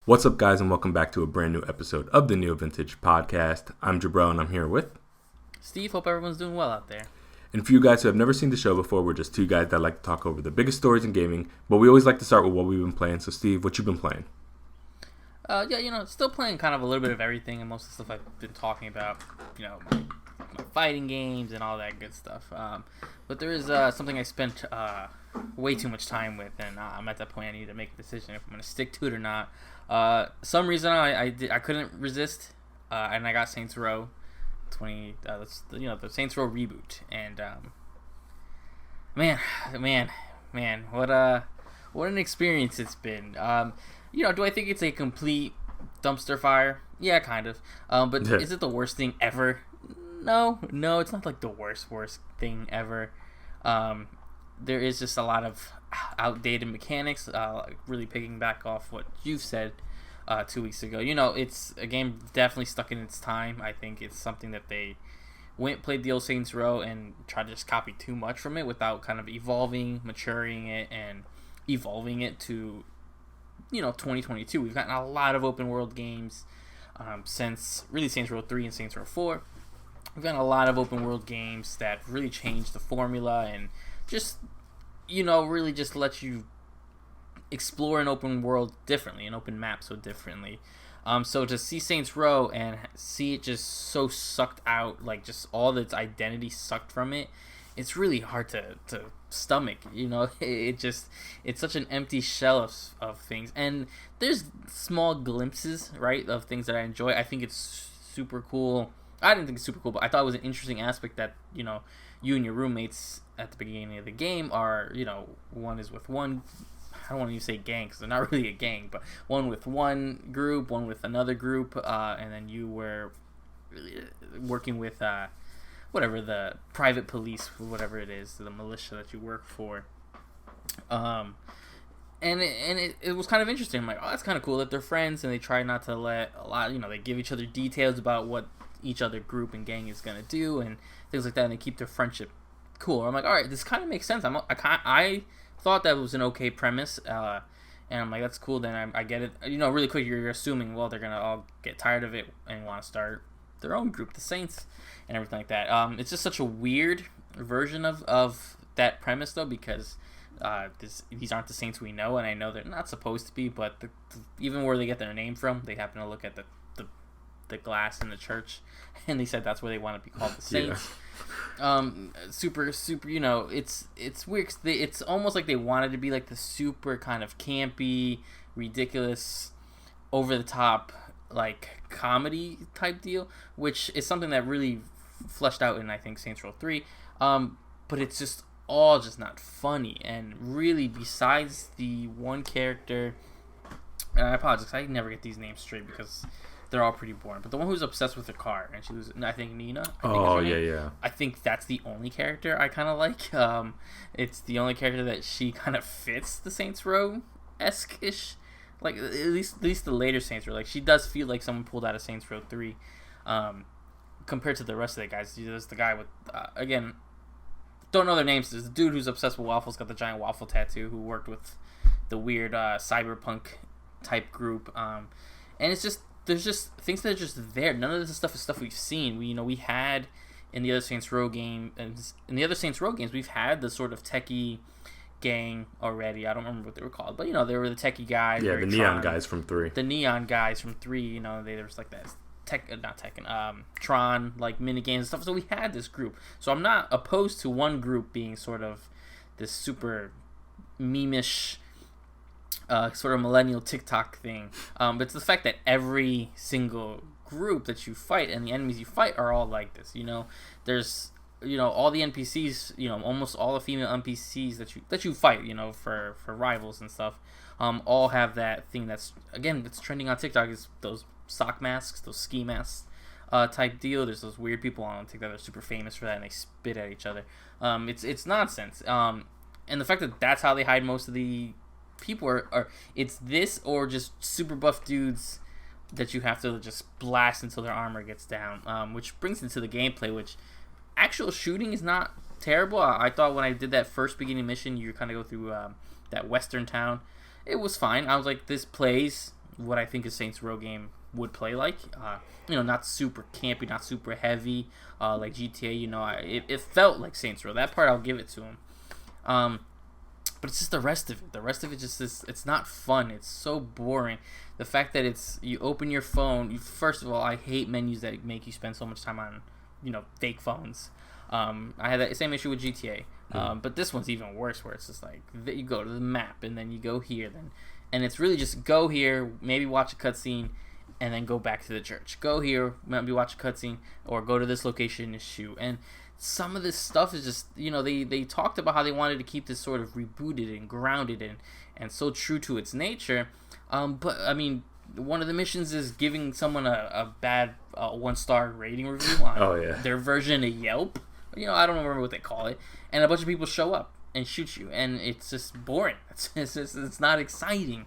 What's up, guys, and welcome back to a brand new episode of the NeoVintage podcast. I'm Jabril, and I'm here with Steve. Hope everyone's doing well out there. And for you guys who have never seen the show before, we're just two guys that like to talk over the biggest stories in gaming, but we always like to start with what we've been playing. So, Steve, what you been playing? Still playing kind of a little bit of everything, and most of the stuff I've been talking about, my fighting games and all that good stuff. But there is something I spent way too much time with, and I'm at that point I need to make a decision if I'm going to stick to it or not. Some reason I couldn't resist, and I got Saints Row 20. The Saints Row Reboot, and man, what an experience it's been. Do I think it's a complete dumpster fire? Yeah, kind of. But is it the worst thing ever? No, it's not like the worst thing ever. There is just a lot of outdated mechanics, really picking back off what you've said 2 weeks ago. It's a game definitely stuck in its time. I think it's something that they played the old Saints Row and tried to just copy too much from it without kind of maturing it, and evolving it to 2022. We've gotten a lot of open world games since really Saints Row 3 and Saints Row 4. We've gotten a lot of open world games that really changed the formula and just really just let you explore an open world differently, an open map so differently. So to see Saints Row and see it just so sucked out, like just all its identity sucked from it, it's really hard to stomach. It's such an empty shell of things, and there's small glimpses, right, of things that I enjoy. I think it's super cool. I didn't think it's super cool, but I thought it was an interesting aspect that you and your roommates at the beginning of the game are one is with one. I don't want to even say gang because they're not really a gang, but one with one group, one with another group, and then you were working with whatever, the private police, whatever it is, the militia that you work for. And it was kind of interesting. I'm like, oh, that's kind of cool that they're friends, and they try not to let a lot, they give each other details about what each other group and gang is going to do and things like that, and they keep their friendship cool. I'm like, all right, this kind of makes sense. I thought that was an okay premise, and I'm like, that's cool, then I get it. Really quick, you're assuming, well, they're going to all get tired of it and want to start their own group, the Saints, and everything like that. It's just such a weird version of that premise, though, because these aren't the Saints we know, and I know they're not supposed to be, but even where they get their name from, they happen to look at the glass in the church, and they said that's where they want to be called the Saints. Yeah. Super, it's weird 'cause it's almost like they wanted to be like the super kind of campy, ridiculous, over the top, like comedy type deal, which is something that really fleshed out in, I think, Saints Row 3. But it's just all just not funny, and really, besides the one character, and I apologize, I never get these names straight because they're all pretty boring, but the one who's obsessed with the car, and she was, I think, Nina. Yeah. I think that's the only character I kind of like. It's the only character that she kind of fits the Saints Row-esque-ish. Like, at least the later Saints Row. Like, she does feel like someone pulled out of Saints Row 3. Compared to the rest of the guys. There's the guy with, again, don't know their names. There's the dude who's obsessed with waffles, got the giant waffle tattoo, who worked with the weird cyberpunk type group. And it's just, there's just things that are just there. None of this stuff is stuff we've seen. We had in the other Saints Row game, and in the other Saints Row games, we've had the sort of techie gang already. I don't remember what they were called, but they were the techie guys. Yeah, the neon guys from 3. The neon guys from 3. There was like that Tron like mini games and stuff. So we had this group. So I'm not opposed to one group being sort of this super meme-ish, sort of millennial TikTok thing, but it's the fact that every single group that you fight and the enemies you fight are all like this. There's all the NPCs, almost all the female NPCs that you fight, for rivals and stuff, all have that thing that's trending on TikTok, is those sock masks, those ski masks type deal. There's those weird people on TikTok that are super famous for that, and they spit at each other. It's nonsense. And the fact that that's how they hide most of the people are it's this, or just super buff dudes that you have to just blast until their armor gets down, which brings into the gameplay, which actual shooting is not terrible. I thought when I did that first beginning mission, you kind of go through that western town, it was fine. I was like, this plays what I think a Saints Row game would play like. Not super campy, not super heavy, like GTA. It felt like Saints Row. That part I'll give it to him. But it's just the rest of it. The rest of it just is. It's not fun. It's so boring. The fact that you open your phone. First of all, I hate menus that make you spend so much time on, fake phones. I had that same issue with GTA. But this one's even worse, where it's just like you go to the map and then you go here, and it's really just go here, maybe watch a cutscene, and then go back to the church. Go here, maybe watch a cutscene, or go to this location and shoot. And some of this stuff is just, they talked about how they wanted to keep this sort of rebooted and grounded and so true to its nature. But I mean, one of the missions is giving someone a bad 1-star rating review on their version of Yelp. I don't remember what they call it. And a bunch of people show up and shoot you, and it's just boring. It's not exciting.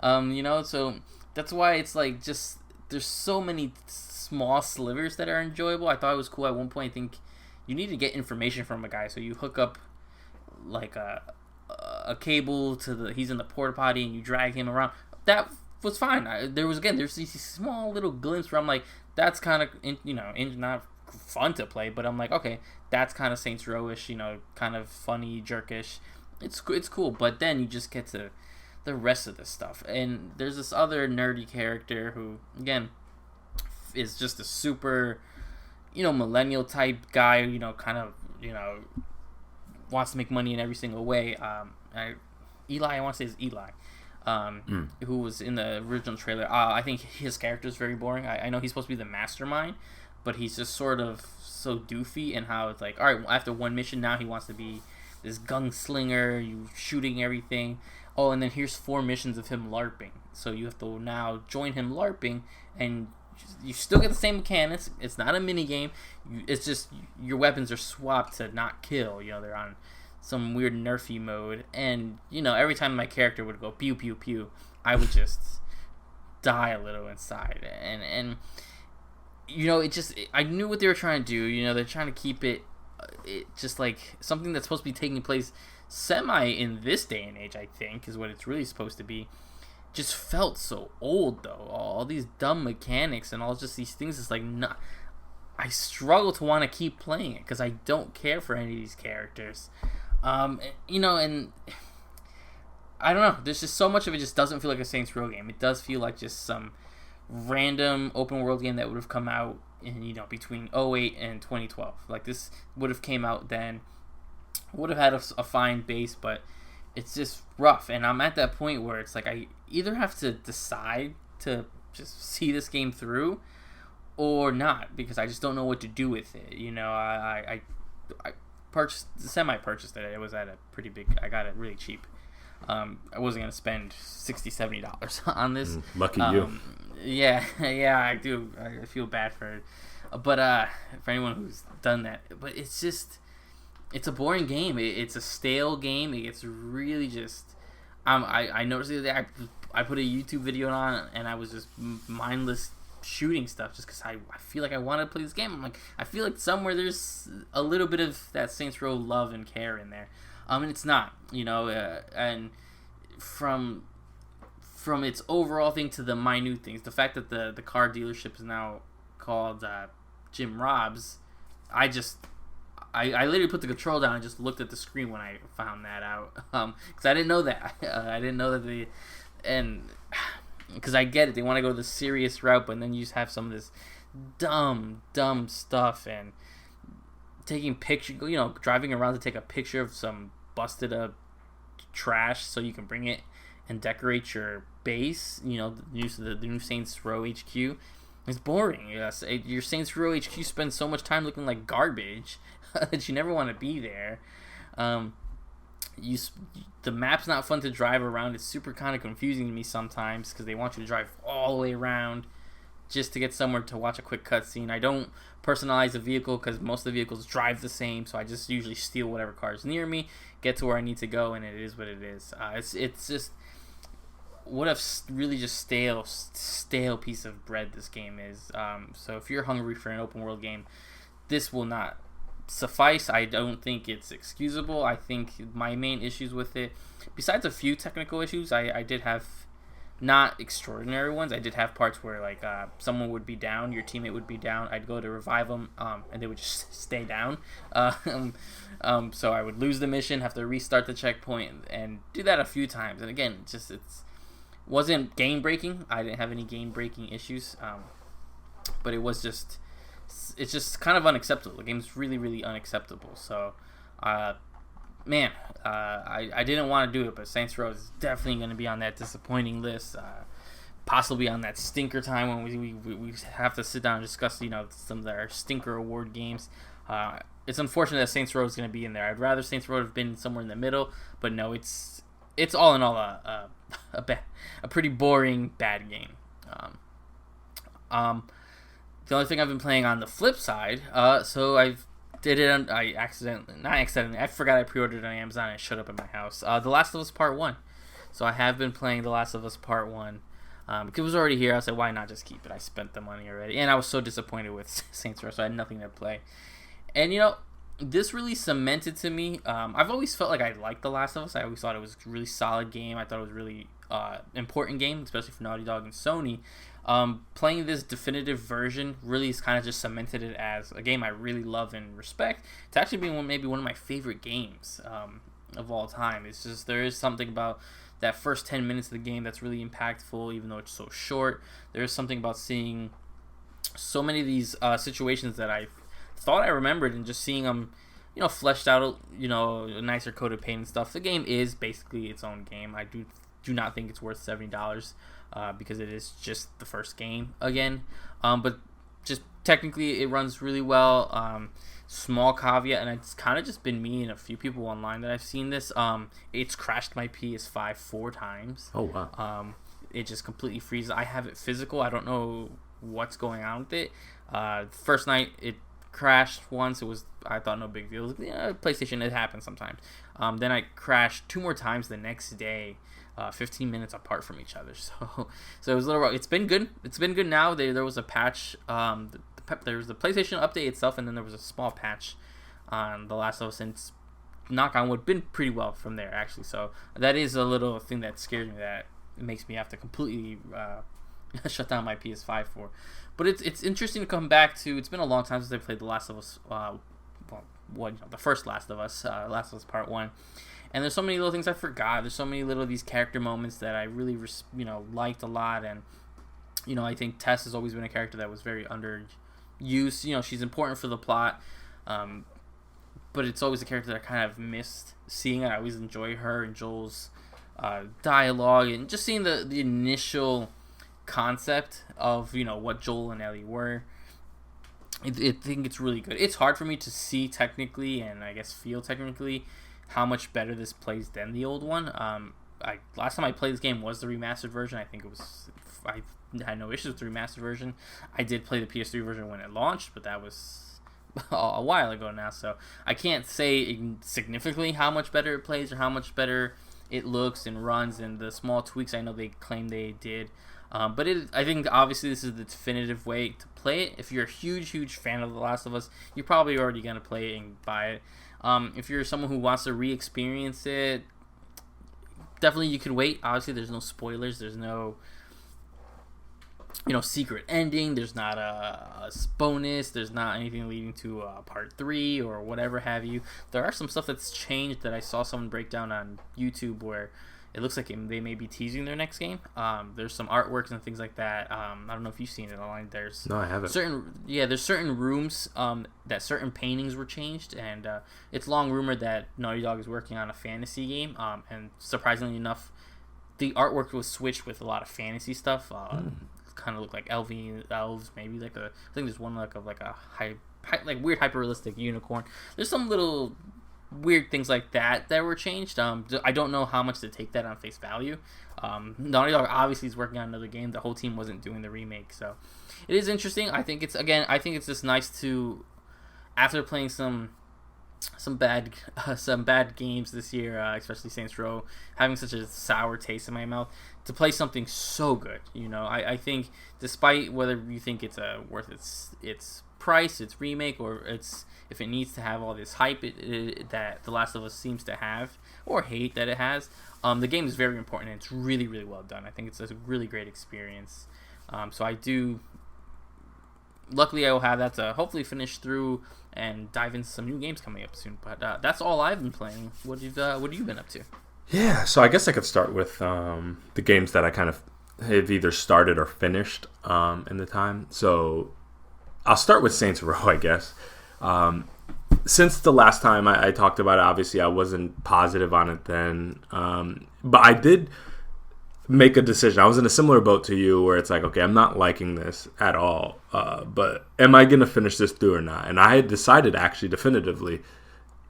So that's why it's like just there's so many small slivers that are enjoyable. I thought it was cool at one point. I think you need to get information from a guy, so you hook up like a cable to he's in the porta potty and you drag him around. That was fine. There's these small little glimpses where I'm like, that's kind of not fun to play, but I'm like, okay, that's kind of Saints Row-ish, kind of funny, jerkish. It's cool, but then you just get to the rest of this stuff, and there's this other nerdy character who, again, is just a super, millennial type guy, kind of, wants to make money in every single way. I want to say it's Eli. Who was in the original trailer. I think his character is very boring. I know he's supposed to be the mastermind, but he's just sort of so doofy, and how it's like, all right, after one mission, now he wants to be this gunslinger, you shooting everything. Oh, and then here's 4 missions of him LARPing. So you have to now join him LARPing, and you still get the same mechanics. It's not a mini game. It's just your weapons are swapped to not kill. They're on some weird nerfy mode, and every time my character would go pew pew pew, I would just die a little inside, and I knew what they were trying to do. They're trying to keep it just like something that's supposed to be taking place semi in this day and age, I think, is what it's really supposed to be. Just felt so old, though. All these dumb mechanics and all just these things. It's like, I struggle to want to keep playing it because I don't care for any of these characters. And I don't know. There's just so much of it just doesn't feel like a Saints Row game. It does feel like just some random open world game that would have come out in, between 2008 and 2012. Like, this would have came out then, would have had a fine base, but it's just rough. And I'm at that point where it's like I either have to decide to just see this game through or not, because I just don't know what to do with it. I semi-purchased it. It was at a pretty big... I got it really cheap. I wasn't going to spend $60-$70 on this. Lucky you. Yeah, I do. I feel bad for it. But for anyone who's done that. But it's just... It's a boring game. It's a stale game. It's really just... I noticed the other day I put a YouTube video on, and I was just mindless shooting stuff just because I feel like I want to play this game. I'm like, I feel like somewhere there's a little bit of that Saints Row love and care in there. And it's not, and from its overall thing to the minute things, the fact that the car dealership is now called Jim Rob's, I literally put the control down and just looked at the screen when I found that out, because I didn't know that. I didn't know that because I get it, they want to go the serious route, but then you just have some of this dumb stuff and taking pictures, driving around to take a picture of some busted up trash so you can bring it and decorate your base. The new Saints Row HQ. It's boring. Yes, your Saints Row HQ spends so much time looking like garbage that you never want to be there. The map's not fun to drive around. It's super kind of confusing to me sometimes because they want you to drive all the way around just to get somewhere to watch a quick cutscene. I don't personalize the vehicle because most of the vehicles drive the same, so I just usually steal whatever car is near me, get to where I need to go, and it is what it is. It's just what a really just stale piece of bread this game is. So if you're hungry for an open world game, this will not suffice. I don't think it's excusable. I think my main issues with it, besides a few technical issues, I did have not extraordinary ones. I did have parts where like someone would be down, your teammate would be down. I'd go to revive them, and they would just stay down. So I would lose the mission, have to restart the checkpoint, and do that a few times. And again, it wasn't game breaking. I didn't have any game breaking issues, but it's just kind of unacceptable. The game's really, really unacceptable. So, I didn't want to do it, but Saints Row is definitely going to be on that disappointing list. Possibly on that stinker time when we have to sit down and discuss, some of our stinker award games. It's unfortunate that Saints Row is going to be in there. I'd rather Saints Row have been somewhere in the middle, but no, it's all in all a pretty boring bad game. The only thing I've been playing on the flip side, so I forgot I pre-ordered it on Amazon and it showed up at my house. The Last of Us Part 1. So I have been playing The Last of Us Part 1. Because it was already here, I was like, why not just keep it? I spent the money already. And I was so disappointed with Saints Row, so I had nothing to play. And, this really cemented to me. I've always felt like I liked The Last of Us. I always thought it was a really solid game. I thought it was a really important game, especially for Naughty Dog and Sony. Playing this definitive version really is kind of just cemented it as a game I really love and respect. It's actually been maybe one of my favorite games of all time. It's just there is something about that first 10 minutes of the game that's really impactful, even though it's so short. There is something about seeing so many of these situations that I thought I remembered and just seeing them, fleshed out, a nicer coat of paint and stuff. The game is basically its own game. I do not think it's worth $70 because it is just the first game again. But just technically it runs really well. Small caveat, and it's kind of just been me and a few people online that I've seen this. It's crashed my PS5 4 times. Oh, wow. It just completely freezes. I have it physical. I don't know what's going on with it. First night it crashed once. I thought no big deal. PlayStation, it happens sometimes. Then I crashed 2 more times the next day. 15 minutes apart from each other, so it was a little rough. It's been good. It's been good now. There was a patch. There was the PlayStation update itself, and then there was a small patch on The Last of Us. And knock on wood, been pretty well from there actually. So that is a little thing that scares me. That it makes me have to completely shut down my PS5 for. But it's interesting to come back to. It's been a long time since I played The Last of Us. The first Last of Us, Last of Us Part 1. And there's so many little things I forgot. There's so many little these character moments that I really, liked a lot. And, I think Tess has always been a character that was very underused. She's important for the plot. But it's always a character that I kind of missed seeing. I always enjoy her and Joel's dialogue. And just seeing the initial concept of, what Joel and Ellie were. I think it's really good. It's hard for me to see technically and I guess feel technically how much better this plays than the old one. Last time I played this game was the remastered version. I had no issues with the remastered version. I did play the PS3 version when it launched, but that was a while ago now, so I can't say significantly how much better it plays or how much better it looks and runs, and the small tweaks I know they claim they did. But I think obviously this is the definitive way to play it. If you're a huge fan of The Last of Us, you're probably already going to play it and buy it. If you're someone who wants to re-experience it, definitely you could wait. Obviously, there's no spoilers. There's no, secret ending. There's not a bonus. There's not anything leading to part 3 or whatever have you. There are some stuff that's changed that I saw someone break down on YouTube where it looks like they may be teasing their next game. There's some artworks and things like that. I don't know if you've seen it online. No, I haven't. There's certain rooms that certain paintings were changed, and it's long rumored that Naughty Dog is working on a fantasy game. And surprisingly enough, the artwork was switched with a lot of fantasy stuff. Kind of look like elves, maybe I think there's one like a weird hyper realistic unicorn. There's some little weird things like that were changed. I don't know how much to take that on face value. Naughty Dog obviously is working on another game. The whole team wasn't doing the remake, so it is interesting. I think it's just nice to, after playing some bad games this year, especially Saints Row, having such a sour taste in my mouth, to play something so good. I think despite whether you think it's worth its price, its remake, or if it needs to have all this hype that The Last of Us seems to have, or hate that it has. The game is very important, and it's really, really well done. I think it's a really great experience. So I do. Luckily, I will have that to hopefully finish through and dive into some new games coming up soon. But that's all I've been playing. What have you been up to? Yeah, so I guess I could start with the games that I kind of have either started or finished in the time. So I'll start with Saints Row, I guess. Since the last time I talked about it, obviously I wasn't positive on it then. But I did make a decision. I was in a similar boat to you where it's like, okay, I'm not liking this at all. But am I going to finish this through or not? And I had decided actually definitively,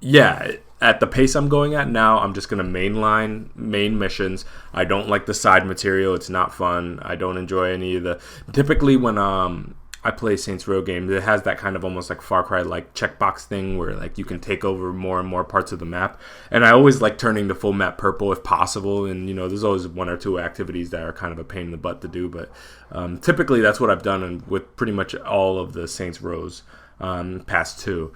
yeah, at the pace I'm going at now, I'm just going to mainline main missions. I don't like the side material. It's not fun. I don't enjoy any of the... Typically when I play Saints Row games, it has that kind of almost like Far Cry like checkbox thing where like you can take over more and more parts of the map. And I always like turning the full map purple if possible. And, there's always one or two activities that are kind of a pain in the butt to do. But typically that's what I've done with pretty much all of the Saints Rows past two.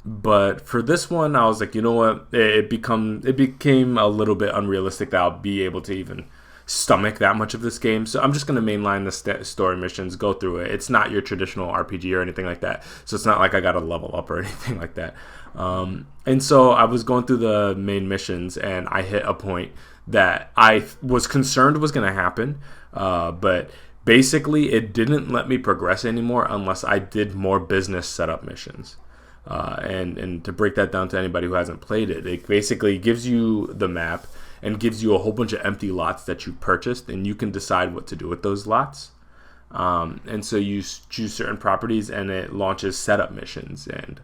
But for this one, I was like, you know what? It became a little bit unrealistic that I'll be able to even stomach that much of this game. So I'm just going to mainline the story missions, go through it. It's not your traditional RPG or anything like that. So it's not like I got to level up or anything like that. And so I was going through the main missions and I hit a point that I was concerned was going to happen. But basically it didn't let me progress anymore unless I did more business setup missions. And to break that down to anybody who hasn't played it, it basically gives you the map and gives you a whole bunch of empty lots that you purchased, and you can decide what to do with those lots. And so you choose certain properties, and it launches setup missions, and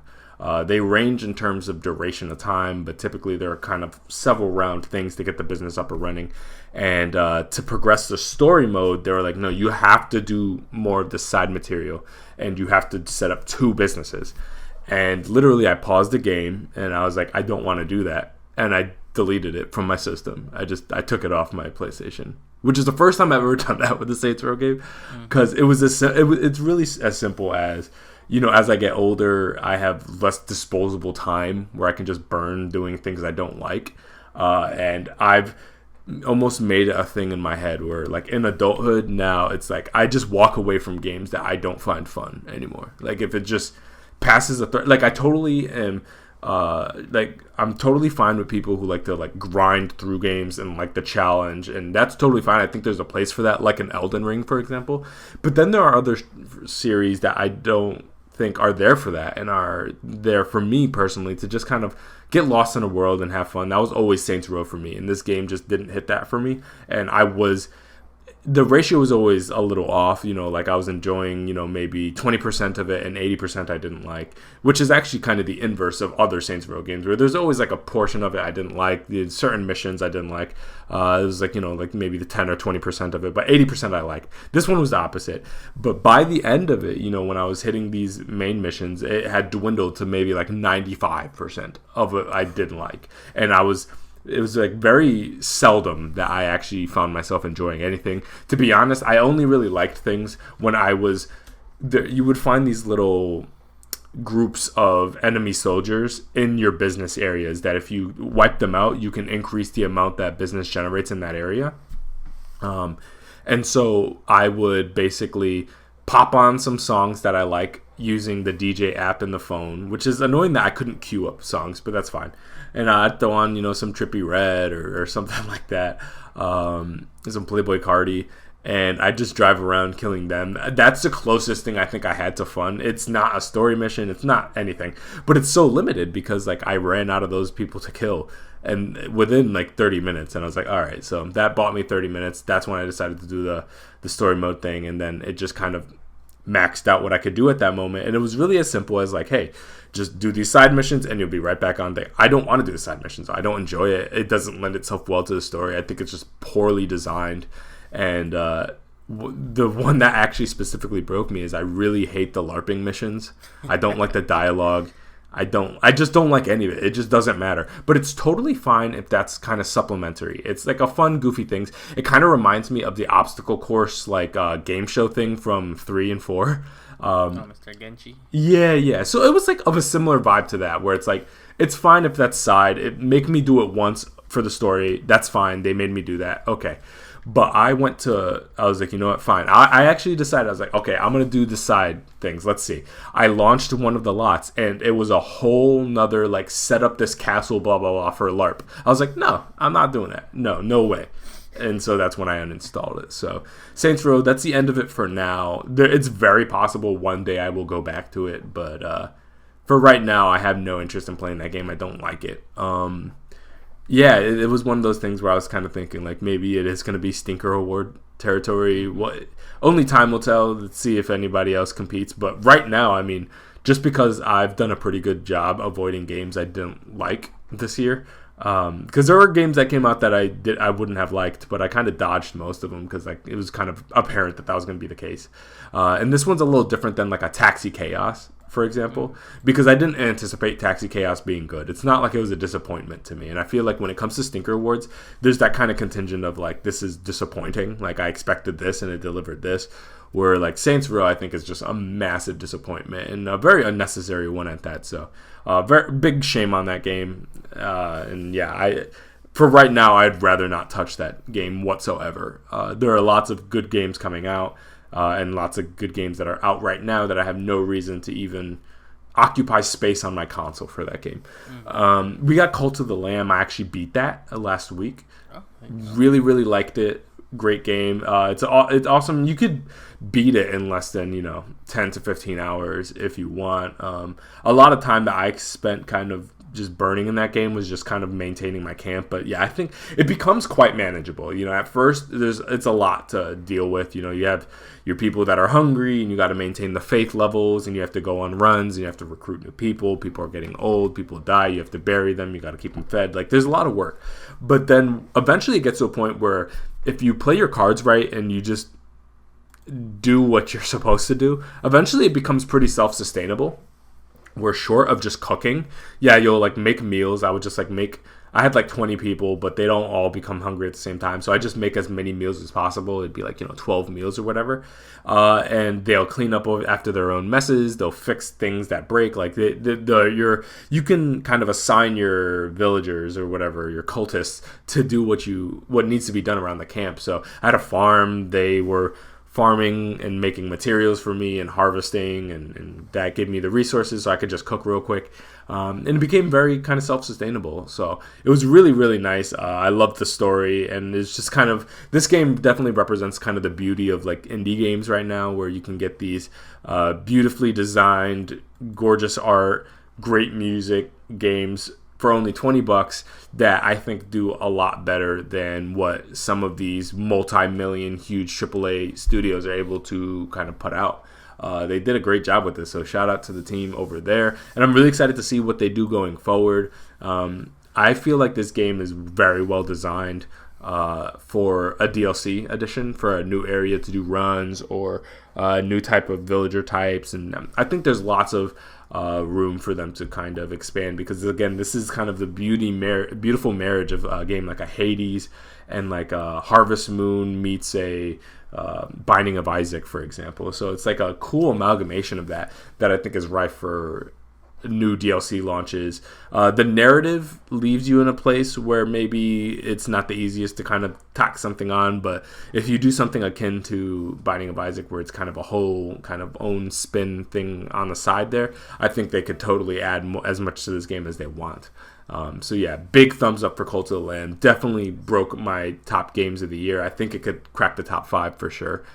they range in terms of duration of time, but typically there are kind of several round things to get the business up and running. And to progress the story mode, they were like, no, you have to do more of the side material, and you have to set up 2 businesses. And literally I paused the game and I was like, I don't want to do that. And I deleted it from my system. I took it off my PlayStation, which is the first time I've ever done that with the Saints Row game. Because it's really as simple as, as I get older, I have less disposable time where I can just burn doing things I don't like. And I've almost made a thing in my head where like in adulthood now, it's like I just walk away from games that I don't find fun anymore. Like if it just passes like I totally am I'm totally fine with people who like to like grind through games and like the challenge, and that's totally fine. I think there's a place for that, like an Elden Ring, for example. But then there are other series that I don't think are there for that and are there for me personally to just kind of get lost in a world and have fun. That was always Saints Row for me, and this game just didn't hit that for me. And the ratio was always a little off, like I was enjoying, maybe 20% of it and 80% I didn't like, which is actually kind of the inverse of other Saints Row games where there's always like a portion of it I didn't like, the certain missions I didn't like. It was like, like maybe the 10 or 20% of it, but 80% I like. This one was the opposite. But by the end of it, when I was hitting these main missions, it had dwindled to maybe like 95% of it I didn't like. And it was like very seldom that I actually found myself enjoying anything. To be honest, I only really liked things when I was there. You would find these little groups of enemy soldiers in your business areas that if you wipe them out, you can increase the amount that business generates in that area. And so I would basically pop on some songs that I like using the DJ app in the phone, which is annoying that I couldn't queue up songs, but that's fine. And I'd throw on, some Trippie Redd or something like that, some Playboy Cardi, and I'd just drive around killing them. That's the closest thing I think I had to fun. It's not a story mission, it's not anything, but it's so limited because like I ran out of those people to kill and within like 30 minutes, and I was like, all right, so that bought me 30 minutes. That's when I decided to do the story mode thing, and then it just kind of maxed out what I could do at that moment. And it was really as simple as like, hey, just do these side missions and you'll be right back on there. I don't want to do the side missions. I don't enjoy it. It doesn't lend itself well to the story. I think it's just poorly designed. And the one that actually specifically broke me is I really hate the LARPing missions. I don't like the dialogue. I just don't like any of it. It just doesn't matter. But it's totally fine if that's kind of supplementary. It's like a fun, goofy thing. It kind of reminds me of the obstacle course, like game show thing from 3 and 4. Mr. Genshi. Yeah. So it was like of a similar vibe to that, where it's like, it's fine if that's side. It make me do it once for the story. That's fine. They made me do that. Okay. But I was like, you know what, fine. I actually decided, I was like, okay, I'm going to do the side things. Let's see. I launched one of the lots, and it was a whole nother, like, set up this castle, blah, blah, blah, for LARP. I was like, no, I'm not doing that. No way. And so that's when I uninstalled it. So Saints Row, that's the end of it for now. It's very possible one day I will go back to it, but for right now, I have no interest in playing that game. I don't like it. Yeah, it was one of those things where I was kind of thinking, like, maybe it is going to be Stinker Award territory. Only time will tell. Let's see if anybody else competes. But right now, I mean, just because I've done a pretty good job avoiding games I didn't like this year, because there were games that came out that I wouldn't have liked, but I kind of dodged most of them because, like, it was kind of apparent that was going to be the case. And this one's a little different than, like, a Taxi Chaos, for example, because I didn't anticipate Taxi Chaos being good. It's not like it was a disappointment to me. And I feel like when it comes to Stinker Awards, there's that kind of contingent of, like, this is disappointing. Like, I expected this and it delivered this. Where, like, Saints Row, I think, is just a massive disappointment and a very unnecessary one at that. So, very big shame on that game. And yeah, for right now, I'd rather not touch that game whatsoever. There are lots of good games coming out. And lots of good games that are out right now that I have no reason to even occupy space on my console for that game. We got Cult of the Lamb. I actually beat that last week. Really liked it. Great game. It's awesome. You could beat it in less than 10 to 15 hours if you want. A lot of time that I spent kind of just burning in that game was just kind of maintaining my camp. But yeah, I think it becomes quite manageable. At first it's a lot to deal with. You have your people that are hungry, and you got to maintain the faith levels, and you have to go on runs, and you have to recruit new people. People are getting old, people die, you have to bury them, you got to keep them fed. Like, there's a lot of work. But then eventually it gets to a point where if you play your cards right and you just do what you're supposed to do, eventually it becomes pretty self-sustainable. We're short of just cooking. Yeah, you'll like make meals. I would just I had like 20 people, but they don't all become hungry at the same time. So I just make as many meals as possible. It'd be like, 12 meals or whatever. And they'll clean up after their own messes. They'll fix things that break. Like you can kind of assign your villagers or whatever, your cultists, to do what needs to be done around the camp. So I had a farm. They were farming and making materials for me and harvesting, and that gave me the resources so I could just cook real quick. And it became very kind of self-sustainable. So it was really nice. I loved the story, and it's just kind of, this game definitely represents kind of the beauty of like indie games right now, where you can get these beautifully designed, gorgeous art, great music games for only $20 that I think do a lot better than what some of these multi-million huge AAA studios are able to kind of put out. They did a great job with this, so shout out to the team over there. And I'm really excited to see what they do going forward. I feel like this game is very well designed for a DLC edition, for a new area to do runs, or a new type of villager types. And I think there's lots of room for them to kind of expand, because again, this is kind of the beautiful marriage of a game like a Hades and like a Harvest Moon meets a Binding of Isaac, for example. So it's like a cool amalgamation of that I think is ripe for new DLC launches. The narrative leaves you in a place where maybe it's not the easiest to kind of tack something on, but if you do something akin to Binding of Isaac, where it's kind of a whole kind of own spin thing on the side there, I think they could totally add as much to this game as they want. So yeah, big thumbs up for Cult of the Lamb. Definitely broke my top games of the year. I think it could crack the top 5 for sure.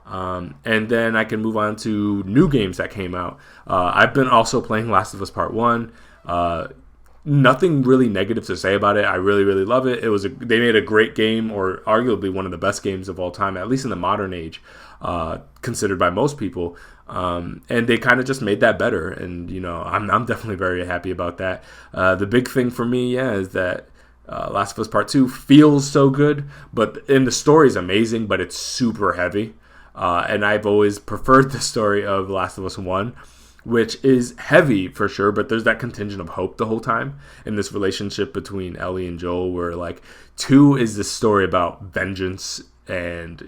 And then I can move on to new games that came out. I've been also playing Last of Us Part 1. Nothing really negative to say about it. I really love it. They made a great game, or arguably one of the best games of all time, at least in the modern age, considered by most people. And they kind of just made that better. And, I'm definitely very happy about that. The big thing for me, is that Last of Us Part 2 feels so good, and the story is amazing, but it's super heavy. And I've always preferred the story of Last of Us 1, which is heavy for sure, but there's that contingent of hope the whole time in this relationship between Ellie and Joel, where like 2 is this story about vengeance and,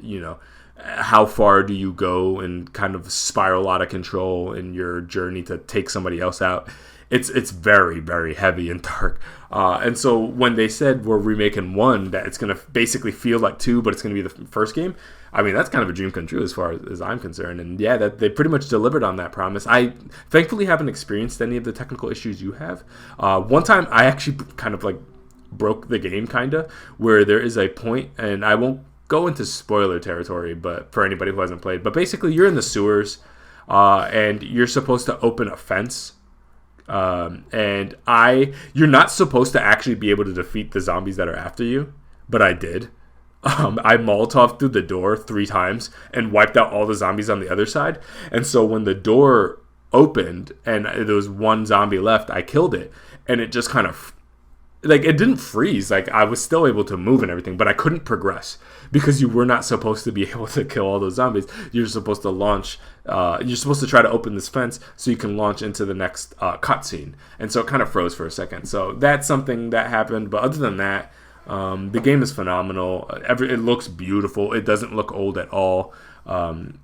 how far do you go and kind of spiral out of control in your journey to take somebody else out. It's very, very heavy and dark. And so when they said we're remaking 1, that it's going to basically feel like 2, but it's going to be the first game, I mean, that's kind of a dream come true as far as I'm concerned. And yeah, that they pretty much delivered on that promise. I thankfully haven't experienced any of the technical issues you have. One time I actually kind of like broke the game, kind of, where there is a point, and I won't go into spoiler territory, but for anybody who hasn't played, but basically you're in the sewers, and you're supposed to open a fence. You're not supposed to actually be able to defeat the zombies that are after you, but I did. I Molotov through the door 3 times and wiped out all the zombies on the other side. And so when the door opened and there was 1 zombie left, I killed it, and it just kind of, like, it didn't freeze. Like, I was still able to move and everything, but I couldn't progress because you were not supposed to be able to kill all those zombies. You're supposed to launch. You're supposed to try to open this fence so you can launch into the next cutscene. And so it kind of froze for a second. So that's something that happened. But other than that, the game is phenomenal. It looks beautiful. It doesn't look old at all.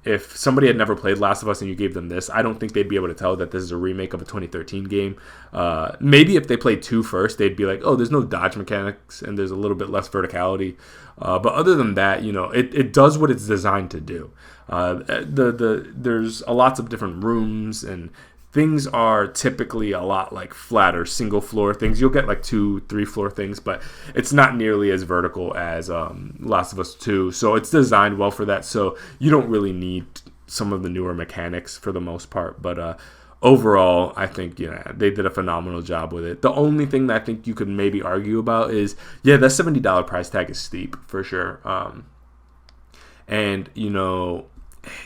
If somebody had never played Last of Us and you gave them this, I don't think they'd be able to tell that this is a remake of a 2013 game. Maybe if they played 2 first, they'd be like, oh, there's no dodge mechanics and there's a little bit less verticality. But other than that, it does what it's designed to do. There's lots of different rooms, and things are typically a lot like flatter single floor things. You'll get like 2-3 floor things, but it's not nearly as vertical as Last of Us 2. So it's designed well for that. So you don't really need some of the newer mechanics for the most part. But overall, I think they did a phenomenal job with it. The only thing that I think you could maybe argue about is, that $70 price tag is steep for sure. And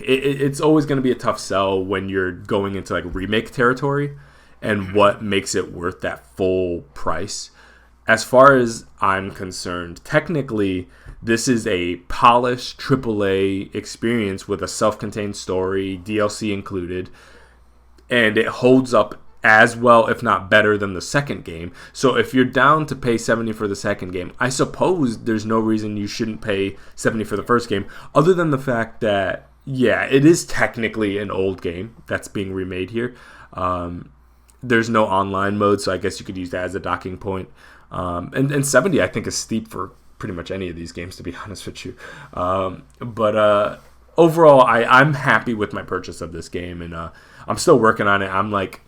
it's always going to be a tough sell when you're going into like remake territory, and what makes it worth that full price. As far as I'm concerned, technically, this is a polished AAA experience with a self-contained story, DLC included, and it holds up as well, if not better, than the second game. So if you're down to pay $70 for the second game, I suppose there's no reason you shouldn't pay $70 for the first game, other than the fact that, it is technically an old game that's being remade here. There's no online mode, so I guess you could use that as a docking point. And 70, I think, is steep for pretty much any of these games, to be honest with you. But overall, I'm happy with my purchase of this game, and I'm still working on it. I'm like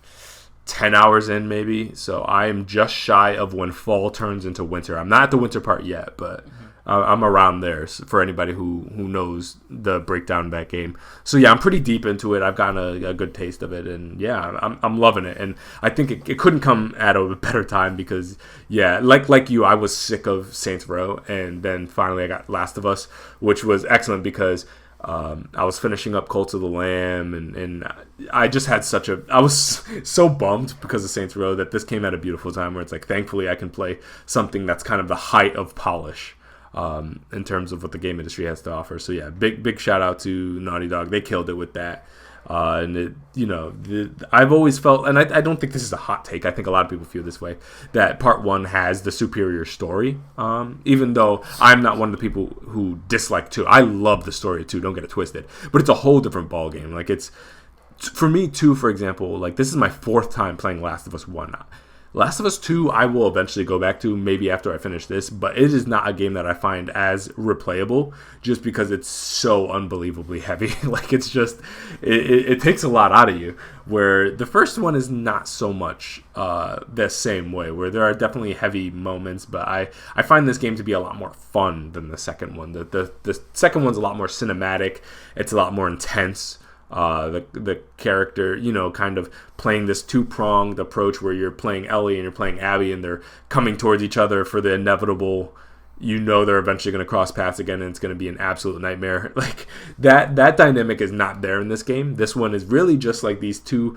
10 hours in, maybe, so I am just shy of when fall turns into winter. I'm not at the winter part yet, but I'm around there for anybody who knows the breakdown of that game. So I'm pretty deep into it. I've gotten a good taste of it, and I'm loving it. And I think it couldn't come at a better time because like you, I was sick of Saints Row, and then finally I got Last of Us, which was excellent because I was finishing up Cult of the Lamb, and I just had I was so bummed because of Saints Row that this came at a beautiful time where it's like, thankfully I can play something that's kind of the height of polish in terms of what the game industry has to offer. So big shout out to Naughty Dog. They killed it with that. And I've always felt, and I don't think this is a hot take, I think a lot of people feel this way, that part 1 has the superior story, even though I'm not one of the people who dislike 2. I love the story of 2, don't get it twisted, but it's a whole different ball game. Like, it's, for me, 2, for example, like, this is my 4th time playing Last of Us 1. Last of Us 2, I will eventually go back to, maybe after I finish this, but it is not a game that I find as replayable just because it's so unbelievably heavy. Like, it's just, it takes a lot out of you, where the first one is not so much the same way, where there are definitely heavy moments, but I find this game to be a lot more fun than the second one. The second one's a lot more cinematic, it's a lot more intense. The character, kind of playing this 2-pronged approach where you're playing Ellie and you're playing Abby, and they're coming towards each other for the inevitable, they're eventually going to cross paths again, and it's going to be an absolute nightmare. Like, that dynamic is not there in this game. This one is really just like these 2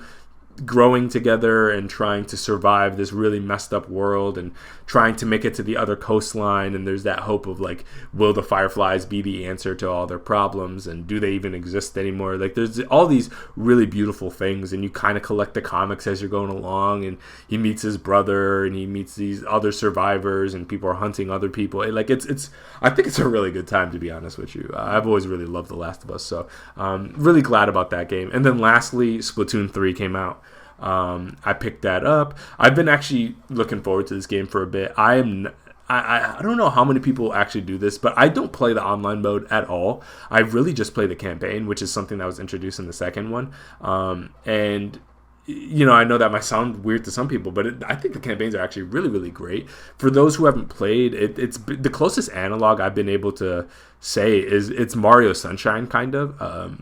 growing together and trying to survive this really messed up world and trying to make it to the other coastline. And there's that hope of like, will the Fireflies be the answer to all their problems, and do they even exist anymore? Like, there's all these really beautiful things, and you kind of collect the comics as you're going along, and he meets his brother and he meets these other survivors, and people are hunting other people. Like, it's I think it's a really good time, to be honest with you. I've always really loved The Last of Us, so really glad about that game. And then lastly, Splatoon 3 came out. I picked that up. I've been actually looking forward to this game for a bit. I don't know how many people actually do this, but I don't play the online mode at all. I really just play the campaign, which is something that was introduced in the second one. And you know, I know that might sound weird to some people, but I think the campaigns are actually really, really great. For those who haven't played, it's the closest analog I've been able to say is it's Mario Sunshine, kind of.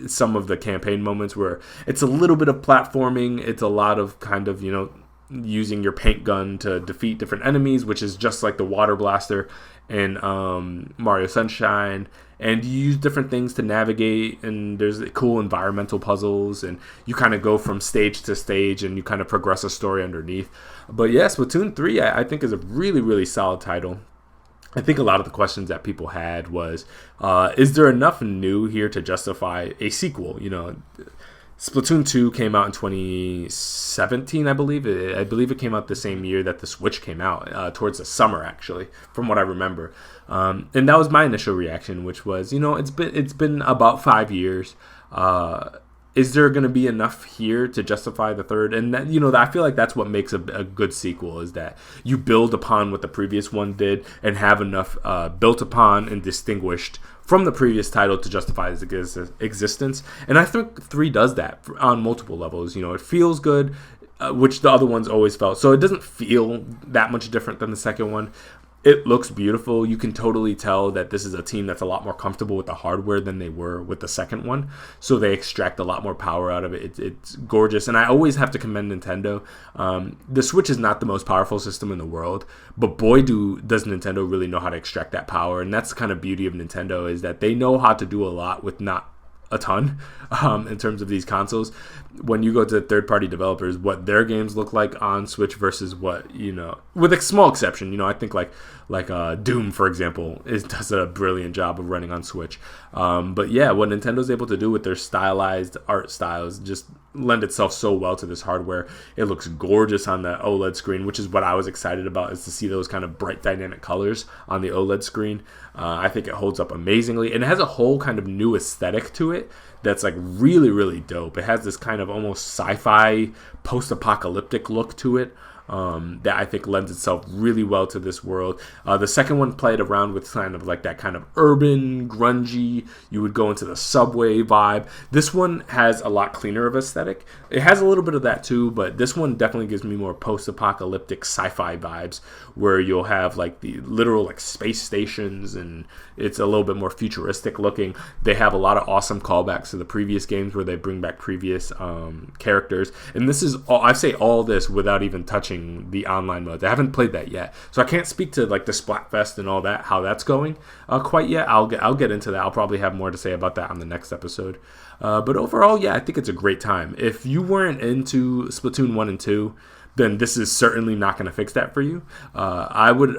Some of the campaign moments where it's a little bit of platforming, it's a lot of kind of, you know, using your paint gun to defeat different enemies, which is just like the water blaster in Mario Sunshine. And you use different things to navigate, and there's cool environmental puzzles, and you kind of go from stage to stage, and you kind of progress a story underneath. But yeah, Splatoon 3 I think is a really, really solid title. I think a lot of the questions that people had was, is there enough new here to justify a sequel? You know, Splatoon 2 came out in 2017, I believe. I believe it came out the same year that the Switch came out, towards the summer, actually, from what I remember. And that was my initial reaction, which was, you know, it's been about 5 years. Is there going to be enough here to justify the third? And that, you know, I feel like that's what makes a good sequel, is that you build upon what the previous one did and have enough built upon and distinguished from the previous title to justify its existence. And I think 3 does that on multiple levels. You know, it feels good, which the other ones always felt. So it doesn't feel that much different than the second one. It looks beautiful. You can totally tell that this is a team that's a lot more comfortable with the hardware than they were with the second one. So they extract a lot more power out of it. It's gorgeous. And I always have to commend Nintendo. The Switch is not the most powerful system in the world, but boy, does Nintendo really know how to extract that power. And that's the kind of beauty of Nintendo, is that they know how to do a lot with not a ton in terms of these consoles. When you go to third-party developers, what their games look like on Switch versus what, you know, with a small exception, you know, I think like Doom, for example, does a brilliant job of running on Switch. But yeah, what Nintendo's able to do with their stylized art styles just lend itself so well to this hardware. It looks gorgeous on the OLED screen, which is what I was excited about, is to see those kind of bright dynamic colors on the OLED screen. I think it holds up amazingly, and it has a whole kind of new aesthetic to it that's like really, really dope. It has this kind of almost sci-fi post-apocalyptic look to it. That I think lends itself really well to this world. The second one played around with kind of like that kind of urban, grungy, you would go into the subway vibe. This one has a lot cleaner of aesthetic. It has a little bit of that too, but this one definitely gives me more post-apocalyptic sci-fi vibes, where you'll have like the literal like space stations, and it's a little bit more futuristic looking. They have a lot of awesome callbacks to the previous games where they bring back previous characters. And this is all, I say all this without even touching the online modes. I haven't played that yet, so I can't speak to like the Splatfest and all that, how that's going quite yet. I'll get into that. I'll probably have more to say about that on the next episode. But overall, yeah, I think it's a great time. If you weren't into Splatoon 1 and 2, then this is certainly not going to fix that for you. I would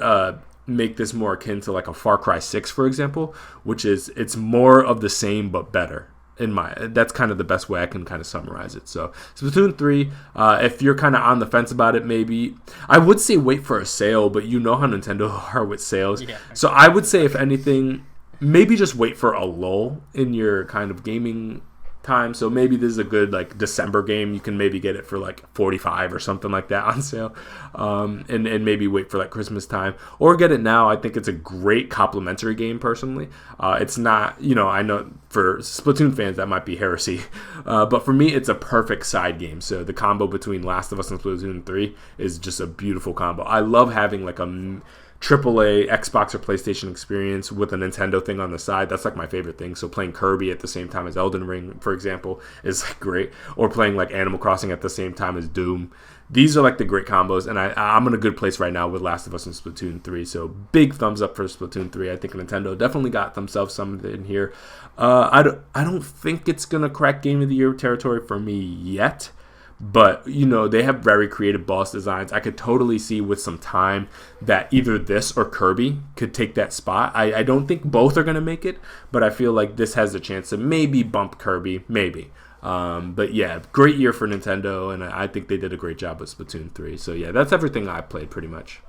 make this more akin to like a Far Cry 6, for example, which is, it's more of the same but better. That's kind of the best way I can kind of summarize it. So Splatoon 3, if you're kind of on the fence about it, maybe I would say wait for a sale, but you know how Nintendo are with sales. Yeah. So I would say, if anything, maybe just wait for a lull in your kind of gaming time. So maybe this is a good like December game. You can maybe get it for like $45 or something like that on sale, and maybe wait for like Christmas time, or get it now. I think it's a great complimentary game personally. It's not, you know, I know for Splatoon fans that might be heresy, but for me it's a perfect side game. So the combo between Last of Us and Splatoon 3 is just a beautiful combo. I love having like a AAA Xbox or PlayStation experience with a Nintendo thing on the side. That's like my favorite thing. So playing Kirby at the same time as Elden Ring, for example, is like great. Or playing like Animal Crossing at the same time as Doom. These are like the great combos, and I'm in a good place right now with Last of Us and Splatoon 3. So big thumbs up for Splatoon 3. I think Nintendo definitely got themselves something here. I don't think it's gonna crack Game of the Year territory for me yet, But, they have very creative boss designs. I could totally see with some time that either this or Kirby could take that spot. I don't think both are going to make it, but I feel like this has a chance to maybe bump Kirby, maybe. But yeah, great year for Nintendo, and I think they did a great job with Splatoon 3. So yeah, that's everything I played pretty much.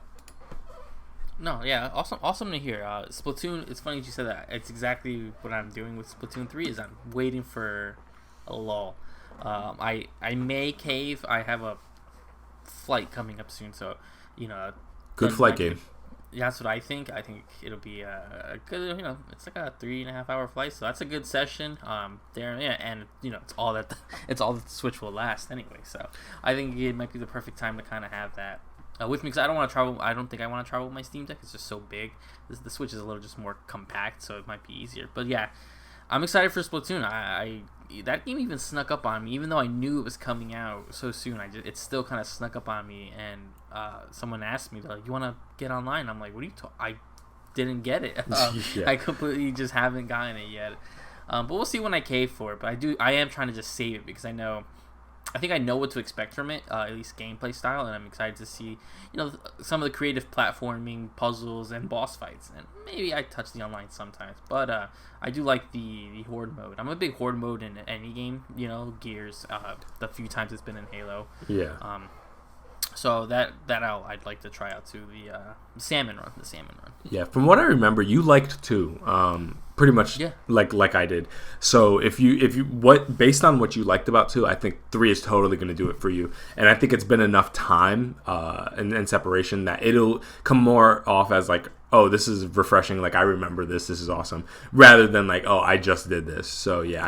No, yeah, awesome to hear. Splatoon, it's funny you said that. It's exactly what I'm doing with Splatoon 3 is I'm waiting for a lull. I may cave. I have a flight coming up soon, so good flight game. Yeah, that's what I think. I think it'll be a good. It's like a 3.5 hour flight, so that's a good session. There, yeah, and it's all that the Switch will last anyway. So I think it might be the perfect time to kind of have that with me, because I don't want to travel. I don't think I want to travel with my Steam Deck. It's just so big. The Switch is a little just more compact, so it might be easier. But yeah, I'm excited for Splatoon. I that game even snuck up on me, even though I knew it was coming out so soon. It still kind of snuck up on me, and someone asked me, they're like, "You want to get online?" I'm like, "What are you talking?" I didn't get it. Yeah. I completely just haven't gotten it yet. But we'll see when I cave for it. But I am trying to just save it because I think I know what to expect from it, at least gameplay style, and I'm excited to see, some of the creative platforming, puzzles, and boss fights. And maybe I touch the online sometimes, but I do like the horde mode. I'm a big horde mode in any game, Gears. The few times it's been in Halo. Yeah. So I'd like to try out too. The salmon run. Yeah, from what I remember, you liked 2, pretty much. Yeah. like I did. So if you based on what you liked about 2, I think 3 is totally going to do it for you. And I think it's been enough time and separation that it'll come more off as like, oh, this is refreshing. Like, I remember this. This is awesome. Rather than like, oh, I just did this. So yeah,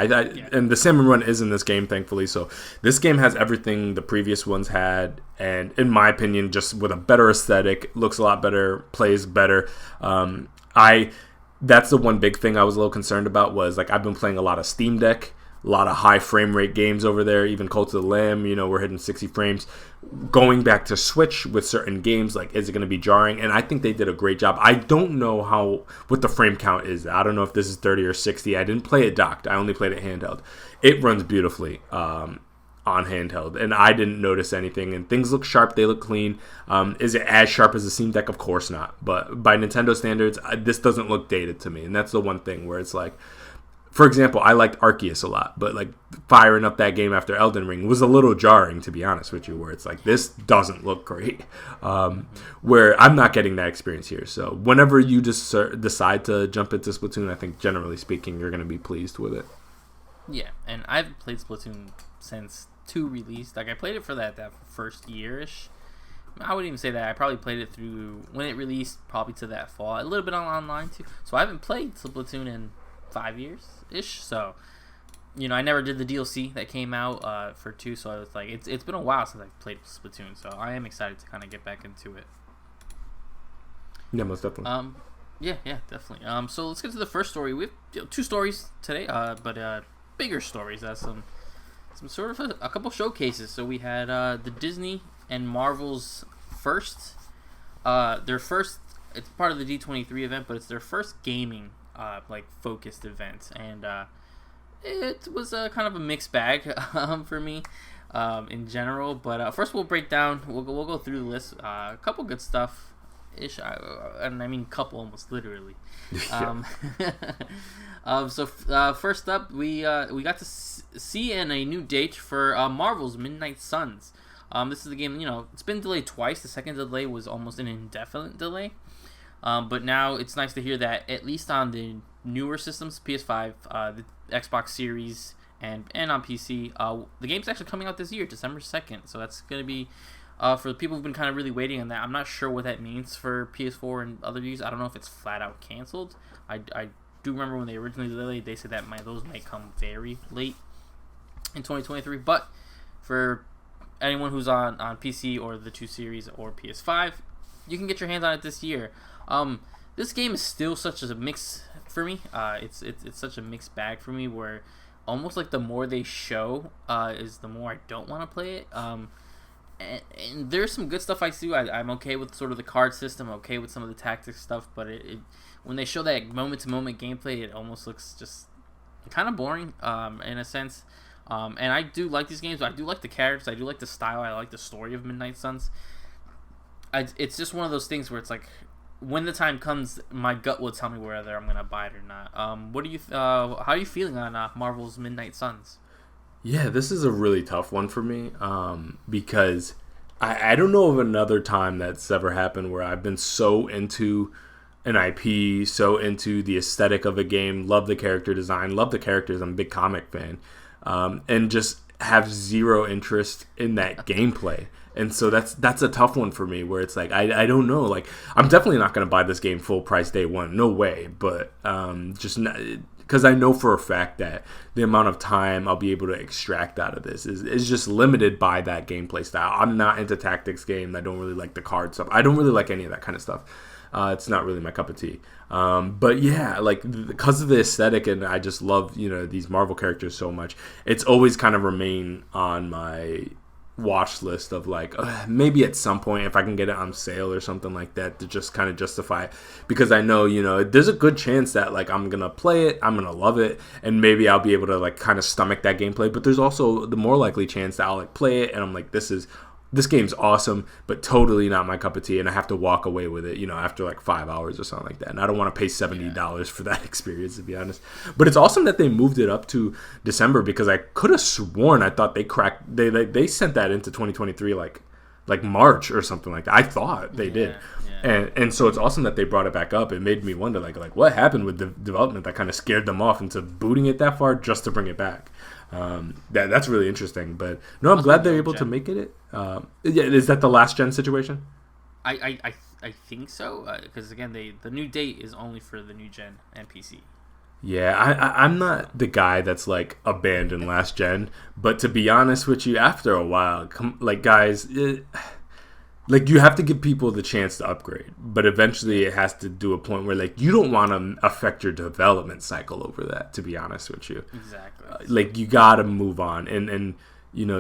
and the salmon run is in this game, thankfully. So this game has everything the previous ones had, and in my opinion, just with a better aesthetic, looks a lot better, plays better. That's the one big thing I was a little concerned about was like I've been playing a lot of Steam Deck, a lot of high frame rate games over there, even Cult of the Lamb, we're hitting 60 frames. Going back to Switch with certain games, like, is it going to be jarring? And I think they did a great job. I don't know what the frame count is. I don't know if this is 30 or 60. I didn't play it docked. I only played it handheld. It runs beautifully on handheld, and I didn't notice anything. And things look sharp. They look clean. Is it as sharp as the Steam Deck? Of course not. But by Nintendo standards, this doesn't look dated to me. And that's the one thing where it's like, for example, I liked Arceus a lot, but like firing up that game after Elden Ring was a little jarring, to be honest with you, where it's like, this doesn't look great. Where I'm not getting that experience here. So whenever you just decide to jump into Splatoon, I think generally speaking, you're going to be pleased with it. Yeah, and I've played Splatoon since 2 released. Like, I played it for that first year-ish. I wouldn't even say that. I probably played it through when it released, probably to that fall. A little bit online too. So I haven't played Splatoon in 5 years-ish. So, I never did the DLC that came out for 2. So I was like, it's been a while since I've played Splatoon. So I am excited to kind of get back into it. Yeah, most definitely. Yeah, definitely. So let's get to the first story. We have 2 stories today, but bigger stories. Some sort of a couple showcases. So we had the Disney and Marvel's first, their first. It's part of the D23 event, but it's their first gaming focused event, and it was kind of a mixed bag for me in general. But first we'll break down. We'll go through the list. A couple good stuff. And I mean couple almost literally. So first up, we got to see a new date for Marvel's Midnight Suns. This is the game, it's been delayed twice. The second delay was almost an indefinite delay. But now it's nice to hear that at least on the newer systems, PS5, the Xbox Series, and on PC, the game's actually coming out this year, December 2nd. So that's going to be, for the people who've been kind of really waiting on that. I'm not sure what that means for PS4 and other use. I don't know if it's flat out canceled. I do remember when they originally delayed, they said that those might come very late in 2023. But for anyone who's on PC or the 2 series or PS5, you can get your hands on it this year. This game is still such a mix for me. It's such a mixed bag for me, where almost like the more they show is the more I don't want to play it. And there's some good stuff I see. I'm okay with sort of the card system, okay with some of the tactics stuff, but when they show that moment-to-moment gameplay, it almost looks just kind of boring in a sense. And I do like these games. I do like the characters. I do like the style. I like the story of Midnight Suns. It's just one of those things where it's like, when the time comes, my gut will tell me whether I'm gonna buy it or not. What do you? How are you feeling on Marvel's Midnight Suns? Yeah, this is a really tough one for me because I don't know of another time that's ever happened where I've been so into an IP, so into the aesthetic of a game, love the character design, love the characters. I'm a big comic fan, and just have zero interest in that gameplay. And so that's a tough one for me, where it's like I don't know, like I'm definitely not going to buy this game full price day one, no way. But just because I know for a fact that the amount of time I'll be able to extract out of this is just limited by that gameplay style. I'm not into tactics games. I don't really like the card stuff. I don't really like any of that kind of stuff. It's not really my cup of tea. But yeah, like because of the aesthetic, and I just love these Marvel characters so much. It's always kind of remain on my watch list of like maybe at some point if I can get it on sale or something like that to just kind of justify it, because I know there's a good chance that like I'm gonna play it, I'm gonna love it, and maybe I'll be able to like kind of stomach that gameplay. But there's also the more likely chance that I'll like play it and I'm like, this game's awesome, but totally not my cup of tea, and I have to walk away with it, after like 5 hours or something like that. And I don't want to pay $70 for that experience, to be honest. But it's awesome that they moved it up to December, because I could have sworn I thought they sent that into 2023 like March or something like that. I thought they did. Yeah. And so it's awesome that they brought it back up. It made me wonder like what happened with the development that kind of scared them off into booting it that far just to bring it back. That's really interesting. But no, I'm glad they're able to make it. Is that the last gen situation? I think so, because again, the new date is only for the new gen and PC. Yeah, I'm not the guy that's like abandoned last gen, but to be honest with you, after a while, guys, like you have to give people the chance to upgrade, but eventually it has to do a point where like you don't want to affect your development cycle over that, to be honest with you. Exactly. Like you gotta move on, and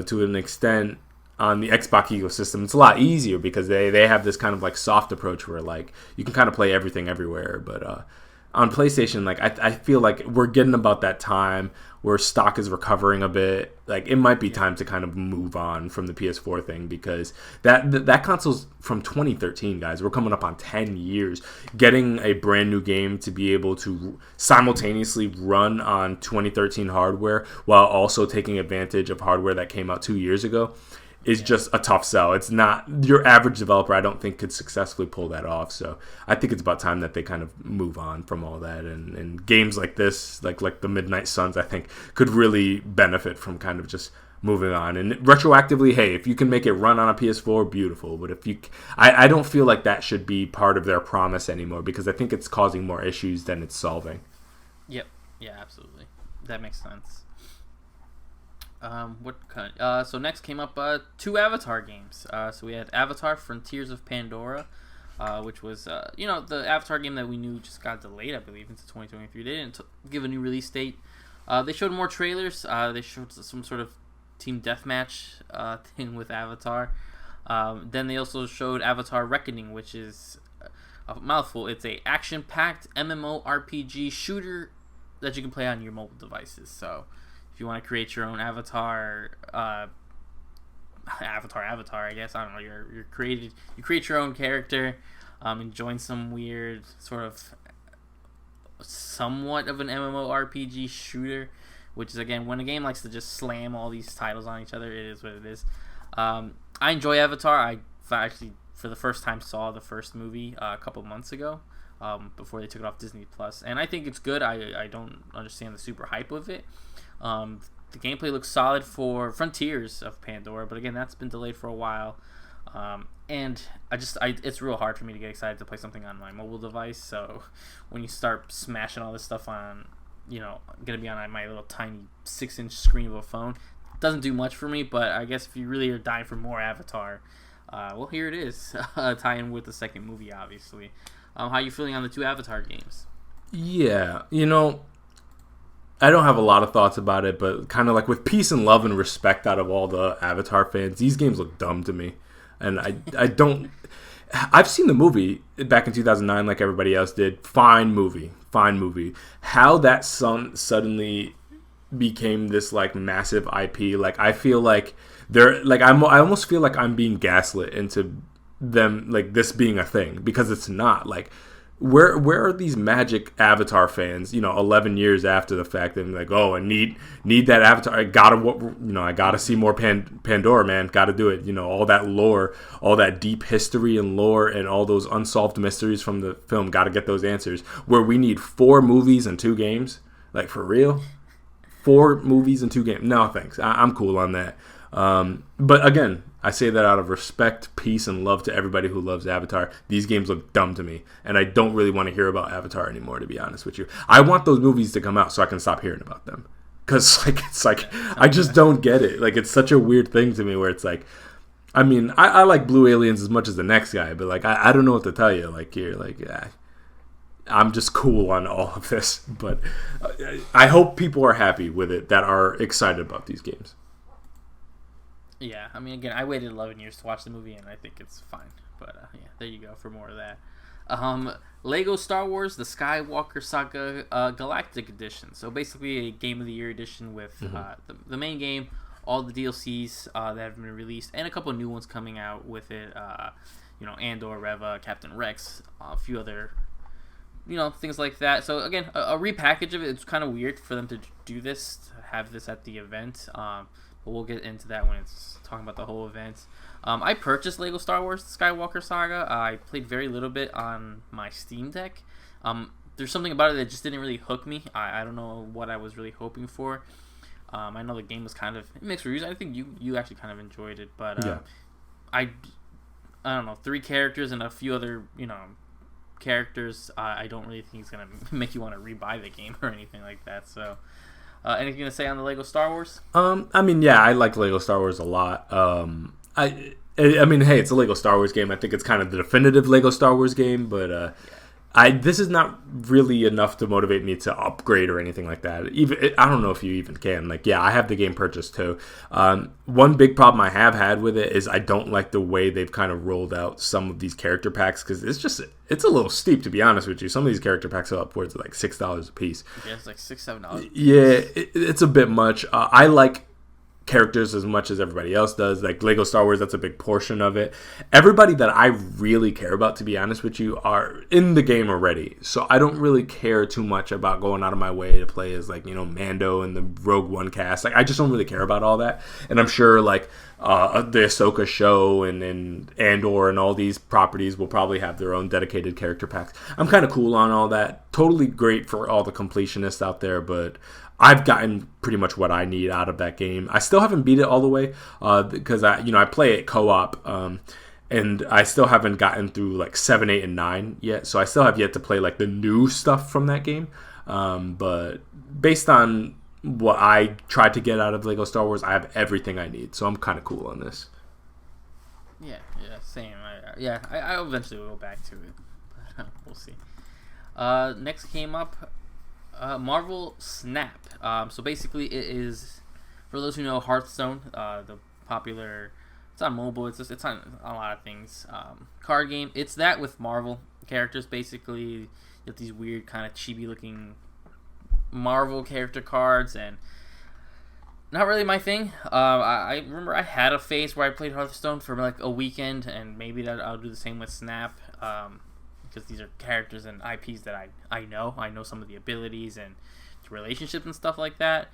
to an extent on the Xbox ecosystem it's a lot easier because they have this kind of like soft approach where like you can kind of play everything everywhere. But on PlayStation, like I feel like we're getting about that time where stock is recovering a bit. Like it might be time to kind of move on from the PS4 thing, because that console's from 2013, guys. We're coming up on 10 years. Getting a brand new game to be able to simultaneously run on 2013 hardware while also taking advantage of hardware that came out 2 years ago is just a tough sell. It's not your average developer, I don't think, could successfully pull that off. So I think it's about time that they kind of move on from all that, and games like this, like the Midnight Suns, I think could really benefit from kind of just moving on. And retroactively, hey, if you can make it run on a PS4, beautiful. But if I don't feel like that should be part of their promise anymore, because I think it's causing more issues than it's solving. Yep. Yeah, absolutely. That makes sense. So next came up 2 Avatar games. So we had Avatar: Frontiers of Pandora, which was the Avatar game that we knew just got delayed, I believe, into 2023. They didn't give a new release date. They showed more trailers. They showed some sort of team deathmatch thing with Avatar. Then they also showed Avatar: Reckoning, which is a mouthful. It's a action-packed MMORPG shooter that you can play on your mobile devices. So if you want to create your own avatar, I guess, I don't know, you create your own character, and join some weird sort of somewhat of an MMORPG shooter, which is, again, when a game likes to just slam all these titles on each other, it is what it is. I enjoy Avatar. I actually, for the first time, saw the first movie a couple months ago, before they took it off Disney Plus, and I think it's good. I don't understand the super hype of it. The gameplay looks solid for Frontiers of Pandora, but again, that's been delayed for a while. And it's real hard for me to get excited to play something on my mobile device. So when you start smashing all this stuff on, gonna be on my little tiny 6-inch screen of a phone, it doesn't do much for me. But I guess if you really are dying for more Avatar, well, here it is, tie-in with the second movie, obviously. How are you feeling on the 2 Avatar games? Yeah, I don't have a lot of thoughts about it, but kind of like with peace and love and respect out of all the Avatar fans, these games look dumb to me. And I don't... I've seen the movie back in 2009 like everybody else did. Fine movie. How that suddenly became this like massive IP. Like I feel like they're like I almost feel like I'm being gaslit into them like this being a thing, because it's not. Like where are these Magic Avatar fans, 11 years after the fact, and like, oh, I need that Avatar, I gotta see more Pandora, man, gotta do it, all that lore, all that deep history and lore, and all those unsolved mysteries from the film, gotta get those answers, where we need 4 movies and 2 games, like, for real? 4 movies and 2 games? No, thanks, I'm cool on that. But again, I say that out of respect, peace, and love to everybody who loves Avatar. These games look dumb to me, and I don't really want to hear about Avatar anymore, to be honest with you. I want those movies to come out so I can stop hearing about them. Because it's like I just don't get it. Like, it's such a weird thing to me where it's like, I mean, I like Blue Aliens as much as the next guy, but like I don't know what to tell you. Like, you're like, I'm just cool on all of this. But I hope people are happy with it that are excited about these games. Yeah, I mean, again, I waited 11 years to watch the movie, and I think it's fine. But, yeah, there you go for more of that. Lego Star Wars, the Skywalker Saga Galactic Edition. So, basically a Game of the Year edition with the main game, all the DLCs that have been released, and a couple of new ones coming out with it. Andor, Reva, Captain Rex, a few other, things like that. So, again, a repackage of it. It's kind of weird for them to do this, to have this at the event. But we'll get into that when it's talking about the whole event. I purchased Lego Star Wars The Skywalker Saga. I played very little bit on my Steam Deck. There's something about it that just didn't really hook me. I don't know what I was really hoping for. I know the game was kind of mixed reviews. I think you actually kind of enjoyed it. But yeah. I don't know, 3 characters and a few other, characters. I don't really think it's going to make you want to rebuy the game or anything like that. So... anything to say on the Lego Star Wars? I mean, yeah, I like Lego Star Wars a lot. I mean, hey, it's a Lego Star Wars game. I think it's kind of the definitive Lego Star Wars game, but this is not really enough to motivate me to upgrade or anything like that. I don't know if you even can. Like, yeah, I have the game purchased too. One big problem I have had with it is I don't like the way they've kind of rolled out some of these character packs, because it's a little steep, to be honest with you. Some of these character packs are upwards of like $6 a piece. Yeah, it's like $6-7. Yeah, it's a bit much. I like characters as much as everybody else does. Like Lego Star Wars, that's a big portion of it. Everybody that I really care about, to be honest with you, are in the game already. So I don't really care too much about going out of my way to play as like, Mando and the Rogue One cast. Like, I just don't really care about all that. And I'm sure like the Ahsoka show and Andor and all these properties will probably have their own dedicated character packs. I'm kind of cool on all that. Totally great for all the completionists out there, but I've gotten pretty much what I need out of that game. I still haven't beat it all the way because I play it co-op, and I still haven't gotten through like 7, 8, and 9 yet. So I still have yet to play like the new stuff from that game. But based on what I tried to get out of Lego Star Wars, I have everything I need. So I'm kind of cool on this. Yeah, same. I eventually will go back to it. But, we'll see. Next came up. Marvel Snap. So basically, it is, for those who know Hearthstone, the popular. It's on mobile. It's on a lot of things. Card game. It's that with Marvel characters. Basically, you have these weird kind of chibi looking Marvel character cards, and not really my thing. I remember I had a phase where I played Hearthstone for like a weekend, and maybe that I'll do the same with Snap. Because these are characters and IPs that I know. I know some of the abilities and relationships and stuff like that.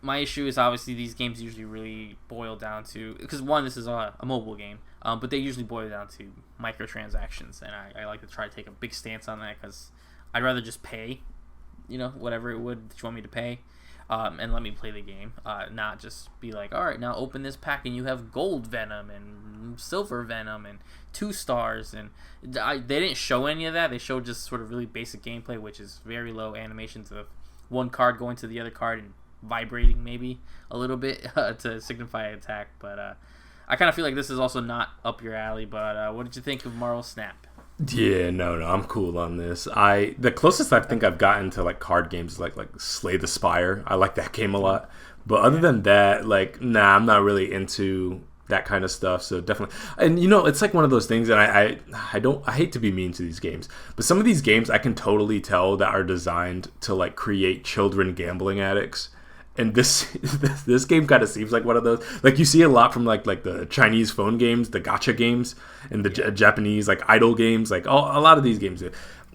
My issue is obviously these games usually really boil down to... Because one, this is a mobile game, but they usually boil down to microtransactions. And I like to try to take a big stance on that because I'd rather just pay, whatever it would that you want me to pay. And let me play the game, not just be like, all right, now open this pack and you have gold Venom and silver Venom and 2 stars. And they didn't show any of that. They showed just sort of really basic gameplay, which is very low animations of one card going to the other card and vibrating maybe a little bit to signify attack. But I kind of feel like this is also not up your alley. But what did you think of Marvel Snap? Yeah, no, I'm cool on this. The closest I think I've gotten to like card games is like Slay the Spire. I like that game a lot. But other than that, like, nah, I'm not really into that kind of stuff. So definitely, and it's like one of those things, and I hate to be mean to these games, but some of these games I can totally tell that are designed to like create children gambling addicts. And this game kind of seems like one of those. Like you see a lot from like the Chinese phone games, the gacha games, and the Japanese like idol games. Like a lot of these games.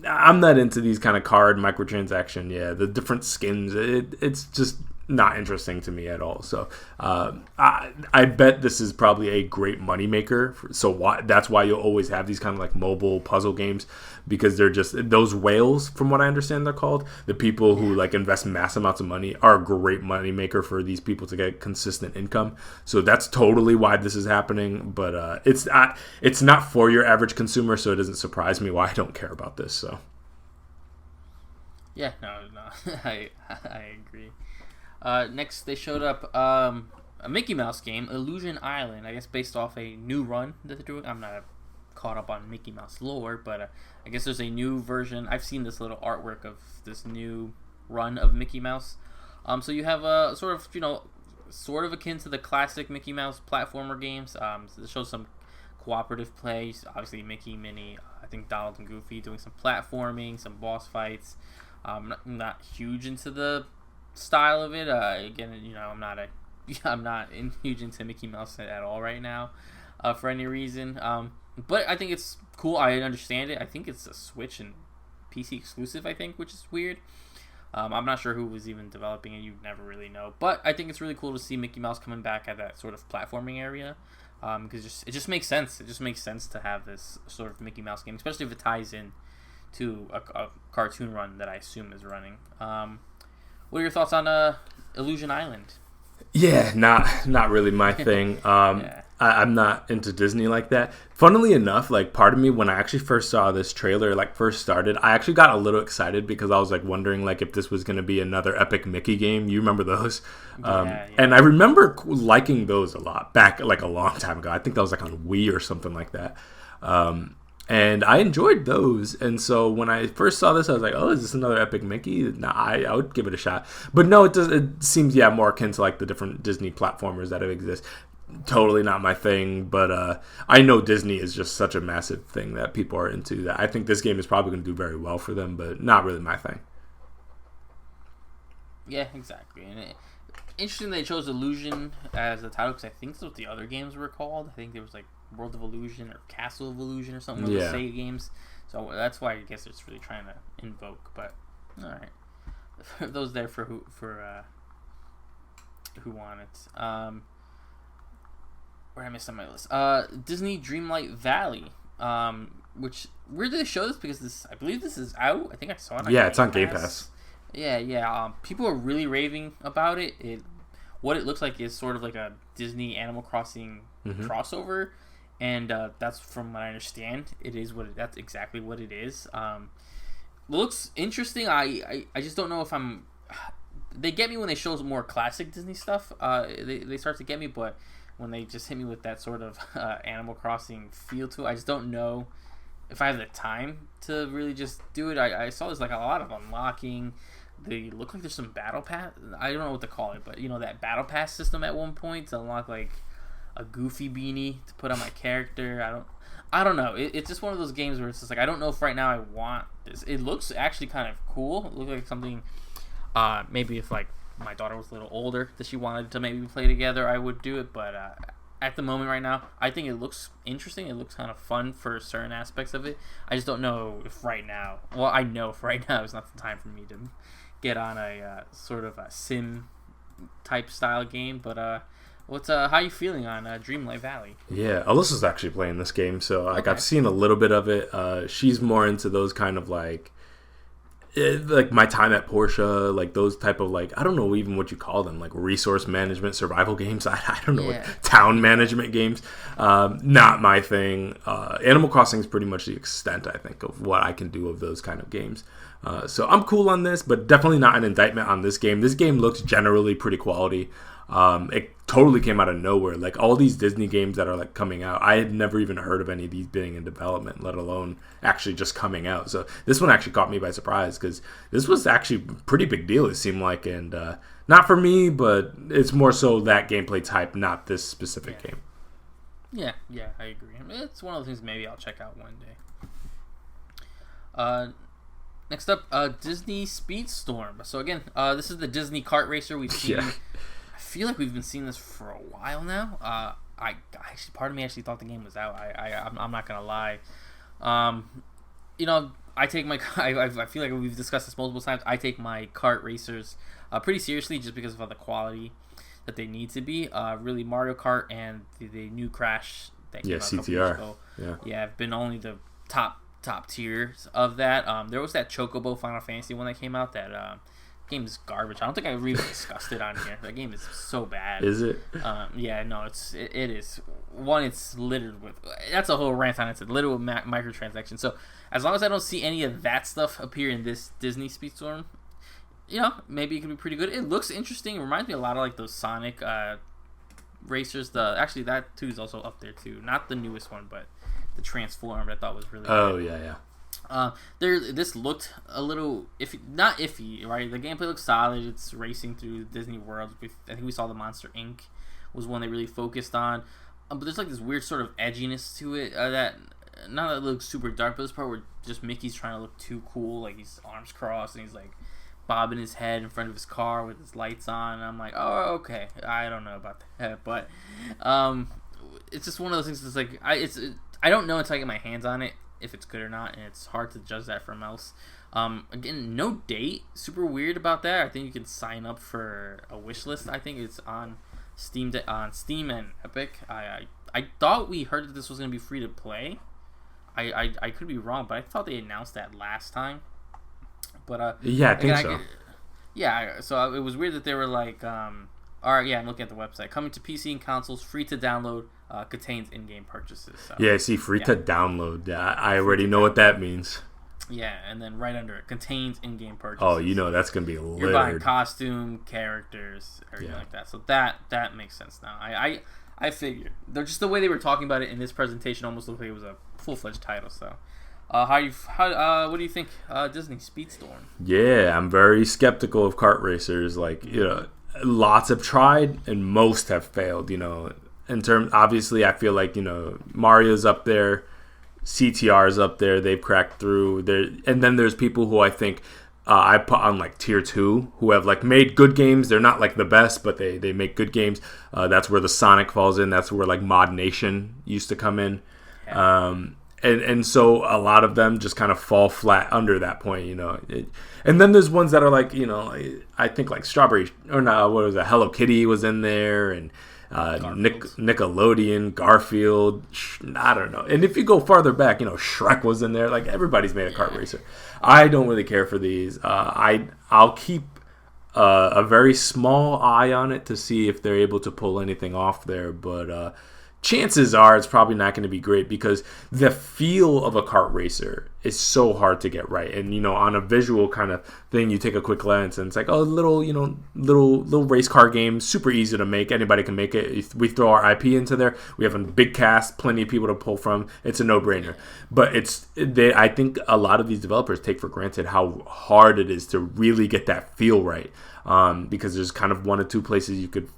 I'm not into these kind of card microtransaction. Yeah, the different skins. It's just not interesting to me at all. So I bet this is probably a great moneymaker. So that's why you'll always have these kind of like mobile puzzle games, because they're just those whales, from what I understand they're called. The people who like invest mass amounts of money are a great moneymaker for these people to get consistent income. So that's totally why this is happening. But it's not for your average consumer, so it doesn't surprise me why I don't care about this. So yeah, no, I agree. Next, they showed up a Mickey Mouse game, Illusion Island. I guess based off a new run that they're doing. I'm not caught up on Mickey Mouse lore, but I guess there's a new version. I've seen this little artwork of this new run of Mickey Mouse. So you have a sort of akin to the classic Mickey Mouse platformer games. So it shows some cooperative play. Obviously, Mickey, Minnie, I think Donald and Goofy doing some platforming, some boss fights. Not huge into the style of it. Again, I'm not huge into Mickey Mouse at all right now, for any reason. But I think it's cool. I understand it. I think it's a Switch and PC exclusive, I think, which is weird. I'm not sure who was even developing it. You never really know. But I think it's really cool to see Mickey Mouse coming back at that sort of platforming area. Because it just makes sense. It just makes sense to have this sort of Mickey Mouse game, especially if it ties in to a cartoon run that I assume is running. What are your thoughts on Illusion Island? Yeah, not really my thing. I'm not into Disney like that. Funnily enough, like part of me, when I actually first saw this trailer, like first started, I actually got a little excited because I was like wondering like if this was going to be another epic Mickey game. You remember those? And I remember liking those a lot back like a long time ago. I think that was like on Wii or something like that. And I enjoyed those. And so when I first saw this, I was like, oh, is this another epic Mickey? Nah, I would give it a shot. But no, it seems, more akin to like the different Disney platformers that exist. Totally not my thing. But I know Disney is just such a massive thing that people are into, that I think this game is probably going to do very well for them, but not really my thing. Yeah, exactly. And interesting they chose Illusion as the title, because I think that's what the other games were called. I think there was like World of Illusion or Castle of Illusion or something with the Sega games. So that's why I guess it's really trying to invoke. But all right, for those there for who want it. Where I missed on my list. Disney Dreamlight Valley. Which where did they show this? Because I believe this is out. I think I saw it. It's on Game Pass. Yeah. People are really raving about it. What it looks like is sort of like a Disney Animal Crossing crossover. And that's from what I understand. That's exactly what it is. Looks interesting. I just don't know if I'm. They get me when they show more classic Disney stuff. They start to get me, but when they just hit me with that sort of Animal Crossing feel to it, I just don't know if I have the time to really just do it. I saw there's like a lot of unlocking. They look like there's some battle pass. I don't know what to call it, but that battle pass system at one point to unlock like a Goofy beanie to put on my character. I don't know. It's just one of those games where it's just like I don't know if right now I want this. It looks actually kind of cool. It looks like something. Maybe if like my daughter was a little older that she wanted to maybe play together, I would do it. But at the moment right now, I think it looks interesting. It looks kind of fun for certain aspects of it. I just don't know if right now. Well, I know if right now is not the time for me to get on a sort of a sim type style game. But how you feeling on Dreamlight Valley? Yeah, Alyssa's actually playing this game, so like I've seen a little bit of it. She's more into those kind of like My Time at Portia, like those type of like, I don't know even what you call them, like resource management survival games. I don't know what town management games. Not my thing. Animal Crossing is pretty much the extent, I think, of what I can do of those kind of games. So I'm cool on this, but definitely not an indictment on this game. This game looks generally pretty quality. It totally came out of nowhere. Like all these Disney games that are like coming out, I had never even heard of any of these being in development, let alone actually just coming out. So this one actually caught me by surprise because this was actually a pretty big deal, it seemed like, and not for me, but it's more so that gameplay type, not this specific game. Yeah, I agree. I mean, it's one of the things maybe I'll check out one day. Next up, Disney Speedstorm. So again, this is the Disney kart racer we've seen. Yeah. I feel like we've been seeing this for a while now. I actually, part of me actually thought the game was out. I'm not gonna lie. You know, I take my I feel like we've discussed this multiple times. I take my kart racers pretty seriously just because of the quality that they need to be. Really, Mario Kart and the new Crash that came out a couple years ago. Yeah, have been only the top tiers of that. There was that Chocobo Final Fantasy one that came out. That game is garbage. I don't think I really discussed it on here. That game is so bad. Is it? Yeah, no, it is. One, it's littered with. That's a whole rant on it. It's littered with microtransactions. So as long as I don't see any of that stuff appear in this Disney Speedstorm, you know, maybe it could be pretty good. It looks interesting. It reminds me a lot of like those Sonic racers. Actually, that too is also up there too. Not the newest one, but the Transformed I thought was really good. Yeah. This looked a little not iffy, right? The gameplay looks solid. It's racing through Disney World. I think we saw the Monster Inc. was one they really focused on. But there's like this weird sort of edginess to it that not that it looks super dark, but this part where just Mickey's trying to look too cool, like he's arms crossed and he's like bobbing his head in front of his car with his lights on. And I'm like, oh, okay. I don't know about that, but it's just one of those things that's like I don't know until I get my hands on it if it's good or not, and it's hard to judge that from else. Again, no date. Super weird about that. I think you can sign up for a wish list. I think it's on Steam and Epic. I thought we heard that this was going to be free to play. I could be wrong, but I thought they announced that last time. But yeah, I think so. So it was weird that they were like, all right, yeah, I'm looking at the website. Coming to PC and consoles, free to download, contains in-game purchases. So, yeah, see, free to download. I already know what that means. Yeah, and then right under it, contains in-game purchases. Oh, you know that's going to be littered. You're buying costume, characters, everything like that. So that makes sense now. I figured. They're just the way they were talking about it in this presentation almost looked like it was a full-fledged title. So, what do you think, Disney Speedstorm? Yeah, I'm very skeptical of kart racers. Like, you know, lots have tried and most have failed. You know, obviously, I feel like, you know, Mario's up there, CTR's up there. They've cracked through there, and then there's people who I think I put on like tier 2 who have like made good games. They're not like the best, but they make good games. That's where the Sonic falls in. That's where like Mod Nation used to come in. Yeah. And so a lot of them just kind of fall flat under that point, you know. And then there's ones that are like, you know, I think like Strawberry or not, what was it? Hello Kitty was in there, and Nickelodeon, Garfield, I don't know. And if you go farther back, you know, Shrek was in there. Like everybody's made a kart racer. I don't really care for these. I'll keep a very small eye on it to see if they're able to pull anything off there, but chances are it's probably not going to be great because the feel of a kart racer is so hard to get right. And, you know, on a visual kind of thing, you take a quick glance and it's like, oh, little race car game, super easy to make. Anybody can make it. If we throw our IP into there, we have a big cast, plenty of people to pull from. It's a no-brainer. But I think a lot of these developers take for granted how hard it is to really get that feel right. Because there's kind of one or two places it could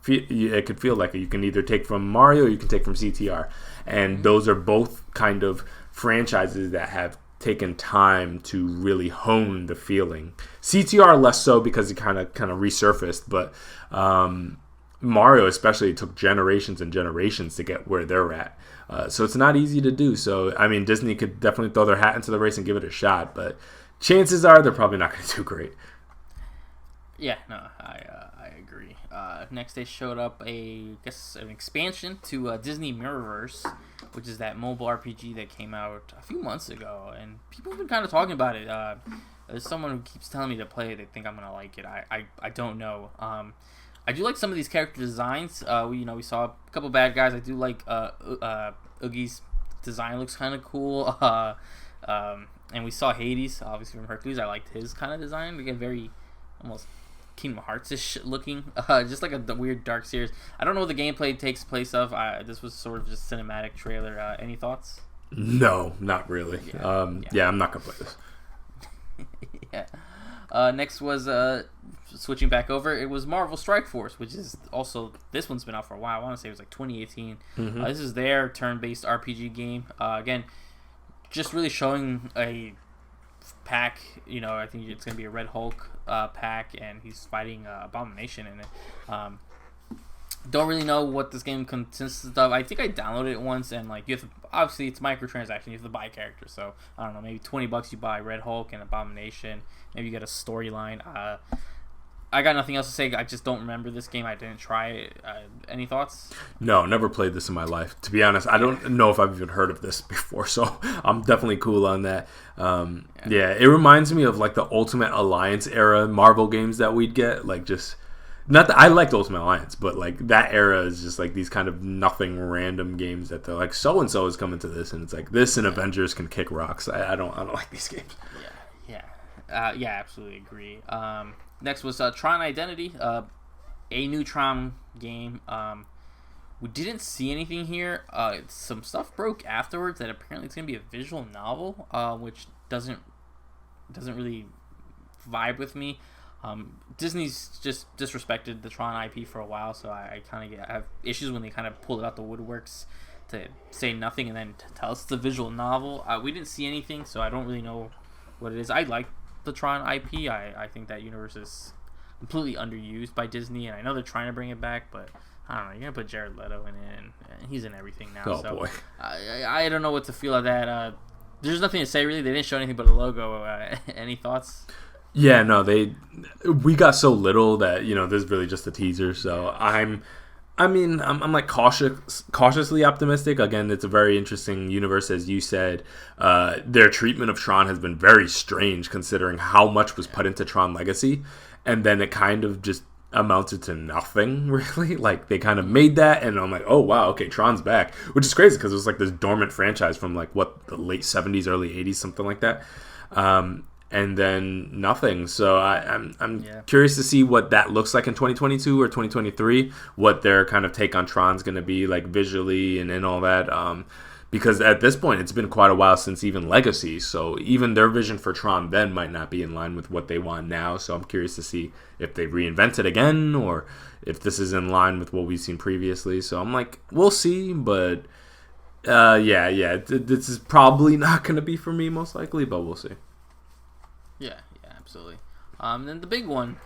feel like you can either take from Mario or you can take from CTR, and those are both kind of franchises that have taken time to really hone the feeling. CTR less so because it kind of resurfaced, but Mario especially took generations and generations to get where they're at. So it's not easy to do. So I mean, Disney could definitely throw their hat into the race and give it a shot, but chances are they're probably not going to do great. Yeah, no, I agree. Next, they showed up an expansion to Disney Mirrorverse, which is that mobile RPG that came out a few months ago, and people have been kind of talking about it. There's someone who keeps telling me to play it. They think I'm gonna like it. I don't know. I do like some of these character designs. We saw a couple bad guys. I do like Oogie's design looks kind of cool. And we saw Hades, obviously from Hercules. I liked his kind of design. Again, very almost Kingdom Hearts-ish looking, just like the weird dark series. I don't know what the gameplay takes place of. This was sort of just cinematic trailer. Any thoughts? No, not really. Yeah, I'm not gonna play this. Yeah. Next was switching back over. It was Marvel Strike Force, which is also, this one's been out for a while. I want to say it was like 2018. Mm-hmm. This is their turn-based RPG game. Again, just really showing a pack. I think it's gonna be a Red Hulk pack, and he's fighting Abomination in it. Don't really know what this game consists of. I think I downloaded it once, and like you have to, obviously it's microtransaction. You have to buy characters, so I don't know, maybe $20 you buy Red Hulk and Abomination. Maybe you get a storyline. I got nothing else to say. I just don't remember this game. I didn't try it. Any thoughts? No, never played this in my life. To be honest, I don't know if I've even heard of this before, so I'm definitely cool on that. Yeah, it reminds me of like the Ultimate Alliance era Marvel games that we'd get. Like just, not that I liked Ultimate Alliance, but like that era is just like these kind of nothing random games that they're like, so and so is coming to this, and it's like this and Avengers can kick rocks. I don't like these games. Yeah, absolutely agree. Next was Tron Identity, a new Tron game. We didn't see anything here. Some stuff broke afterwards that apparently it's gonna be a visual novel, which doesn't really vibe with me. Disney's just disrespected the Tron IP for a while, so I kind of have issues when they kind of pull it out the woodworks to say nothing and then to tell us it's a visual novel. We didn't see anything, so I don't really know what it is. I like the Tron IP. I think that universe is completely underused by Disney, and I know they're trying to bring it back, but I don't know. You're gonna put Jared Leto in it, and he's in everything now. Oh so boy, I don't know what to feel of that. There's nothing to say really. They didn't show anything but a logo. Any thoughts? Yeah, no, we got so little that this is really just a teaser. So I'm like cautiously optimistic. Again, it's a very interesting universe, as you said. Their treatment of Tron has been very strange, considering how much was put into Tron Legacy, and then it kind of just amounted to nothing, really. Like, they kind of made that, and I'm like, oh, wow, okay, Tron's back. Which is crazy, because it was like this dormant franchise from, like, the late 70s, early 80s, something like that. And then nothing. So I'm curious to see what that looks like in 2022 or 2023, what their kind of take on Tron's going to be, like, visually and all that. Because at this point, it's been quite a while since even Legacy, so even their vision for Tron then might not be in line with what they want now. So I'm curious to see if they reinvent it again, or if this is in line with what we've seen previously. So I'm like, we'll see, but this is probably not going to be for me, most likely, but we'll see. Yeah, absolutely. Then the big one,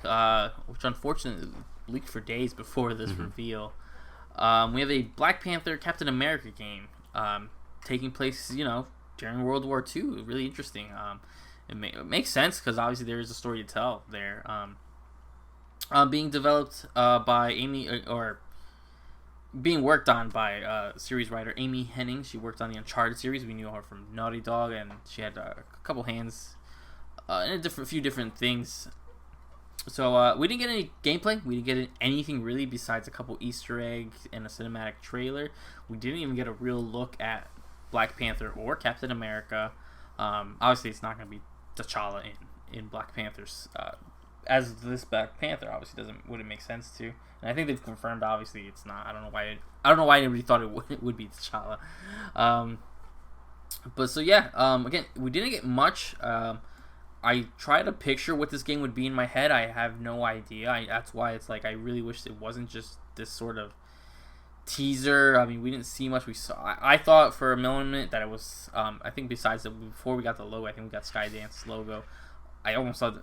which unfortunately leaked for days before this reveal, we have a Black Panther Captain America game. Taking place, during World War II. Really interesting. It makes sense because obviously there is a story to tell there. Being developed by being worked on by series writer Amy Hennig. She worked on the Uncharted series. We knew her from Naughty Dog, and she had a couple hands in a few different things. So we didn't get any gameplay. We didn't get anything really besides a couple Easter eggs and a cinematic trailer. We didn't even get a real look at Black Panther or Captain America. Obviously, it's not going to be T'Challa in Black Panther's as this Black Panther. Obviously, wouldn't make sense to. And I think they've confirmed. Obviously, it's not. I don't know why anybody thought it would be T'Challa. But so yeah. Again, we didn't get much. I try to picture what this game would be in my head. I have no idea. That's why it's like I really wish it wasn't just this sort of teaser. I mean, we didn't see much. We saw. I thought for a moment that it was. I think besides before we got the logo, I think we got Skydance logo. I almost thought.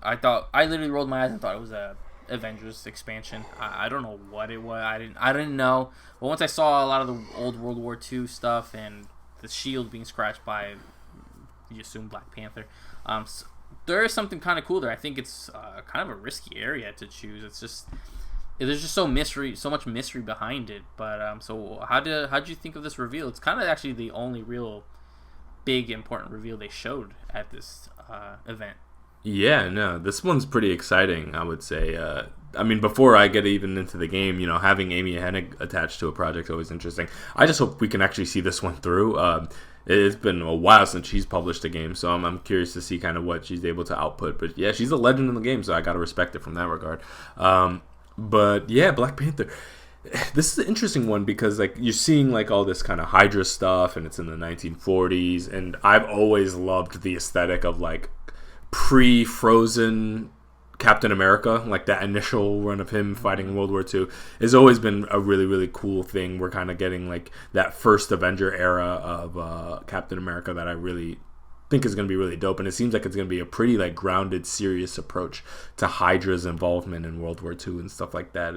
I literally rolled my eyes and thought it was a Avengers expansion. I don't know what it was. I didn't know. But once I saw a lot of the old World War II stuff and the shield being scratched by, you assume, Black Panther. So there is something kind of cool there. I think it's kind of a risky area to choose. It's just there's just so much mystery behind it. But so how did you think of this reveal? It's kind of actually the only real big important reveal they showed at this event. Yeah, no, this one's pretty exciting, I would say. I mean, before I get even into the game, having Amy Hennig attached to a project is always interesting. I just hope we can actually see this one through. It's been a while since she's published a game, so I'm curious to see kind of what she's able to output. But yeah, she's a legend in the game, so I got to respect it from that regard. But yeah, Black Panther. This is an interesting one because like you're seeing like all this kind of Hydra stuff, and it's in the 1940s, and I've always loved the aesthetic of like pre-Frozen Captain America, like that initial run of him fighting World War II has always been a really, really cool thing. We're kind of getting like that first Avenger era of Captain America that I really think is going to be really dope, and it seems like it's going to be a pretty like grounded, serious approach to Hydra's involvement in World War II and stuff like that.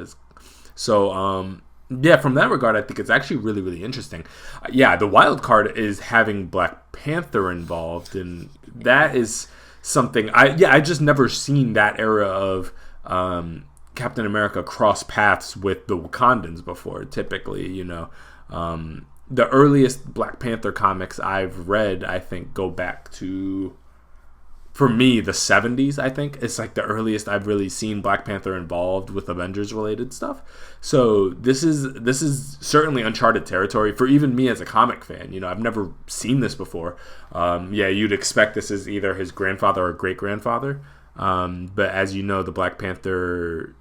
Yeah, from that regard, I think it's actually really, really interesting. Yeah, the wild card is having Black Panther involved, and that is something I just never seen that era of Captain America cross paths with the Wakandans before. Typically, the earliest Black Panther comics I've read, I think, go back to, for me, the 70s. I think it's like the earliest I've really seen Black Panther involved with Avengers related stuff. So this is certainly uncharted territory for even me as a comic fan. I've never seen this before. You'd expect this is either his grandfather or great grandfather. But as you know, the Black Panther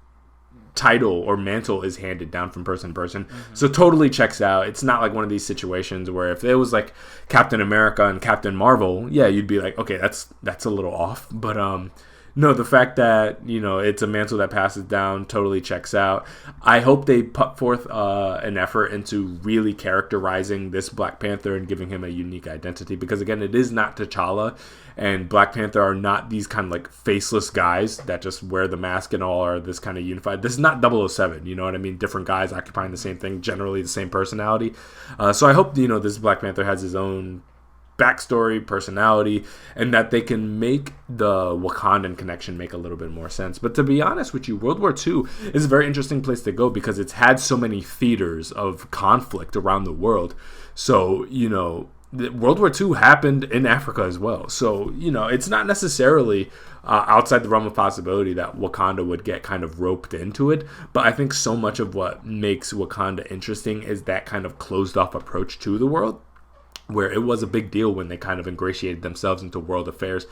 title or mantle is handed down from person to person. So totally checks out. It's not like one of these situations where if it was like Captain America and Captain Marvel, you'd be like, okay, that's a little off. But no, the fact that it's a mantle that passes down totally checks out. I hope they put forth an effort into really characterizing this Black Panther and giving him a unique identity, because again, it is not T'Challa, and Black Panther are not these kind of like faceless guys that just wear the mask and all are this kind of unified. This is not 007, you know what I mean? Different guys occupying the same thing, generally the same personality. So I hope this Black Panther has his own backstory, personality, and that they can make the Wakandan connection make a little bit more sense. But to be honest with you, World War II is a very interesting place to go because it's had so many theaters of conflict around the world. So, World War II happened in Africa as well. So, it's not necessarily outside the realm of possibility that Wakanda would get kind of roped into it. But I think so much of what makes Wakanda interesting is that kind of closed off approach to the world, where it was a big deal when they kind of ingratiated themselves into world affairs,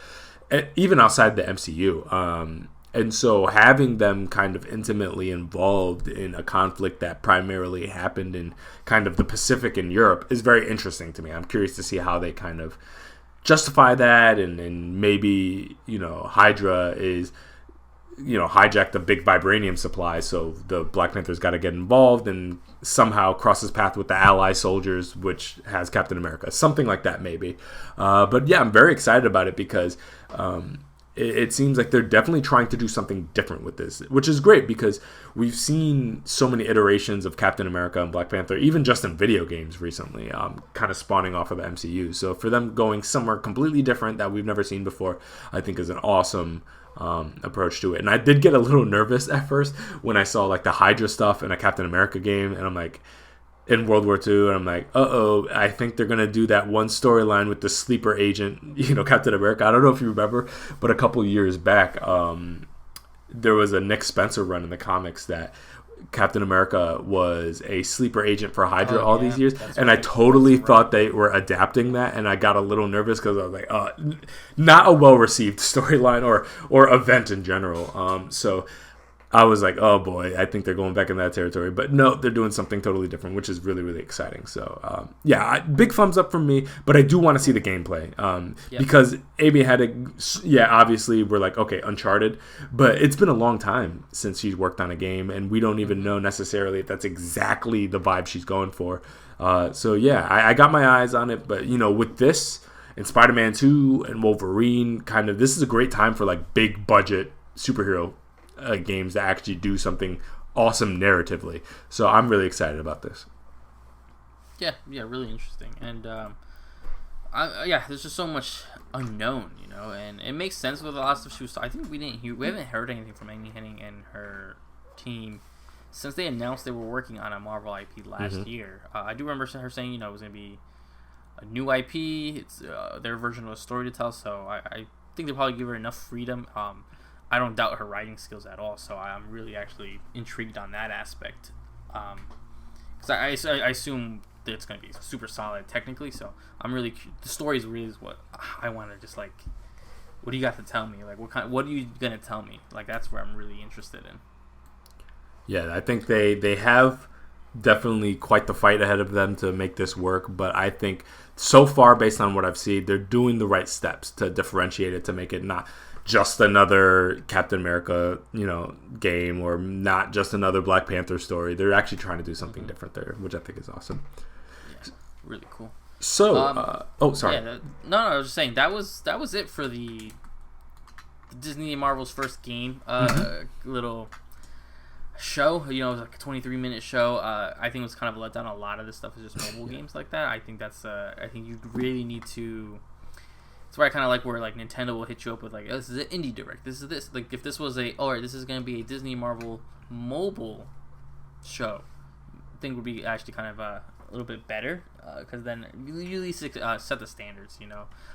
even outside the MCU. And so having them kind of intimately involved in a conflict that primarily happened in kind of the Pacific and Europe is very interesting to me. I'm curious to see how they kind of justify that, and maybe, Hydra is, hijacked a big vibranium supply, so the Black Panther's got to get involved and somehow crosses path with the ally soldiers, which has Captain America. Something like that, maybe. But yeah, I'm very excited about it because it seems like they're definitely trying to do something different with this, which is great because we've seen so many iterations of Captain America and Black Panther, even just in video games recently, kind of spawning off of the MCU. So for them going somewhere completely different that we've never seen before, I think is an awesome approach to it. And I did get a little nervous at first when I saw like the Hydra stuff in a Captain America game, and I'm like, in World War II, and I'm like, I think they're going to do that one storyline with the sleeper agent, Captain America. I don't know if you remember, but a couple years back, there was a Nick Spencer run in the comics that Captain America was a sleeper agent for Hydra all these years, and I totally thought they were adapting that, and I got a little nervous because I was like, not a well-received storyline or event in general. So I was like, oh boy, I think they're going back in that territory. But no, they're doing something totally different, which is really, really exciting. So big thumbs up from me. But I do want to see the gameplay because Amy had obviously we're like, okay, Uncharted. But it's been a long time since she's worked on a game, and we don't even know necessarily if that's exactly the vibe she's going for. I got my eyes on it. But, with this and Spider-Man 2 and Wolverine, kind of, this is a great time for like big budget superhero games that actually do something awesome narratively. So I'm really excited about this. Yeah, really interesting. And there's just so much unknown, and it makes sense with a lot of stuff she was. I think we haven't heard anything from Amy Hennig and her team since they announced they were working on a Marvel IP last year. I do remember her saying, it was going to be a new IP. It's their version of a story to tell. So I think they'll probably give her enough freedom. I don't doubt her writing skills at all, so I'm really actually intrigued on that aspect. Because I assume that it's going to be super solid technically, so I'm really the story is really what I want to just like. What do you got to tell me? Like, what are you going to tell me? Like, that's where I'm really interested in. Yeah, I think they have definitely quite the fight ahead of them to make this work, but I think so far, based on what I've seen, they're doing the right steps to differentiate it, to make it not just another Captain America, game, or not just another Black Panther story. They're actually trying to do something different there, which I think is awesome. Yeah, really cool. So, sorry. Yeah, no, I was just saying that was it for the Disney and Marvel's first game. Little show. It was like a 23-minute show. I think it was kind of a letdown. A lot of this stuff is just mobile games like that. I think that's. I think you really need to. That's where I kind of like where like Nintendo will hit you up with like, oh, this is an indie direct. This is this. Like if this was this is going to be a Disney Marvel mobile show, I think would be actually kind of a little bit better because then you really set the standards.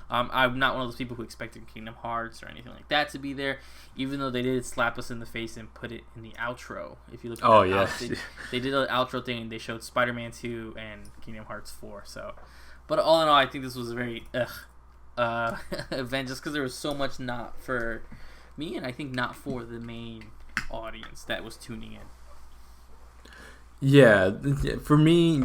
I'm not one of those people who expected Kingdom Hearts or anything like that to be there, even though they did slap us in the face and put it in the outro. If you look at they did an outro thing and they showed Spider-Man 2 and Kingdom Hearts 4. So, but all in all, I think this was a very event just because there was so much not for me and I think not for the main audience that was tuning in. Yeah, for me,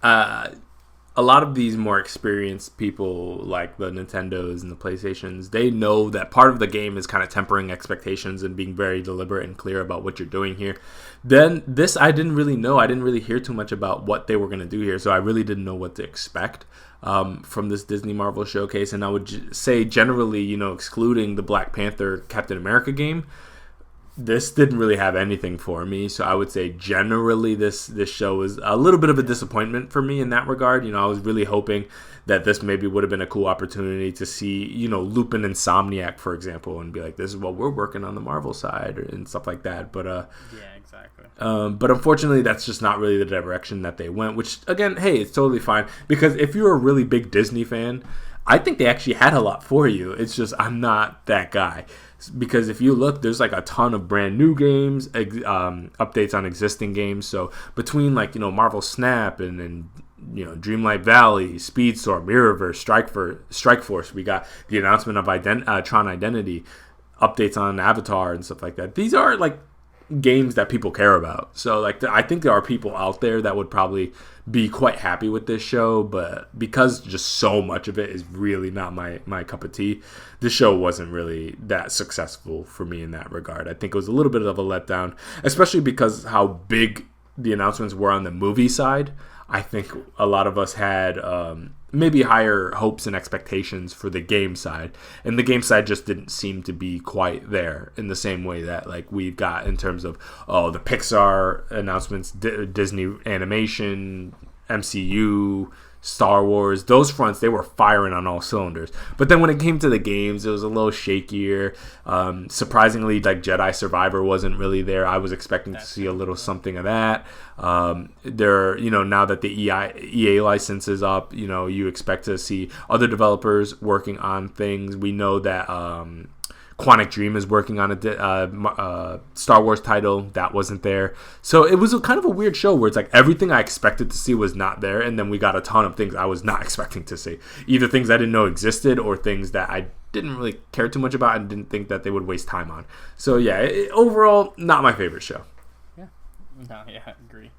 a lot of these more experienced people like the Nintendos and the PlayStations, they know that part of the game is kind of tempering expectations and being very deliberate and clear about what you're doing here. Then this, I didn't really know. I didn't really hear too much about what they were going to do here, so I really didn't know what to expect from this Disney Marvel showcase. And I would say generally, excluding the Black Panther Captain America game, this didn't really have anything for me. So I would say generally this show was a little bit of a disappointment for me in that regard. I was really hoping that this maybe would have been a cool opportunity to see, Lupin Insomniac, for example, and be like, this is what we're working on the Marvel side and stuff like that. But yeah, exactly. But unfortunately, that's just not really the direction that they went, which again, hey, it's totally fine. Because if you're a really big Disney fan, I think they actually had a lot for you. It's just I'm not that guy. Because if you look, there's like a ton of brand new games, updates on existing games. So between Marvel Snap and Dreamlight Valley, Speedstorm, Mirrorverse, Strike Force, we got the announcement of Tron Identity, updates on Avatar and stuff like that. These are like games that people care about. So I think there are people out there that would probably be quite happy with this show, but because just so much of it is really not my cup of tea, this show wasn't really that successful for me in that regard. I think it was a little bit of a letdown, especially because how big the announcements were on the movie side. I think a lot of us had maybe higher hopes and expectations for the game side, and the game side just didn't seem to be quite there in the same way that we've got in terms of the Pixar announcements, Disney animation, MCU, Star Wars, those fronts, they were firing on all cylinders. But then when it came to the games, it was a little shakier. Surprisingly, Jedi Survivor wasn't really there. I was expecting to see a little something of that. Now that the EA license is up, you expect to see other developers working on things. We know that Quantic Dream is working on a Star Wars title that wasn't there. So it was kind of a weird show where it's like everything I expected to see was not there, and then we got a ton of things I was not expecting to see. Either things I didn't know existed or things that I didn't really care too much about and didn't think that they would waste time on. So yeah, overall, not my favorite show. Yeah. No, yeah, I agree.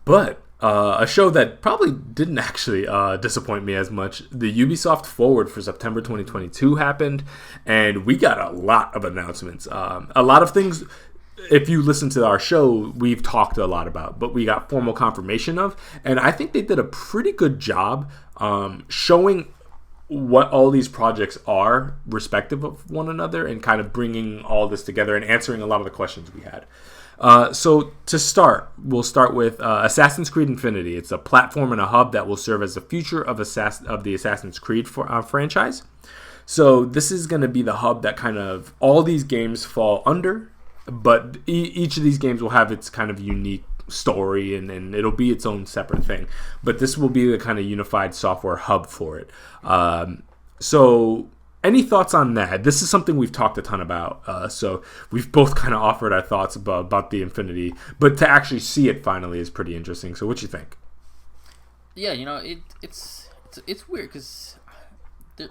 But a show that probably didn't actually disappoint me as much, the Ubisoft Forward for September 2022 happened, and we got a lot of announcements. A lot of things, if you listen to our show, we've talked a lot about, but we got formal confirmation of, and I think they did a pretty good job showing what all these projects are respective of one another and kind of bringing all this together and answering a lot of the questions we had. So to start, we'll start with Assassin's Creed Infinity. It's a platform and a hub that will serve as the future of the Assassin's Creed franchise. So this is going to be the hub that kind of all these games fall under, but each of these games will have its kind of unique story and it'll be its own separate thing. But this will be the kind of unified software hub for it. So any thoughts on that? This is something we've talked a ton about. So we've both kind of offered our thoughts about the Infinity, but to actually see it finally is pretty interesting. So what you think? Yeah, it's weird because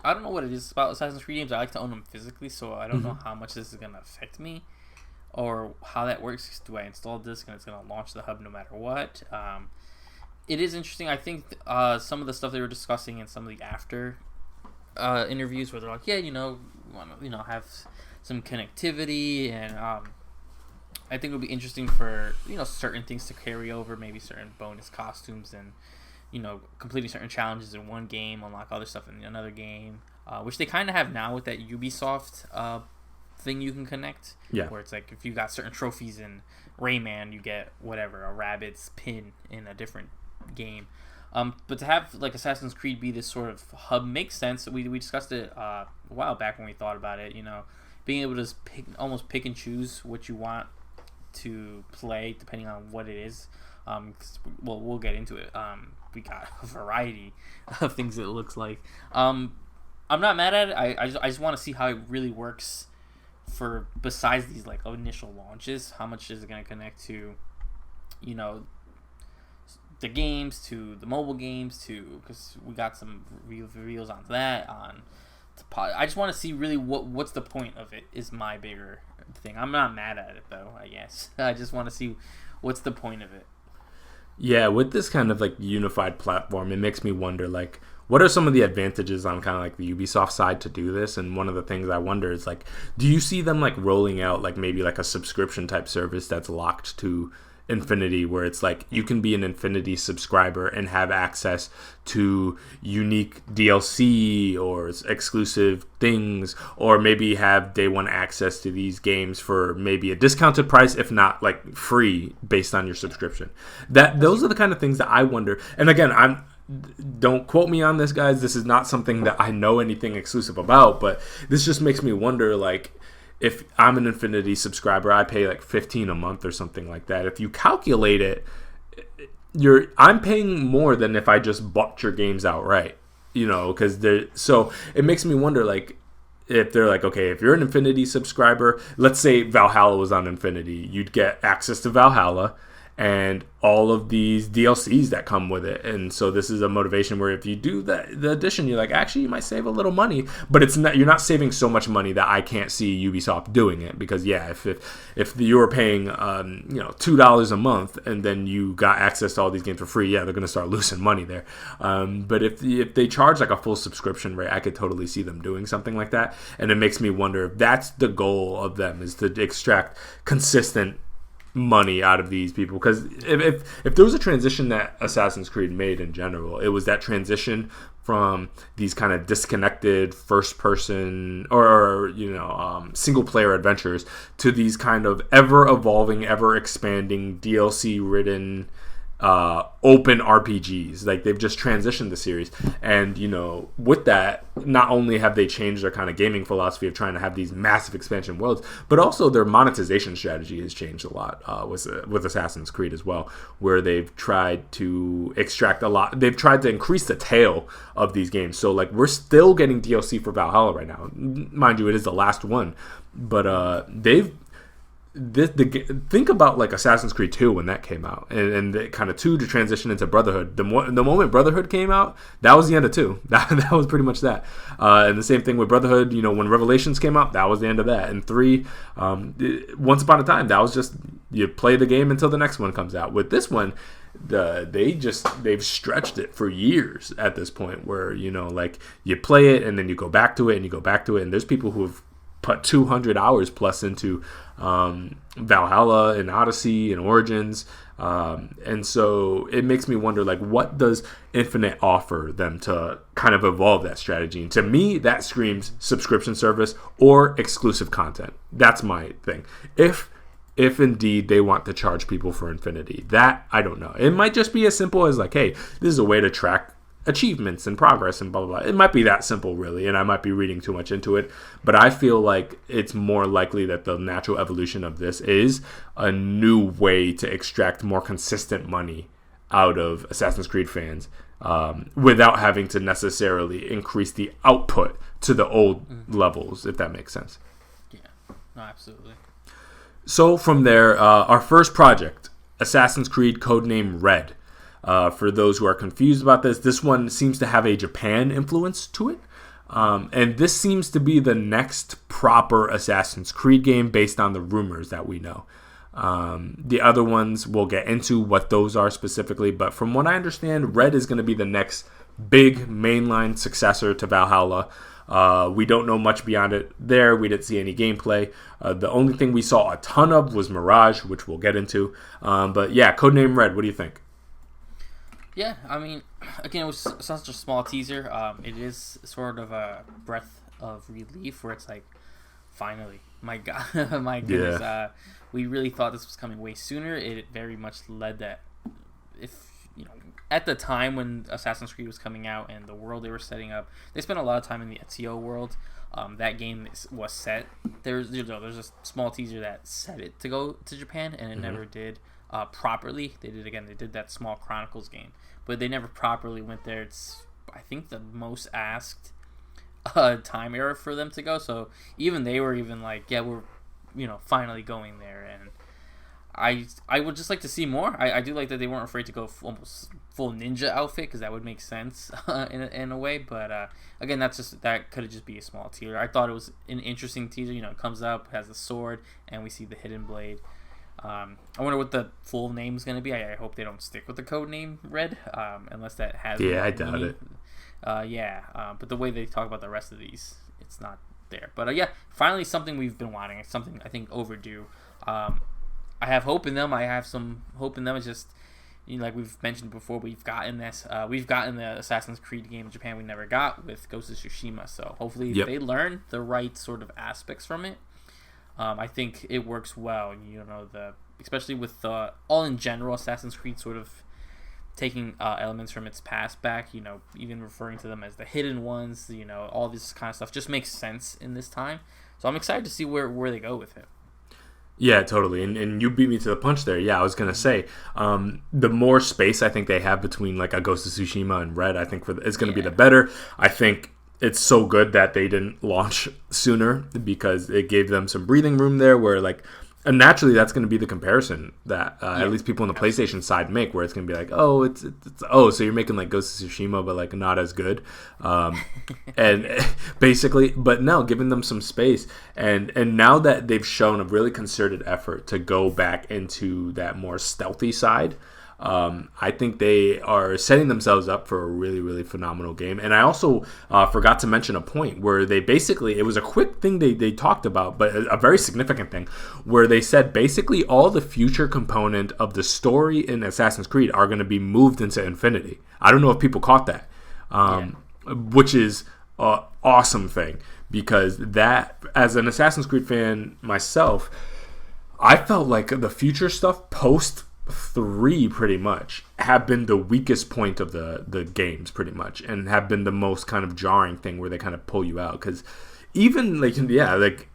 I don't know what it is about Assassin's Creed games. I like to own them physically, so I don't know how much this is going to affect me or how that works. Do I install a disc and it's going to launch the hub no matter what? It is interesting. I think some of the stuff they were discussing in some of the after interviews where they're like, yeah, we want to, have some connectivity, and I think it would be interesting for certain things to carry over, maybe certain bonus costumes and completing certain challenges in one game, unlock other stuff in another game, which they kind of have now with that Ubisoft thing you can connect. Yeah. Where it's like if you got certain trophies in Rayman, you get whatever, a rabbit's pin in a different game. But to have like Assassin's Creed be this sort of hub makes sense. We discussed it a while back when we thought about it. Being able to almost pick and choose what you want to play depending on what it is. We'll get into it. We got a variety of things it looks like. I'm not mad at it. I just want to see how it really works for besides these like initial launches. How much is it going to connect to, the games, to the mobile games, because we got some reveals on that. I just want to see really what's the point of it is my bigger thing. I'm not mad at it though, I guess. I just want to see what's the point of it. Yeah, with this kind of like unified platform, it makes me wonder like what are some of the advantages on kind of like the Ubisoft side to do this? And one of the things I wonder is like, do you see them like rolling out like maybe like a subscription type service that's locked to Infinity, where it's like you can be an Infinity subscriber and have access to unique DLC or exclusive things, or maybe have day one access to these games for maybe a discounted price, if not like free based on your subscription. Those are the kind of things that I wonder. And again, don't quote me on this, guys. This is not something that I know anything exclusive about, but this just makes me wonder like, if I'm an Infinity subscriber, I pay like $15 a month or something like that. If you calculate it, I'm paying more than if I just bought your games outright, because so it makes me wonder like if they're like, okay, if you're an Infinity subscriber, let's say Valhalla was on Infinity, you'd get access to Valhalla and all of these DLCs that come with it. And so this is a motivation where if you do the addition, you're like, actually, you might save a little money, but you're not saving so much money that I can't see Ubisoft doing it. Because yeah, if you were paying $2 a month and then you got access to all these games for free, yeah, they're gonna start losing money there. But if they charge like a full subscription rate, I could totally see them doing something like that. And it makes me wonder if that's the goal of them, is to extract consistent money out of these people. Because if there was a transition that Assassin's Creed made in general, it was that transition from these kind of disconnected first person or single player adventures to these kind of ever evolving, ever expanding, DLC ridden open RPGs. Like they've just transitioned the series, and with that, not only have they changed their kind of gaming philosophy of trying to have these massive expansion worlds, but also their monetization strategy has changed a lot with Assassin's Creed as well, where they've tried to extract a lot. They've tried to increase the tail of these games. So like we're still getting DLC for Valhalla right now, mind you, it is the last one, but think about like Assassin's Creed 2 when that came out, and the kind of 2 to transition into Brotherhood. The moment Brotherhood came out, that was the end of 2. That was pretty much that. And the same thing with Brotherhood. When Revelations came out, that was the end of that. And 3, Once Upon a Time, that was just you play the game until the next one comes out. With this one, they've stretched it for years at this point, where like you play it and then you go back to it and you go back to it, and there's people who have put 200 hours plus into Valhalla and Odyssey and Origins, and so it makes me wonder like what does Infinite offer them to kind of evolve that strategy. And to me, that screams subscription service or exclusive content. That's my thing. If indeed they want to charge people for Infinity, that I don't know. It might just be as simple as like, hey, this is a way to track achievements and progress and blah blah blah. It might be that simple, really, and I might be reading too much into it, but I feel like it's more likely that the natural evolution of this is a new way to extract more consistent money out of Assassin's Creed fans, without having to necessarily increase the output to the old levels, if that makes sense. Yeah, no, absolutely. So from there, our first project, Assassin's Creed Codename Red. For those who are confused about this one seems to have a Japan influence to it. And this seems to be the next proper Assassin's Creed game based on the rumors that we know. The other ones, we'll get into what those are specifically. But from what I understand, Red is going to be the next big mainline successor to Valhalla. We don't know much beyond it there. We didn't see any gameplay. The only thing we saw a ton of was Mirage, which we'll get into. But yeah, Codename Red, what do you think? Yeah, I mean, again, it was such a small teaser. It is sort of a breath of relief where it's like, finally, my God, my goodness, we really thought this was coming way sooner. It very much led that, if you know, at the time when Assassin's Creed was coming out and the world they were setting up, they spent a lot of time in the Ezio world. That game was set. There's a small teaser that set it to go to Japan, and it never did properly. They did that small Chronicles game, but they never properly went there. It's, I think, the most asked time era for them to go. So even they were like, yeah, we're finally going there, and I would just like to see more. I do like that they weren't afraid to go almost full ninja outfit, because that would make sense in a way. But again, that could just be a small teaser. I thought it was an interesting teaser. It comes up, has the sword, and we see the hidden blade. I wonder what the full name is going to be. I hope they don't stick with the Codename Red, unless that has. Yeah, I doubt it. But the way they talk about the rest of these, it's not there. But finally something we've been wanting. It's something I think overdue. I have hope in them. I have some hope in them. It's just, like we've mentioned before, we've gotten this. We've gotten the Assassin's Creed game in Japan we never got with Ghost of Tsushima. So hopefully they learn the right sort of aspects from it. I think it works well. Especially with all in general Assassin's Creed sort of taking elements from its past back. Even referring to them as the hidden ones. All this kind of stuff just makes sense in this time. So I'm excited to see where they go with it. Yeah, totally. And you beat me to the punch there. Yeah, I was going to say, the more space I think they have between like a Ghost of Tsushima and Red, I think it's going to be the better. I think it's so good that they didn't launch sooner, because it gave them some breathing room there where and naturally that's going to be the comparison that at least people on the PlayStation side make, where it's going to be like, so you're making like Ghost of Tsushima but like not as good, and basically, but no, giving them some space, and now that they've shown a really concerted effort to go back into that more stealthy side, I think they are setting themselves up for a really, really phenomenal game. And I also forgot to mention a point where they basically, it was a quick thing they talked about, but a very significant thing, where they said basically all the future component of the story in Assassin's Creed are going to be moved into Infinity. I don't know if people caught that, which is an awesome thing, because that, as an Assassin's Creed fan myself, I felt like the future stuff post 3 pretty much have been the weakest point of the games, pretty much, and have been the most kind of jarring thing where they kind of pull you out, because even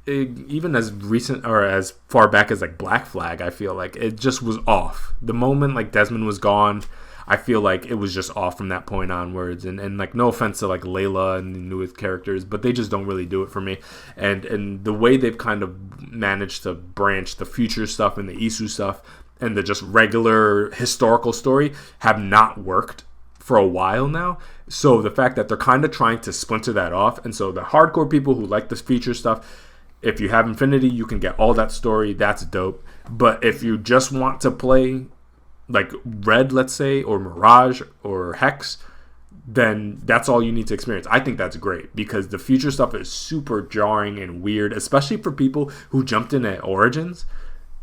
even as recent or as far back as like Black Flag, I feel like it just was off. The moment like Desmond was gone, I feel like it was just off from that point onwards, and like, no offense to like Layla and the newest characters, but they just don't really do it for me. And the way they've kind of managed to branch the future stuff and the Isu stuff and the just regular historical story have not worked for a while now. So the fact that they're kind of trying to splinter that off, and so the hardcore people who like this feature stuff, if you have Infinity, you can get all that story. That's dope. But if you just want to play like Red, let's say, or Mirage or Hex, then that's all you need to experience. I think that's great, because the future stuff is super jarring and weird, especially for people who jumped in at Origins.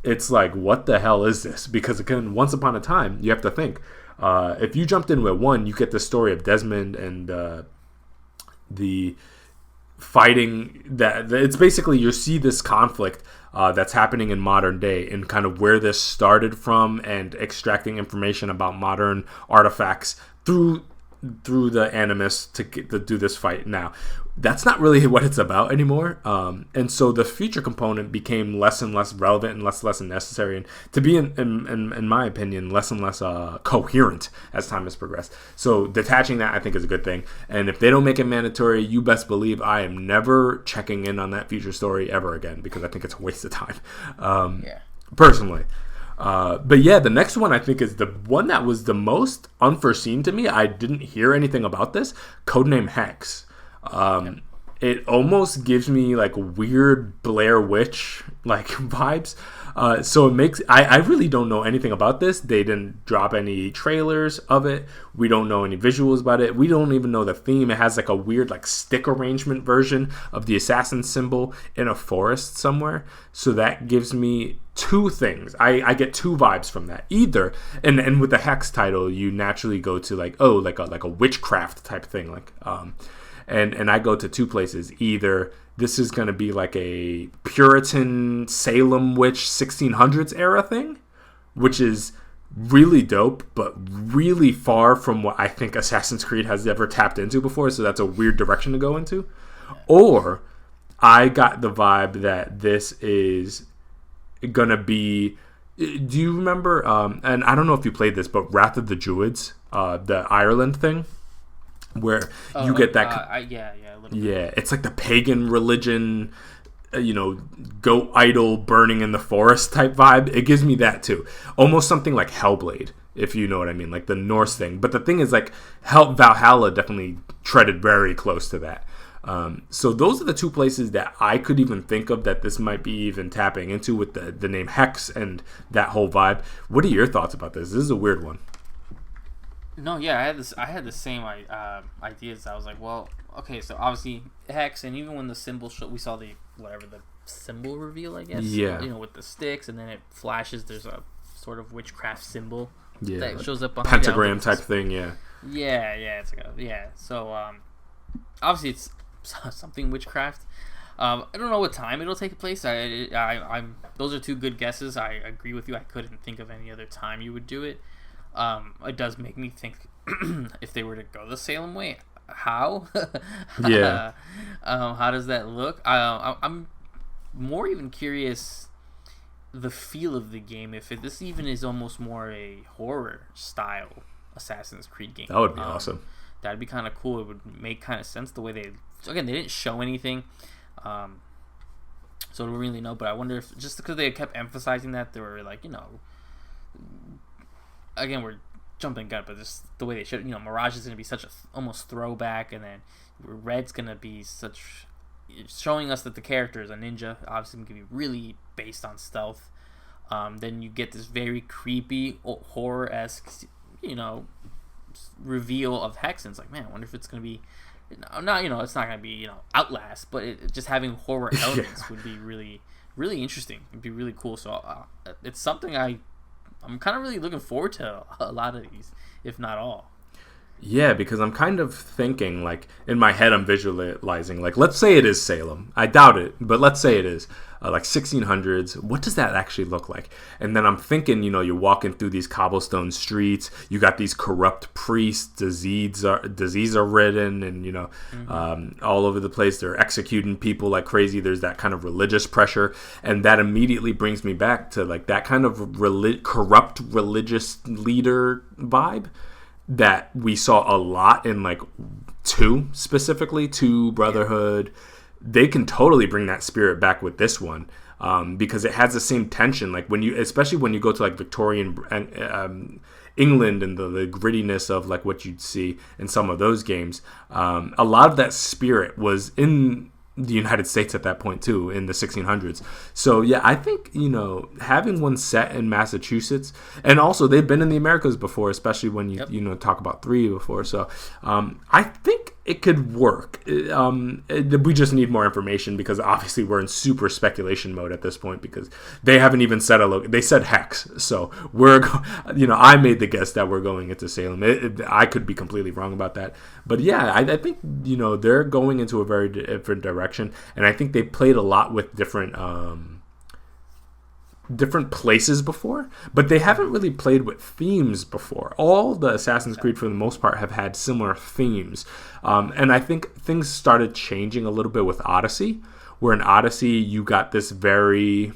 It's like, what the hell is this? Because again, once upon a time, you have to think, if you jumped in with 1, you get the story of Desmond and the fighting that it's basically, you see this conflict that's happening in modern day, and kind of where this started from, and extracting information about modern artifacts through the Animus to do this fight. Now, that's not really what it's about anymore, and so the future component became less and less relevant and less necessary, and to be in my opinion less and less coherent as time has progressed. So detaching that, I think, is a good thing, and if they don't make it mandatory, you best believe I am never checking in on that future story ever again, because I think it's a waste of time, personally. But yeah, the next one I think is the one that was the most unforeseen to me. I didn't hear anything about this. Codename Hex. it almost gives me like weird Blair Witch like vibes. So it makes I really don't know anything about this. They didn't drop any trailers of it. We don't know any visuals about it. We don't even know the theme. It has like a weird like stick arrangement version of the assassin symbol in a forest somewhere. So that gives me two things. I get two vibes from that. Either and with the Hex title, you naturally go to like a witchcraft type thing, like and I go to two places. Either this is going to be like a Puritan Salem witch 1600s era thing, which is really dope, but really far from what I think Assassin's Creed has ever tapped into before. So that's a weird direction to go into. Or I got the vibe that this is going to be... Do you remember, and I don't know if you played this, but Wrath of the Druids, the Ireland thing? Where you get that... Yeah, it's like the pagan religion, goat idol burning in the forest type vibe. It gives me that too. Almost something like Hellblade, if you know what I mean, like the Norse thing. But the thing is, like, Valhalla definitely treaded very close to that. So those are the two places that I could even think of that this might be even tapping into with the name Hex and that whole vibe. What are your thoughts about this? This is a weird one. No, yeah, I had the same ideas. I was like, well, okay, so obviously Hex, and even when the symbol we saw the symbol reveal, I guess. Yeah. With the sticks, and then it flashes. There's a sort of witchcraft symbol that shows up on pentagram type thing. Yeah. Yeah, it's like So obviously it's something witchcraft. I don't know what time it'll take place. I'm those are two good guesses. I agree with you. I couldn't think of any other time you would do it. It does make me think if they were to go the Salem way, how? Yeah. How does that look? I'm more even curious the feel of the game. If this even is almost more a horror style Assassin's Creed game. That would be awesome. That'd be kind of cool. It would make kind of sense the way they didn't show anything. So I don't really know, but I wonder if just because they kept emphasizing that, they were like, again, we're jumping gun, but just the way they showed, Mirage is going to be such a almost throwback, and then Red's going to be showing us that the character is a ninja, obviously going to be really based on stealth. Then you get this very creepy, horror-esque, reveal of Hex, and it's like, man, I wonder if it's going to be, not, it's not going to be, Outlast, but just having horror elements would be really, really interesting. It'd be really cool. So it's something I'm kind of really looking forward to a lot of these, if not all. Yeah, because I'm kind of thinking, like, in my head I'm visualizing, like, let's say it is Salem. I doubt it, but let's say it is. Like 1600s. What does that actually look like? And then I'm thinking, you're walking through these cobblestone streets. You got these corrupt priests. Disease are ridden, and all over the place. They're executing people like crazy. There's that kind of religious pressure, and that immediately brings me back to like that kind of corrupt religious leader vibe that we saw a lot in like 2 specifically, 2 Brotherhood. They can totally bring that spirit back with this one, because it has the same tension. Like especially when you go to like Victorian England and the grittiness of like what you'd see in some of those games. A lot of that spirit was in the United States at that point too, in the 1600s. So yeah, I think having one set in Massachusetts, and also they've been in the Americas before, especially when you talk about 3 before. So I think it could work. We just need more information, because obviously we're in super speculation mode at this point, because they haven't even said they said Hex. So I made the guess that we're going into Salem. I could be completely wrong about that, but yeah, I think they're going into a very different direction, and I think they played a lot with different places before, but they haven't really played with themes before. All the Assassin's Creed, for the most part, have had similar themes, and I think things started changing a little bit with Odyssey, where in Odyssey you got this very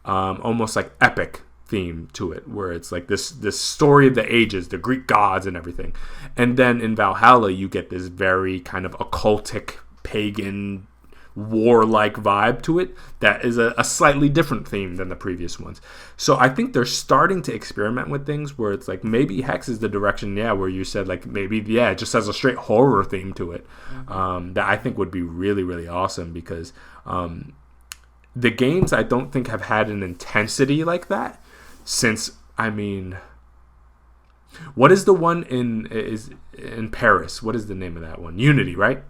almost like epic theme to it, where it's like this story of the ages, the Greek gods and everything, and then in Valhalla you get this very kind of occultic, pagan, warlike vibe to it that is a slightly different theme than the previous ones. So I think they're starting to experiment with things where it's like maybe Hex is the direction, where you said like maybe, it just has a straight horror theme to it, that I think would be really, really awesome because the games I don't think have had an intensity like that since, what is the one in Paris? What is the name of that one? Unity, right?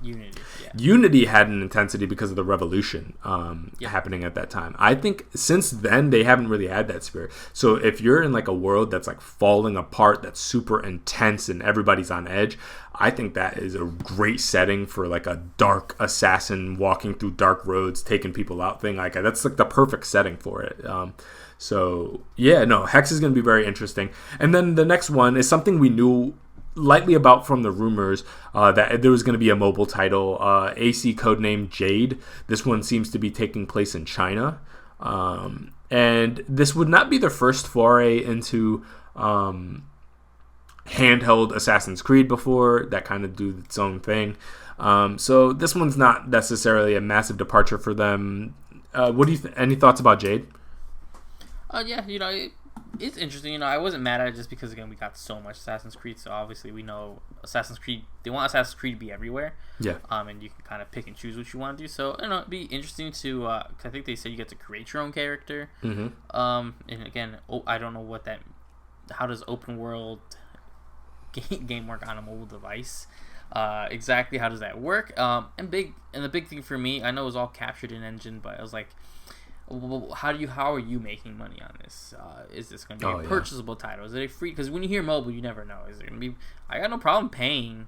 Unity, yeah. Unity had an intensity because of the revolution happening at that time. I think since then they haven't really had that spirit. So if you're in like a world that's like falling apart, that's super intense and everybody's on edge, I think that is a great setting for like a dark assassin walking through dark roads, taking people out thing. Like that's like the perfect setting for it. Hex is going to be very interesting. And then the next one is something we knew lightly about from the rumors, that there was going to be a mobile title, AC Codename Jade. This one seems to be taking place in China. And this would not be their first foray into handheld Assassin's Creed before that kind of do its own thing. So this one's not necessarily a massive departure for them. What do you any thoughts about Jade? It's interesting. I wasn't mad at it just because, again, we got so much Assassin's Creed. So obviously we know Assassin's Creed, they want Assassin's Creed to be everywhere. Yeah. And you can kind of pick and choose what you want to do. So, it'd be interesting to, I think they said you get to create your own character. Mm-hmm. And again, I don't know how does open world game work on a mobile device? Exactly how does that work? And the big thing for me, I know it was all captured in engine, but I was like, how are you making money on this? Is this going to be a purchasable title? Is it a free? Because when you hear mobile, you never know. Is it going to be? I got no problem paying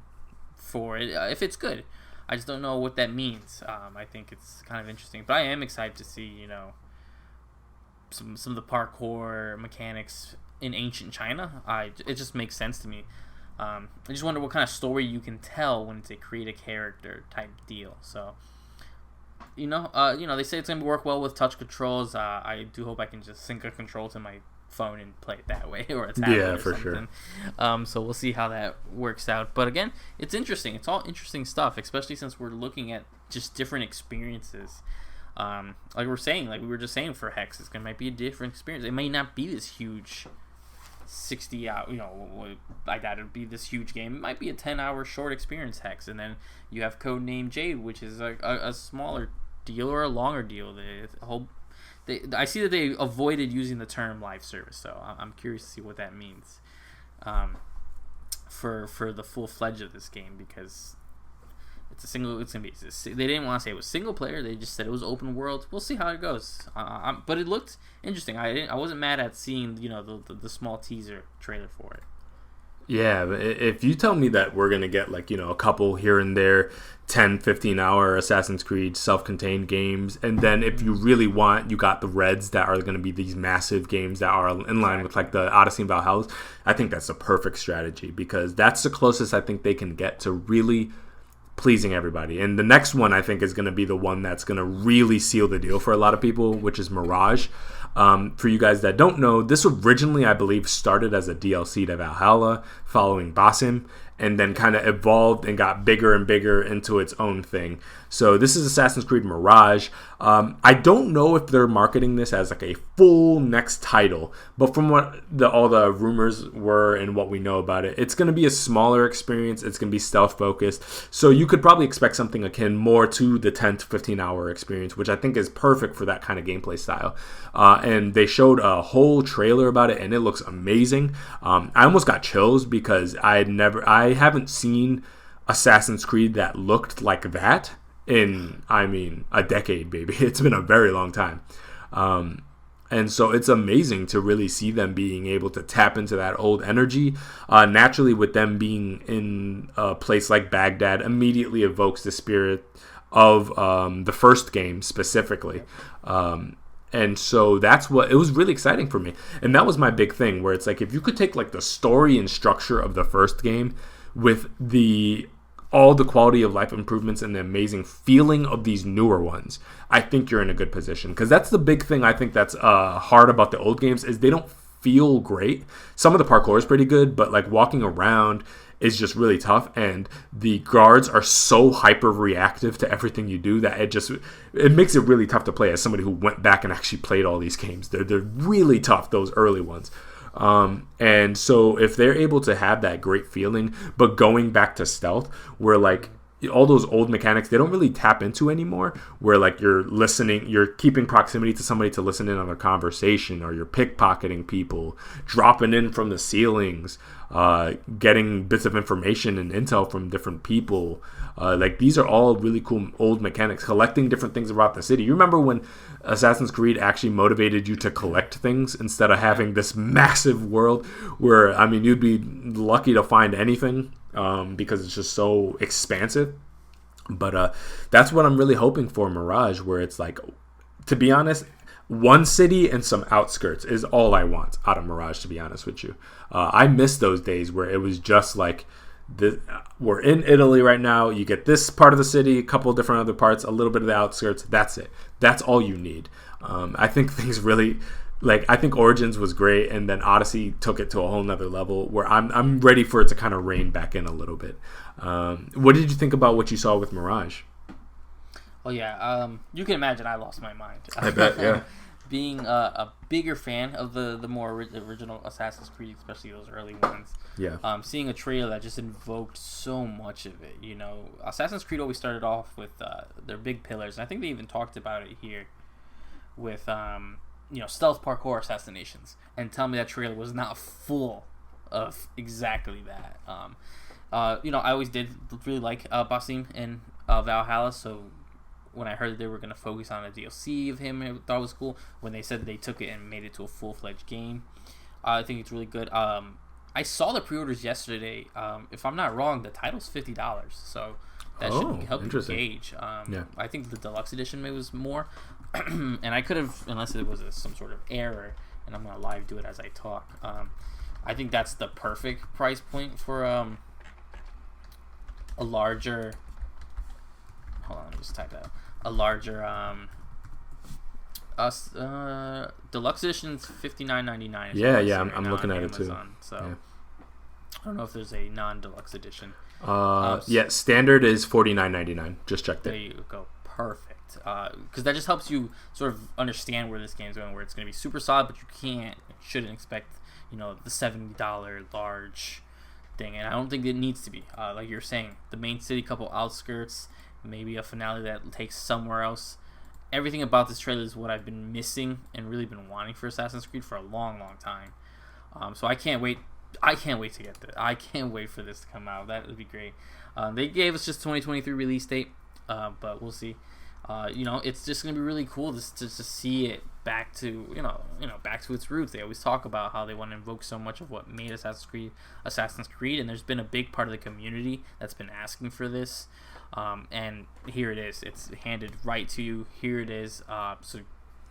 for it if it's good. I just don't know what that means. I think it's kind of interesting, but I am excited to see some of the parkour mechanics in ancient China. It just makes sense to me. I just wonder what kind of story you can tell when it's a create a character type deal. So. They say it's gonna work well with touch controls. I do hope I can just sync a control to my phone and play it that way, or a tablet or for something. Sure. So we'll see how that works out. But again, it's interesting. It's all interesting stuff, especially since we're looking at just different experiences. Like we were just saying for Hex, might be a different experience. It may not be this huge 60 hour, like that. It'd be this huge game. It might be a 10-hour short experience, Hex, and then you have Codename Jade, which is like a smaller deal or a longer deal. I see that they avoided using the term live service, so I'm curious to see what that means for the full fledged of this game, because they didn't want to say it was single player. They just said it was open world. We'll see how it goes. But it looked interesting. I wasn't mad at seeing the small teaser trailer for it. Yeah, but if you tell me that we're going to get a couple here and there 10-15 hour Assassin's Creed self-contained games, and then if you really want, you got the Reds that are going to be these massive games that are in line with the Odyssey and Valhalla, I think that's a perfect strategy, because that's the closest I think they can get to really pleasing everybody. And the next one I think is going to be the one that's going to really seal the deal for a lot of people, which is Mirage. For you guys that don't know, this originally, I believe, started as a DLC to Valhalla following Basim, and then kind of evolved and got bigger and bigger into its own thing. So this is Assassin's Creed Mirage. I don't know if they're marketing this as a full next title, but from what all the rumors were and what we know about it, it's going to be a smaller experience. It's going to be stealth focused. So you could probably expect something akin more to the 10 to 15 hour experience, which I think is perfect for that kind of gameplay style. And they showed a whole trailer about it, and it looks amazing. I almost got chills because I haven't seen Assassin's Creed that looked like that in, a decade, baby. It's been a very long time. And so it's amazing to really see them being able to tap into that old energy. Naturally, with them being in a place like Baghdad, immediately evokes the spirit of the first game specifically. And so that's what it was really exciting for me. And that was my big thing, where it's if you could take the story and structure of the first game with all the quality of life improvements and the amazing feeling of these newer ones, I think you're in a good position. Because that's the big thing I think that's hard about the old games, is they don't feel great. Some of the parkour is pretty good, but walking around, is just really tough, and the guards are so hyper reactive to everything you do that it makes it really tough to play as somebody who went back and actually played all these games. They're really tough, those early ones. And so if they're able to have that great feeling, but going back to stealth, where like all those old mechanics they don't really tap into anymore, where like you're keeping proximity to somebody to listen in on their conversation, or you're pickpocketing people, dropping in from the ceilings, getting bits of information and intel from different people. Like these are all really cool old mechanics, collecting different things about the city. You remember when Assassin's Creed actually motivated you to collect things instead of having this massive world where, I mean, you'd be lucky to find anything because it's just so expansive. But that's what I'm really hoping for Mirage, where it's like, to be honest, one city and some outskirts is all I want out of Mirage, to be honest with you. I miss those days where it was just like, we're in Italy right now. You get this part of the city, a couple of different other parts, a little bit of the outskirts. That's it. That's all you need. I think things really, like, I think Origins was great, and then Odyssey took it to a whole nother level where I'm ready for it to kind of rein back in a little bit. What did you think about what you saw with Mirage? Well, yeah, you can imagine I lost my mind. I bet, yeah. Being a bigger fan of the more original Assassin's Creed, especially those early ones. Yeah. Seeing a trailer that just invoked so much of it. You know, Assassin's Creed always started off with their big pillars, and I think they even talked about it here with stealth parkour assassinations. And tell me that trailer was not full of exactly that. I always did really like Basim in Valhalla, so when I heard that they were going to focus on a DLC of him, I thought it was cool. When they said they took it and made it to a full-fledged game, I think it's really good. I saw the pre-orders yesterday. If I'm not wrong, the title's $50, so that should help you gauge. Yeah. I think the deluxe edition maybe was more, and I could have, unless it was some sort of error, and I'm going to live do it as I talk. I think that's the perfect price point for a larger... Hold on, let me just type that out. A larger deluxe edition's $59.99. Yeah, I'm looking at Amazon, it too. So yeah. I don't know if there's a non-deluxe edition. Standard is $49.99. Just checked it. There you go. Perfect. Because that just helps you sort of understand where this game's going, where it's going to be super solid, but you shouldn't expect, the $70 large thing. And I don't think it needs to be. Like you're saying, the main city, couple outskirts, maybe a finale that takes somewhere else. Everything about this trailer is what I've been missing and really been wanting for Assassin's Creed for a long, long time. So I can't wait. I can't wait to get this. I can't wait for this to come out. That would be great. They gave us just 2023 release date, but we'll see. It's just gonna be really cool just to see it back to back to its roots. They always talk about how they want to invoke so much of what made Assassin's Creed, and there's been a big part of the community that's been asking for this. And here it is. It's handed right to you. Here it is. So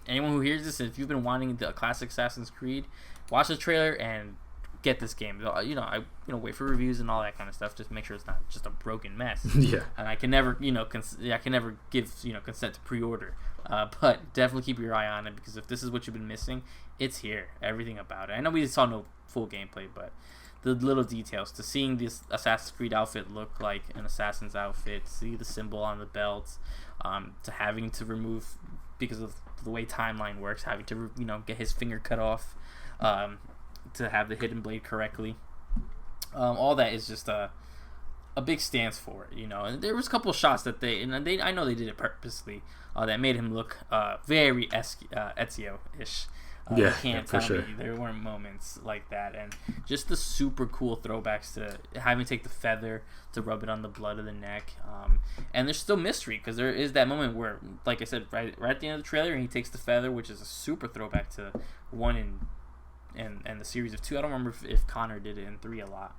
anyone who hears this, if you've been wanting the classic Assassin's Creed, watch the trailer and get this game. I wait for reviews and all that kind of stuff. Just make sure it's not just a broken mess. Yeah. And I can never, I can never give consent to pre-order. But definitely keep your eye on it, because if this is what you've been missing, it's here. Everything about it. I know we saw no full gameplay, but the little details, to seeing this Assassin's Creed outfit look like an assassin's outfit, see the symbol on the belt, to having to remove, because of the way timeline works, having to get his finger cut off, to have the hidden blade correctly. All that is just a big stance for it, And there was a couple of shots that I know they did it purposely, that made him look very Ezio-ish. You can't tell me there weren't moments like that, and just the super cool throwbacks to having to take the feather to rub it on the blood of the neck, and there's still mystery, because there is that moment where, like I said, right at the end of the trailer, and he takes the feather, which is a super throwback to 1 and the series of 2. I don't remember if Connor did it in 3 a lot,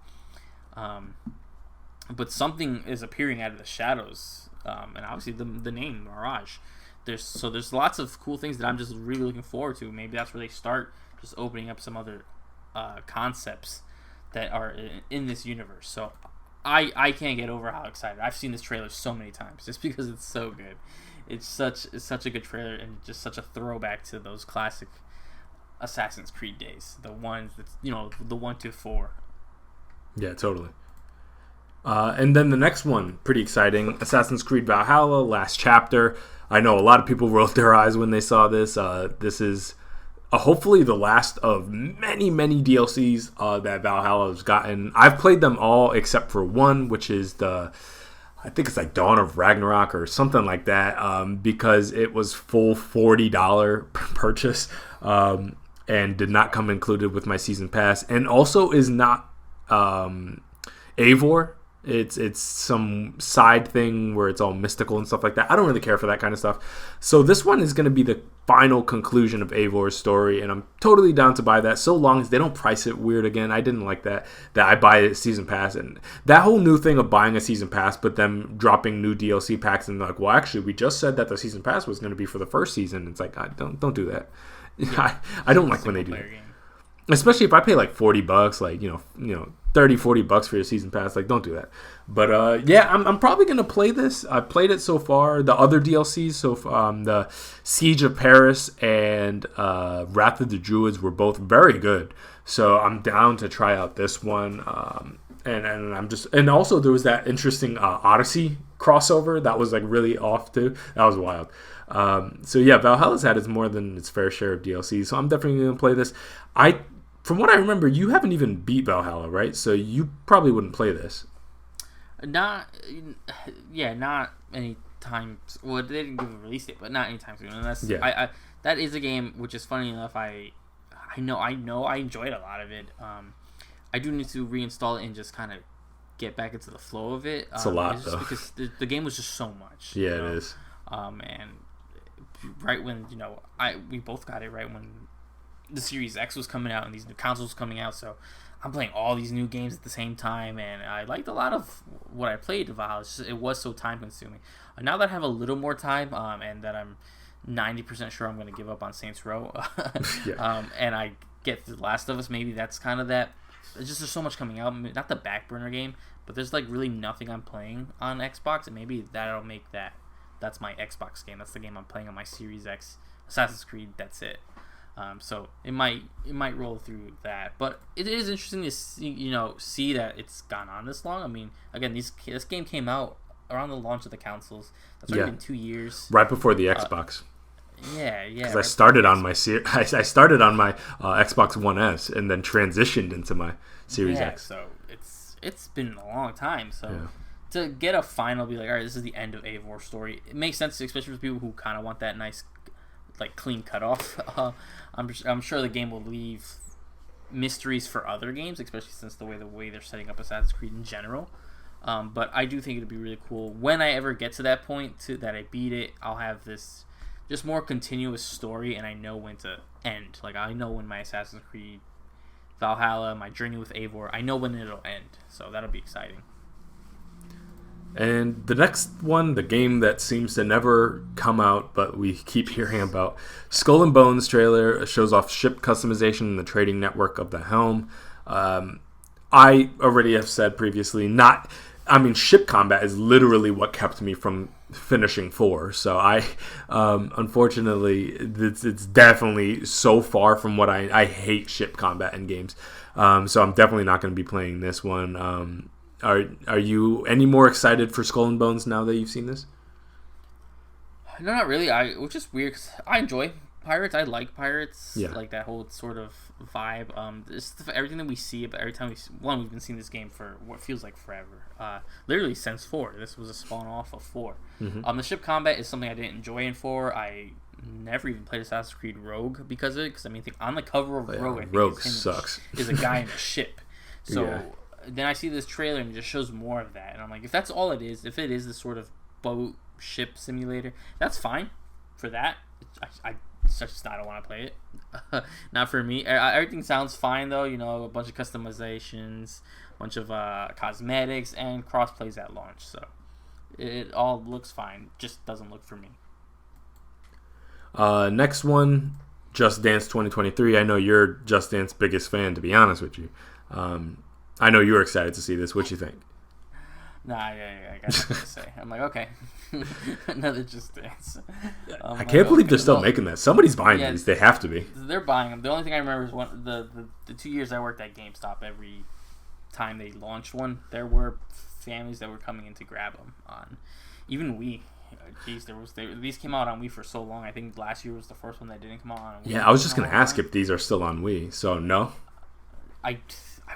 but something is appearing out of the shadows, and obviously the name Mirage. There's lots of cool things that I'm just really looking forward to. Maybe that's where they start just opening up some other concepts that are in this universe. So I can't get over how excited. I've seen this trailer so many times just because it's so good. It's such a good trailer, and just such a throwback to those classic Assassin's Creed days. The ones that the 1 to 4. Yeah, totally. And then the next one, pretty exciting, Assassin's Creed Valhalla, Last Chapter. I know a lot of people rolled their eyes when they saw this. This is hopefully the last of many, many DLCs that Valhalla has gotten. I've played them all except for one, which is I think it's like Dawn of Ragnarok or something like that, because it was full $40 purchase and did not come included with my season pass, and also is not Eivor. It's some side thing where it's all mystical and stuff like that. I don't really care for that kind of stuff. So this one is going to be the final conclusion of Eivor's story, and I'm totally down to buy that, so long as they don't price it weird again. I didn't like that I buy a season pass, and that whole new thing of buying a season pass but them dropping new DLC packs and like, well, actually we just said that the season pass was going to be for the first season. It's like, don't do that. Yeah. I don't like when they do that. Especially if I pay like $40, like, you know, $30-$40 for your season pass, like, don't do that. But yeah, I'm probably gonna play this. I played it so far. The other DLCs, so the Siege of Paris and Wrath of the Druids were both very good. So I'm down to try out this one. And also there was that interesting Odyssey crossover that was like really off too. That was wild. So yeah, Valhalla's had more than its fair share of DLC. So I'm definitely gonna play this. From what I remember, you haven't even beat Valhalla, right? So you probably wouldn't play this. Not any time. Well, they didn't give a release date, but not anytime soon. And that's that is a game which is funny enough. I know I enjoyed a lot of it. I do need to reinstall it and just kind of get back into the flow of it. It's a lot though, because the game was just so much. Yeah, it is. And right when we both got it right when the Series X was coming out and these new consoles coming out, so I'm playing all these new games at the same time, and I liked a lot of what I played in Valhalla. It was so time consuming. Now that I have a little more time, and that I'm 90% sure I'm going to give up on Saints Row, and I get The Last of Us, maybe that's kind of that. It's just there's so much coming out, not the back burner game, but there's like really nothing I'm playing on Xbox, and maybe that'll make that's my Xbox game. That's the game I'm playing on my Series X, Assassin's Creed. That's it. So it might roll through that, but it is interesting to see that it's gone on this long. I mean, again, this game came out around the launch of the consoles. That's already been 2 years, right before the Xbox. Yeah. Because I started on my Xbox One S and then transitioned into my Series X. So it's been a long time. So to get a final, be like, all right, this is the end of Eivor's story. It makes sense, especially for people who kind of want that nice, like, clean cutoff. I'm sure the game will leave mysteries for other games, especially since the way they're setting up Assassin's Creed in general. But I do think it'd be really cool when I ever get to that point that I beat it. I'll have this just more continuous story, and I know when to end. Like, I know when my Assassin's Creed Valhalla, my journey with Eivor, I know when it'll end. So that'll be exciting. And the next one, the game that seems to never come out, but we keep hearing about, Skull and Bones trailer shows off ship customization and the trading network of the Helm. I already have said previously, ship combat is literally what kept me from finishing 4. So unfortunately, it's definitely so far from what I hate ship combat in games. So I'm definitely not going to be playing this one. Are you any more excited for Skull and Bones now that you've seen this? No, not really. Which is weird because I enjoy pirates. I like pirates. Yeah. Like that whole sort of vibe. Everything that we see, but every time we've been seeing this game for what feels like forever. Literally since 4. This was a spawn off of 4. Mm-hmm. The ship combat is something I didn't enjoy in 4. I never even played Assassin's Creed Rogue because of it. Because I think on the cover of Rogue, I think Rogue sucks. Is a guy in a ship. So. Then I see this trailer and it just shows more of that, and I'm like, if that's all it is, if it is this sort of boat ship simulator, that's fine. For that, I don't want to play it. Not for me. Everything sounds fine though. A bunch of customizations, a bunch of cosmetics, and cross plays at launch. So it all looks fine. Just doesn't look for me. Next one, Just Dance 2023. I know you're Just Dance biggest fan, to be honest with you. I know you were excited to see this. What you think? I got nothing to say. I'm like, okay, another Just Dance. I can't believe they're still making that. Somebody's buying these. They have to be. They're buying them. The only thing I remember is the 2 years I worked at GameStop. Every time they launched one, there were families that were coming in to grab them on even Wii. Geez, these came out on Wii for so long. I think last year was the first one that didn't come out on Wii. Yeah, I was just gonna ask if these are still on Wii. So no. I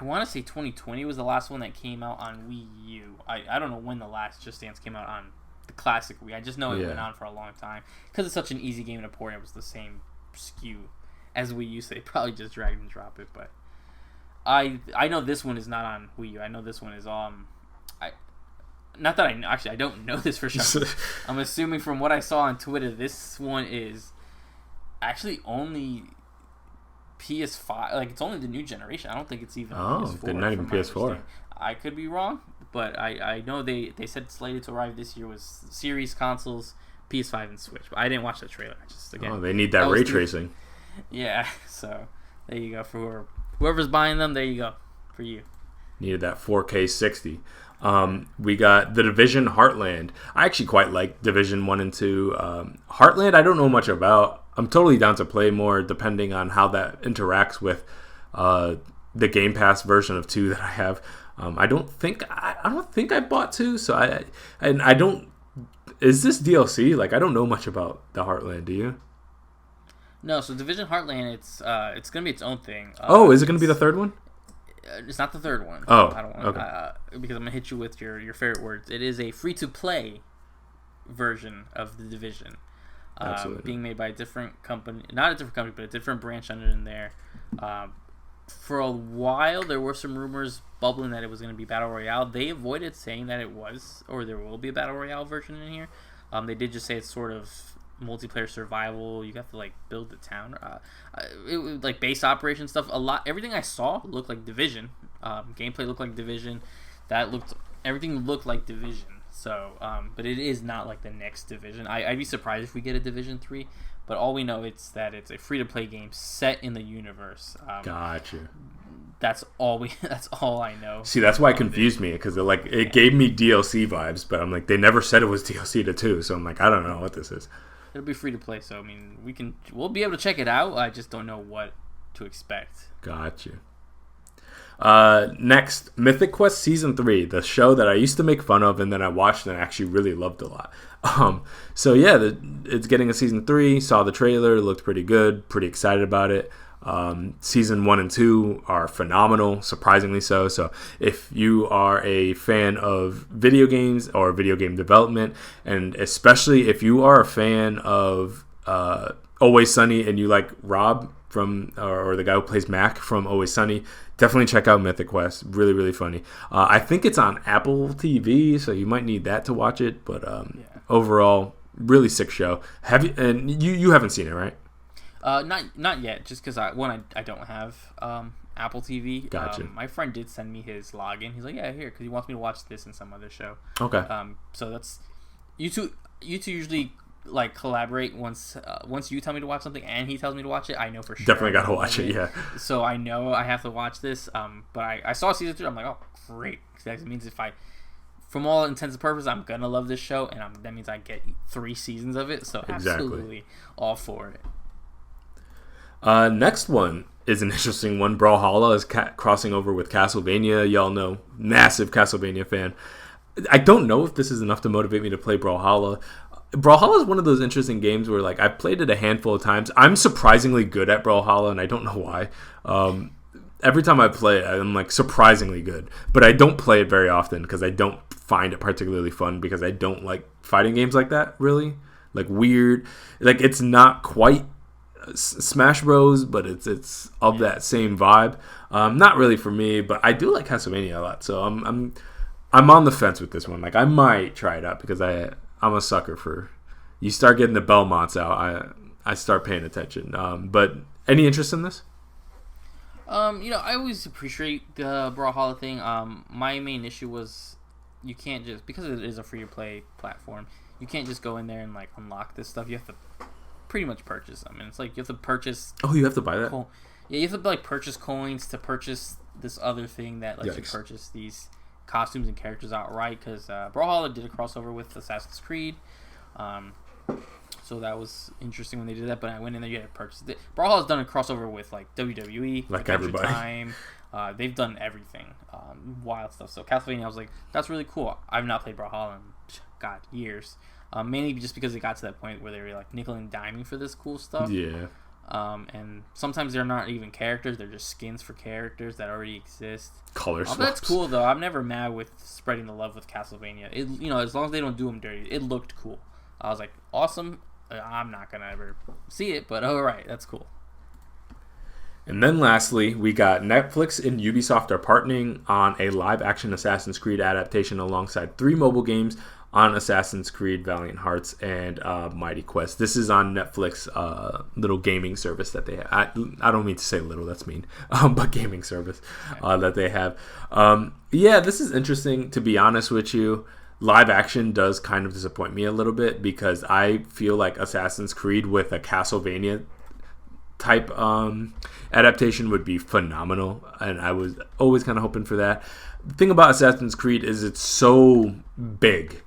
want to say 2020 was the last one that came out on Wii U. I don't know when the last Just Dance came out on the classic Wii. I just know it went on for a long time because it's such an easy game to port. It was the same SKU as Wii U, so they probably just drag and drop it. But I know this one is not on Wii U. I know this one is not that I don't know this for sure. I'm assuming from what I saw on Twitter, this one is actually only PS5. Like, it's only the new generation. I don't think it's even PS4. They're not even PS4. I could be wrong, but I know they said slated to arrive this year was series consoles, PS5 and Switch. But I didn't watch the trailer. They need that ray tracing. Yeah, so there you go for whoever's buying them. There you go for you. Needed that 4K 60. We got The Division Heartland. I actually quite like Division 1 and 2. Heartland, I don't know much about. I'm totally down to play more depending on how that interacts with the Game Pass version of 2 that I have. I don't think I bought 2, so I don't. Is this DLC? Like, I don't know much about the Heartland. Do you? No, so Division Heartland, it's gonna be its own thing. Is it gonna be the third one? It's not the third one. Oh, I don't want because I'm gonna hit you with your favorite words. It is a free-to-play version of the Division, being made by a different company, not a different company, but a different branch under in there. For a while, there were some rumors bubbling that it was going to be Battle Royale. They avoided saying that it was, or there will be a Battle Royale version in here. They did just say it's sort of multiplayer survival. You have to like build the town, it like base operation stuff. Everything I saw looked like Division. Gameplay looked like Division. Everything looked like Division. So, but it is not like the next Division. I'd be surprised if we get a Division 3. But all we know it's that it's a free-to-play game set in the universe. Gotcha. That's all I know. See, that's why it confused me because it gave me DLC vibes, but I'm like, they never said it was DLC to 2, so I'm like, I don't know what this is. It'll be free to play, so I mean, we'll be able to check it out. I just don't know what to expect. Gotcha. Next, Mythic Quest Season 3, the show that I used to make fun of and then I watched and I actually really loved a lot. So yeah, it's getting a Season 3, saw the trailer, looked pretty good, pretty excited about it. Season 1 and 2 are phenomenal, surprisingly so. So if you are a fan of video games or video game development, and especially if you are a fan of Always Sunny and you like Rob from or the guy who plays Mac from Always Sunny, definitely check out Mythic Quest. Really, really funny. I think it's on Apple TV, so you might need that to watch it. But overall, really sick show. You haven't seen it, right? Not yet. Just because I don't have Apple TV. Gotcha. My friend did send me his login. He's like, yeah, here, because he wants me to watch this and some other show. Okay. So that's you two usually like collaborate once you tell me to watch something and he tells me to watch it. I know for sure. Definitely gotta watch it. Yeah. So I know I have to watch this. But I saw Season 3. I'm like, oh great. That means from all intents and purposes, I'm gonna love this show, and that means I get 3 seasons of it. So absolutely all for it. Next one is an interesting one. Brawlhalla is crossing over with Castlevania. Y'all know, massive Castlevania fan. I don't know if this is enough to motivate me to play Brawlhalla. Brawlhalla is one of those interesting games where like I've played it a handful of times. I'm surprisingly good at Brawlhalla, and I don't know why. Every time I play it, I'm like surprisingly good. But I don't play it very often because I don't find it particularly fun because I don't like fighting games like that, really. Like weird. Like it's not quite Smash Bros, but it's of that same vibe. Not really for me, but I do like Castlevania a lot. So I'm on the fence with this one. Like I might try it out because I'm a sucker for. You start getting the Belmonts out, I start paying attention. But any interest in this? I always appreciate the Brawlhalla thing. My main issue was you can't just, because it is a free-to-play platform, you can't just go in there and like unlock this stuff. You have to pretty much purchase them, and it's like you have to purchase. Oh, you have to buy that? Yeah, you have to like purchase coins to purchase this other thing that lets you purchase these costumes and characters outright. Because Brawlhalla did a crossover with Assassin's Creed, so that was interesting when they did that. But I went in there, you had to purchase it. Brawlhalla's done a crossover with like WWE, like everybody. Time. They've done everything, wild stuff. So Castlevania, I was like, that's really cool. I've not played Brawlhalla in years. Mainly just because it got to that point where they were like nickel and diming for this cool stuff. Yeah. And sometimes they're not even characters; they're just skins for characters that already exist. Color swaps. That's cool though. I'm never mad with spreading the love with Castlevania. It, as long as they don't do them dirty, it looked cool. I was like, awesome. I'm not gonna ever see it, but all right, that's cool. And then lastly, we got Netflix and Ubisoft are partnering on a live-action Assassin's Creed adaptation alongside 3 mobile games on Assassin's Creed, Valiant Hearts, and Mighty Quest. This is on Netflix, little gaming service that they have. I don't mean to say little, that's mean, but gaming service that they have. Yeah, this is interesting, to be honest with you. Live action does kind of disappoint me a little bit because I feel like Assassin's Creed with a Castlevania type adaptation would be phenomenal, and I was always kind of hoping for that. The thing about Assassin's Creed is it's so big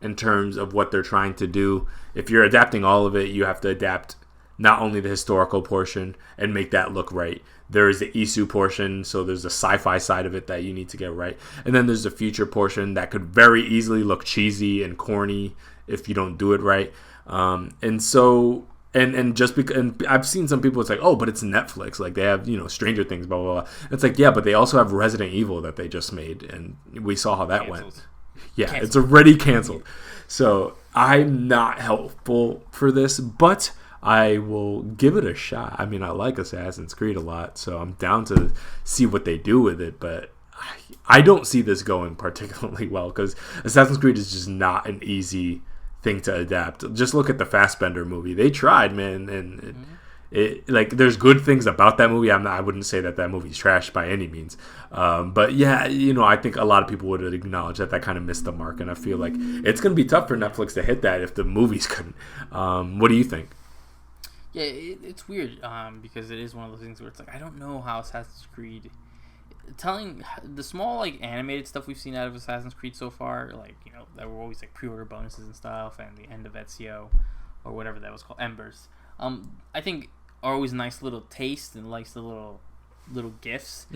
in terms of what they're trying to do. If you're adapting all of it, you have to adapt not only the historical portion and make that look right. There is the Isu portion, so there's the sci-fi side of it that you need to get right. And then there's the future portion that could very easily look cheesy and corny if you don't do it right. And so... And just because, and I've seen some people, it's like, oh, but it's Netflix. Like, they have, Stranger Things, blah, blah, blah. It's like, yeah, but they also have Resident Evil that they just made. And we saw how that went. Yeah, it's already canceled. So I'm not helpful for this, but I will give it a shot. I mean, I like Assassin's Creed a lot, so I'm down to see what they do with it. But I don't see this going particularly well because Assassin's Creed is just not an easy thing to adapt. Just look at the Fassbender movie. They tried, man, and it like there's good things about that movie. I wouldn't say that movie's trash by any means, but yeah, I think a lot of people would acknowledge that kind of missed the mark, and I feel like it's gonna be tough for Netflix to hit that if the movies couldn't. What do you think? Yeah, it's weird because it is one of those things where it's like I don't know how Assassin's Creed. Telling the small like animated stuff we've seen out of Assassin's Creed so far, like that were always like pre-order bonuses and stuff, and the end of Ezio or whatever that was called, Embers. I think are always nice little taste and likes the little gifts.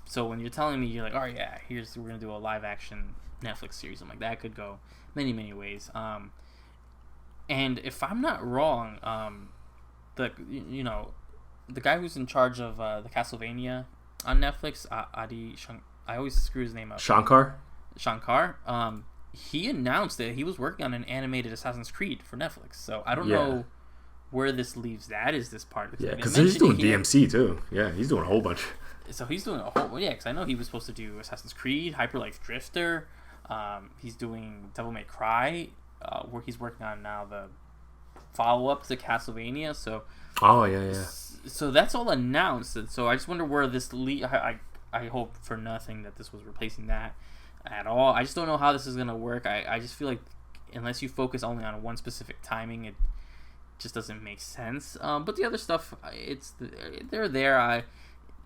So when you're telling me, you're like, oh yeah, we're gonna do a live action Netflix series. I'm like, that could go many ways. And if I'm not wrong, the guy who's in charge of the Castlevania on Netflix, I always screw his name up. Shankar. He announced that he was working on an animated Assassin's Creed for Netflix. So I don't know where this leaves that. Is this part of it? Yeah, because he's doing DMC too. Yeah, he's doing a whole bunch. So he's doing a whole... Yeah, because I know he was supposed to do Assassin's Creed, Hyperlife Drifter. He's doing Devil May Cry, where he's working on now the follow-up to Castlevania. So... Oh, yeah. So that's all announced. So I just wonder where this... I hope for nothing that this was replacing that at all. I just don't know how this is going to work. I just feel like unless you focus only on one specific timing, it just doesn't make sense. But the other stuff, they're there.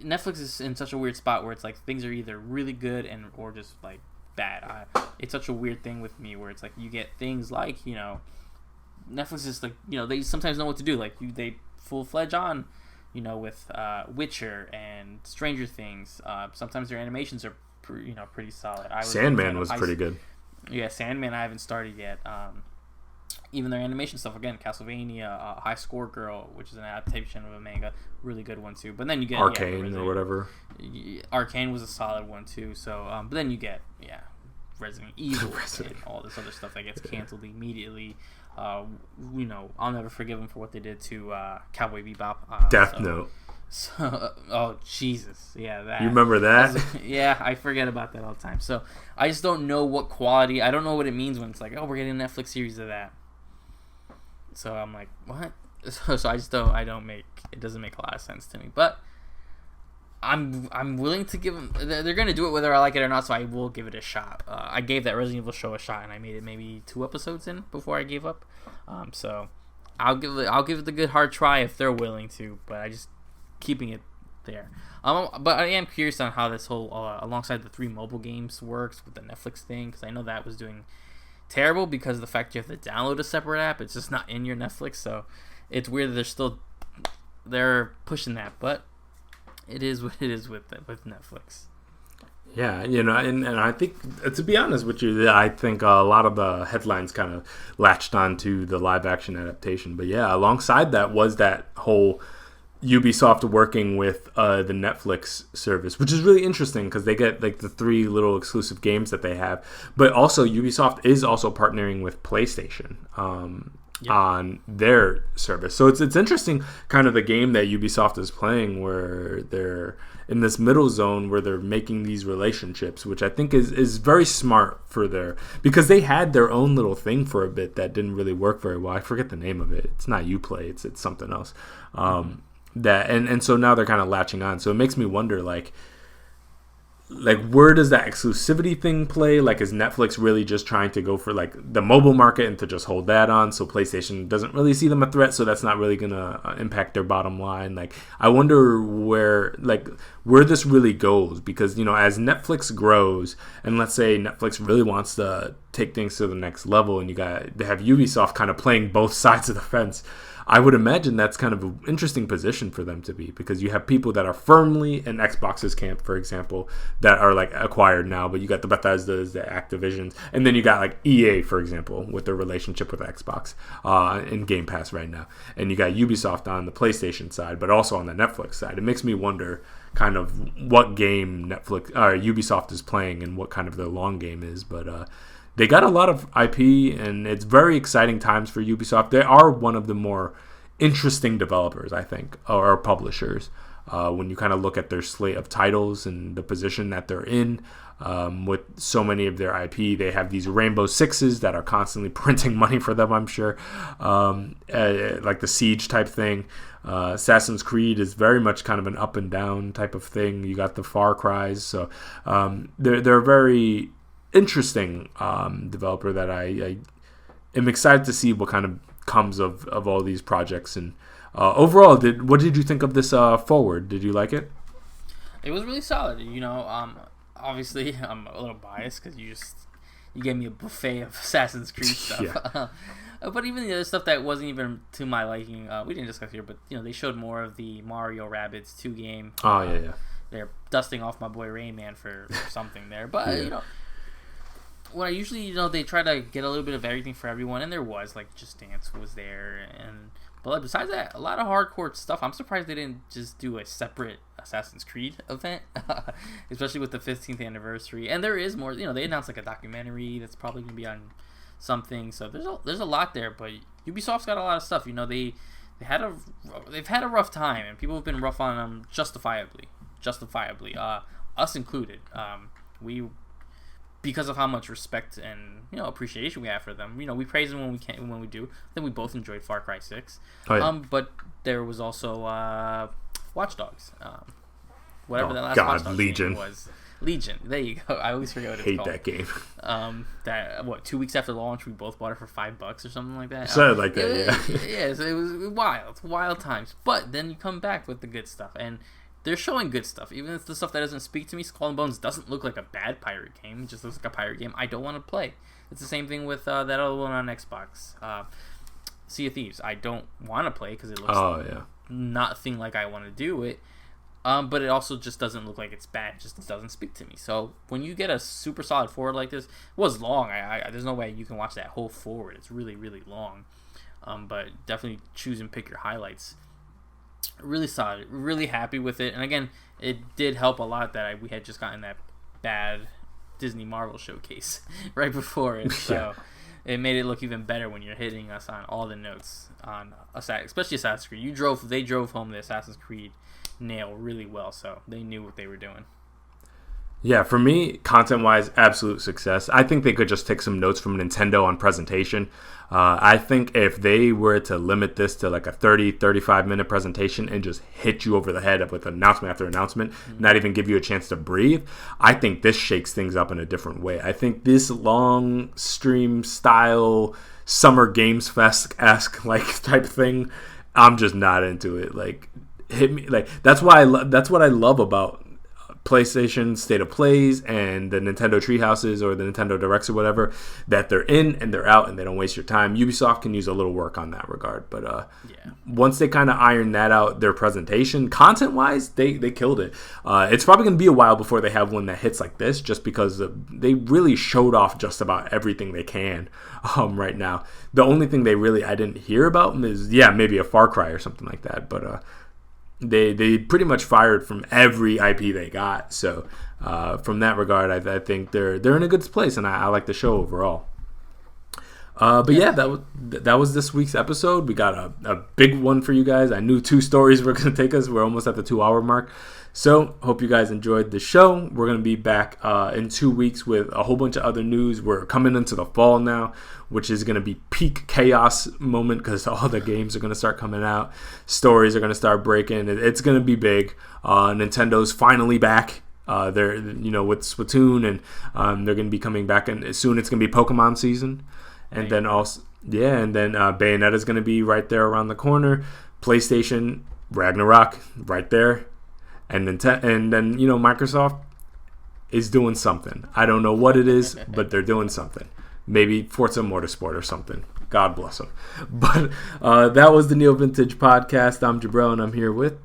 Netflix is in such a weird spot where it's like things are either really good or just like bad. It's such a weird thing with me where it's like you get things like Netflix is like they sometimes know what to do. Like they full-fledged on with Witcher and Stranger Things. Sometimes their animations are pretty solid. Sandman was pretty good. Yeah, Sandman I haven't started yet. Even their animation stuff, again, Castlevania, High Score Girl, which is an adaptation of a manga, really good one too. But then you get Arcane or whatever. Arcane was a solid one too. So, but then you get Resident Evil and all this other stuff that gets canceled immediately. I'll never forgive them for what they did to Cowboy Bebop. Death Note. So, oh Jesus, yeah, that. You remember that? Yeah, I forget about that all the time. So I just don't know what quality. I don't know what it means when it's like, oh, we're getting a Netflix series of that. So I'm like, what? So I just don't. It doesn't make a lot of sense to me. But I'm willing to give them. They're gonna do it whether I like it or not. So I will give it a shot. I gave that Resident Evil show a shot, and I made it maybe 2 episodes in before I gave up. So I'll give it the good hard try if they're willing to. But I just keeping it there. But I am curious on how this whole alongside the 3 mobile games works with the Netflix thing, because I know that was doing terrible because of the fact you have to download a separate app. It's just not in your Netflix, so it's weird that they're pushing that, but it is what it is with Netflix. Yeah, and I think, to be honest with you, I think a lot of the headlines kind of latched onto the live-action adaptation. But yeah, alongside that was that whole Ubisoft working with the Netflix service, which is really interesting because they get like the 3 little exclusive games that they have. But also Ubisoft is also partnering with PlayStation on their service. So it's interesting kind of the game that Ubisoft is playing where they're in this middle zone where they're making these relationships, which I think is very smart because they had their own little thing for a bit that didn't really work very well. I forget the name of it. It's not Uplay, it's something else. And so now they're kind of latching on. So it makes me wonder, like where does that exclusivity thing play? Like, is Netflix really just trying to go for like the mobile market and to just hold that on, so PlayStation doesn't really see them a threat, so that's not really gonna impact their bottom line? Like, I wonder where this really goes, because as Netflix grows, and let's say Netflix really wants to take things to the next level, and they have Ubisoft kind of playing both sides of the fence. I would imagine that's kind of an interesting position for them to be, because you have people that are firmly in Xbox's camp, for example, that are like acquired now, but you got the Bethesdas, the Activisions, and then you got like EA, for example, with their relationship with Xbox in Game Pass right now. And you got Ubisoft on the PlayStation side, but also on the Netflix side. It makes me wonder kind of what game Ubisoft is playing and what kind of their long game is, but they got a lot of IP, and it's very exciting times for Ubisoft. They are one of the more interesting developers, I think, or publishers. When you kind of look at their slate of titles and the position that they're in, with so many of their IP, they have these Rainbow Sixes that are constantly printing money for them, I'm sure. Like the Siege type thing. Assassin's Creed is very much kind of an up and down type of thing. You got the Far Cries. So they're very interesting developer that I am excited to see what kind of comes of all these projects. And overall, what did you think of this Forward? Did you like it? It was really solid. Obviously I'm a little biased because you gave me a buffet of Assassin's Creed stuff. Yeah. But even the other stuff that wasn't even to my liking, we didn't discuss here, but they showed more of the Mario Rabbids 2 game. Oh yeah. They're dusting off my boy Rayman for something there, but yeah. What I usually, they try to get a little bit of everything for everyone, and there was, like, Just Dance was there, but besides that, a lot of hardcore stuff. I'm surprised they didn't just do a separate Assassin's Creed event, especially with the 15th anniversary, and there is more, they announced, like, a documentary that's probably going to be on something, so there's a lot there, but Ubisoft's got a lot of stuff. They've had a rough time, and people have been rough on them justifiably, us included. Because of how much respect and appreciation we have for them, we praise them when we do. I think we both enjoyed Far Cry 6. Oh, yeah. But there was also Watch Dogs, whatever that last God, Watch Dogs Legion game was. Legion. There you go. I always forget what it's called. Hate that game. That 2 weeks after launch, we both bought it for $5 or something like that. Something like that, yeah. Yeah, so it was wild times. But then you come back with the good stuff, and they're showing good stuff. Even if the stuff that doesn't speak to me, Skull and Bones doesn't look like a bad pirate game. It just looks like a pirate game I don't want to play. It's the same thing with that other one on Xbox, Sea of Thieves. I don't want to play because it looks nothing like I want to do it. But it also just doesn't look like it's bad. It just doesn't speak to me. So when you get a super solid Forward like this, it was long. There's no way you can watch that whole Forward. It's really, really long. But definitely choose and pick your highlights. Really solid, really happy with it, and again, it did help a lot that we had just gotten that bad Disney Marvel showcase right before it, so it made it look even better when you're hitting us on all the notes on especially Assassin's Creed. They drove home the Assassin's Creed nail really well, so they knew what they were doing. Yeah, for me, content-wise, absolute success. I think they could just take some notes from Nintendo on presentation. I think if they were to limit this to like a 30, 35-minute presentation and just hit you over the head with announcement after announcement, not even give you a chance to breathe, I think this shakes things up in a different way. I think this long stream style Summer Games Fest-esque like type thing, I'm just not into it. Like, hit me. Like, that's what I love about PlayStation State of Plays and the Nintendo Treehouses or the Nintendo Directs or whatever, that they're in and they're out and they don't waste your time. Ubisoft can use a little work on that regard. But once they kind of iron that out, their presentation, content-wise, they killed it. It's probably going to be a while before they have one that hits like this, just because they really showed off just about everything they can right now. The only thing I didn't hear about is, maybe a Far Cry or something like that. But they pretty much fired from every IP they got. So from that regard, I think they're in a good place, and I like the show overall. That was this week's episode. We got a big one for you guys. I knew 2 stories were going to take us. We're almost at the 2-hour mark. So hope you guys enjoyed the show. We're going to be back in 2 weeks with a whole bunch of other news. We're coming into the fall now, which is going to be peak chaos moment because all the games are going to start coming out. Stories are going to start breaking. It's going to be big. Nintendo's finally back. They're with Splatoon, and they're going to be coming back, and soon it's going to be Pokemon season. And then also, Bayonetta's going to be right there around the corner. PlayStation, Ragnarok, right there. And then Microsoft is doing something. I don't know what it is, but they're doing something. Maybe Forza Motorsport or something. God bless them. But that was the NeoVintage podcast. I'm Jabril, and I'm here with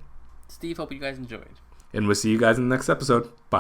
Steve. Hope you guys enjoyed. And we'll see you guys in the next episode. Bye.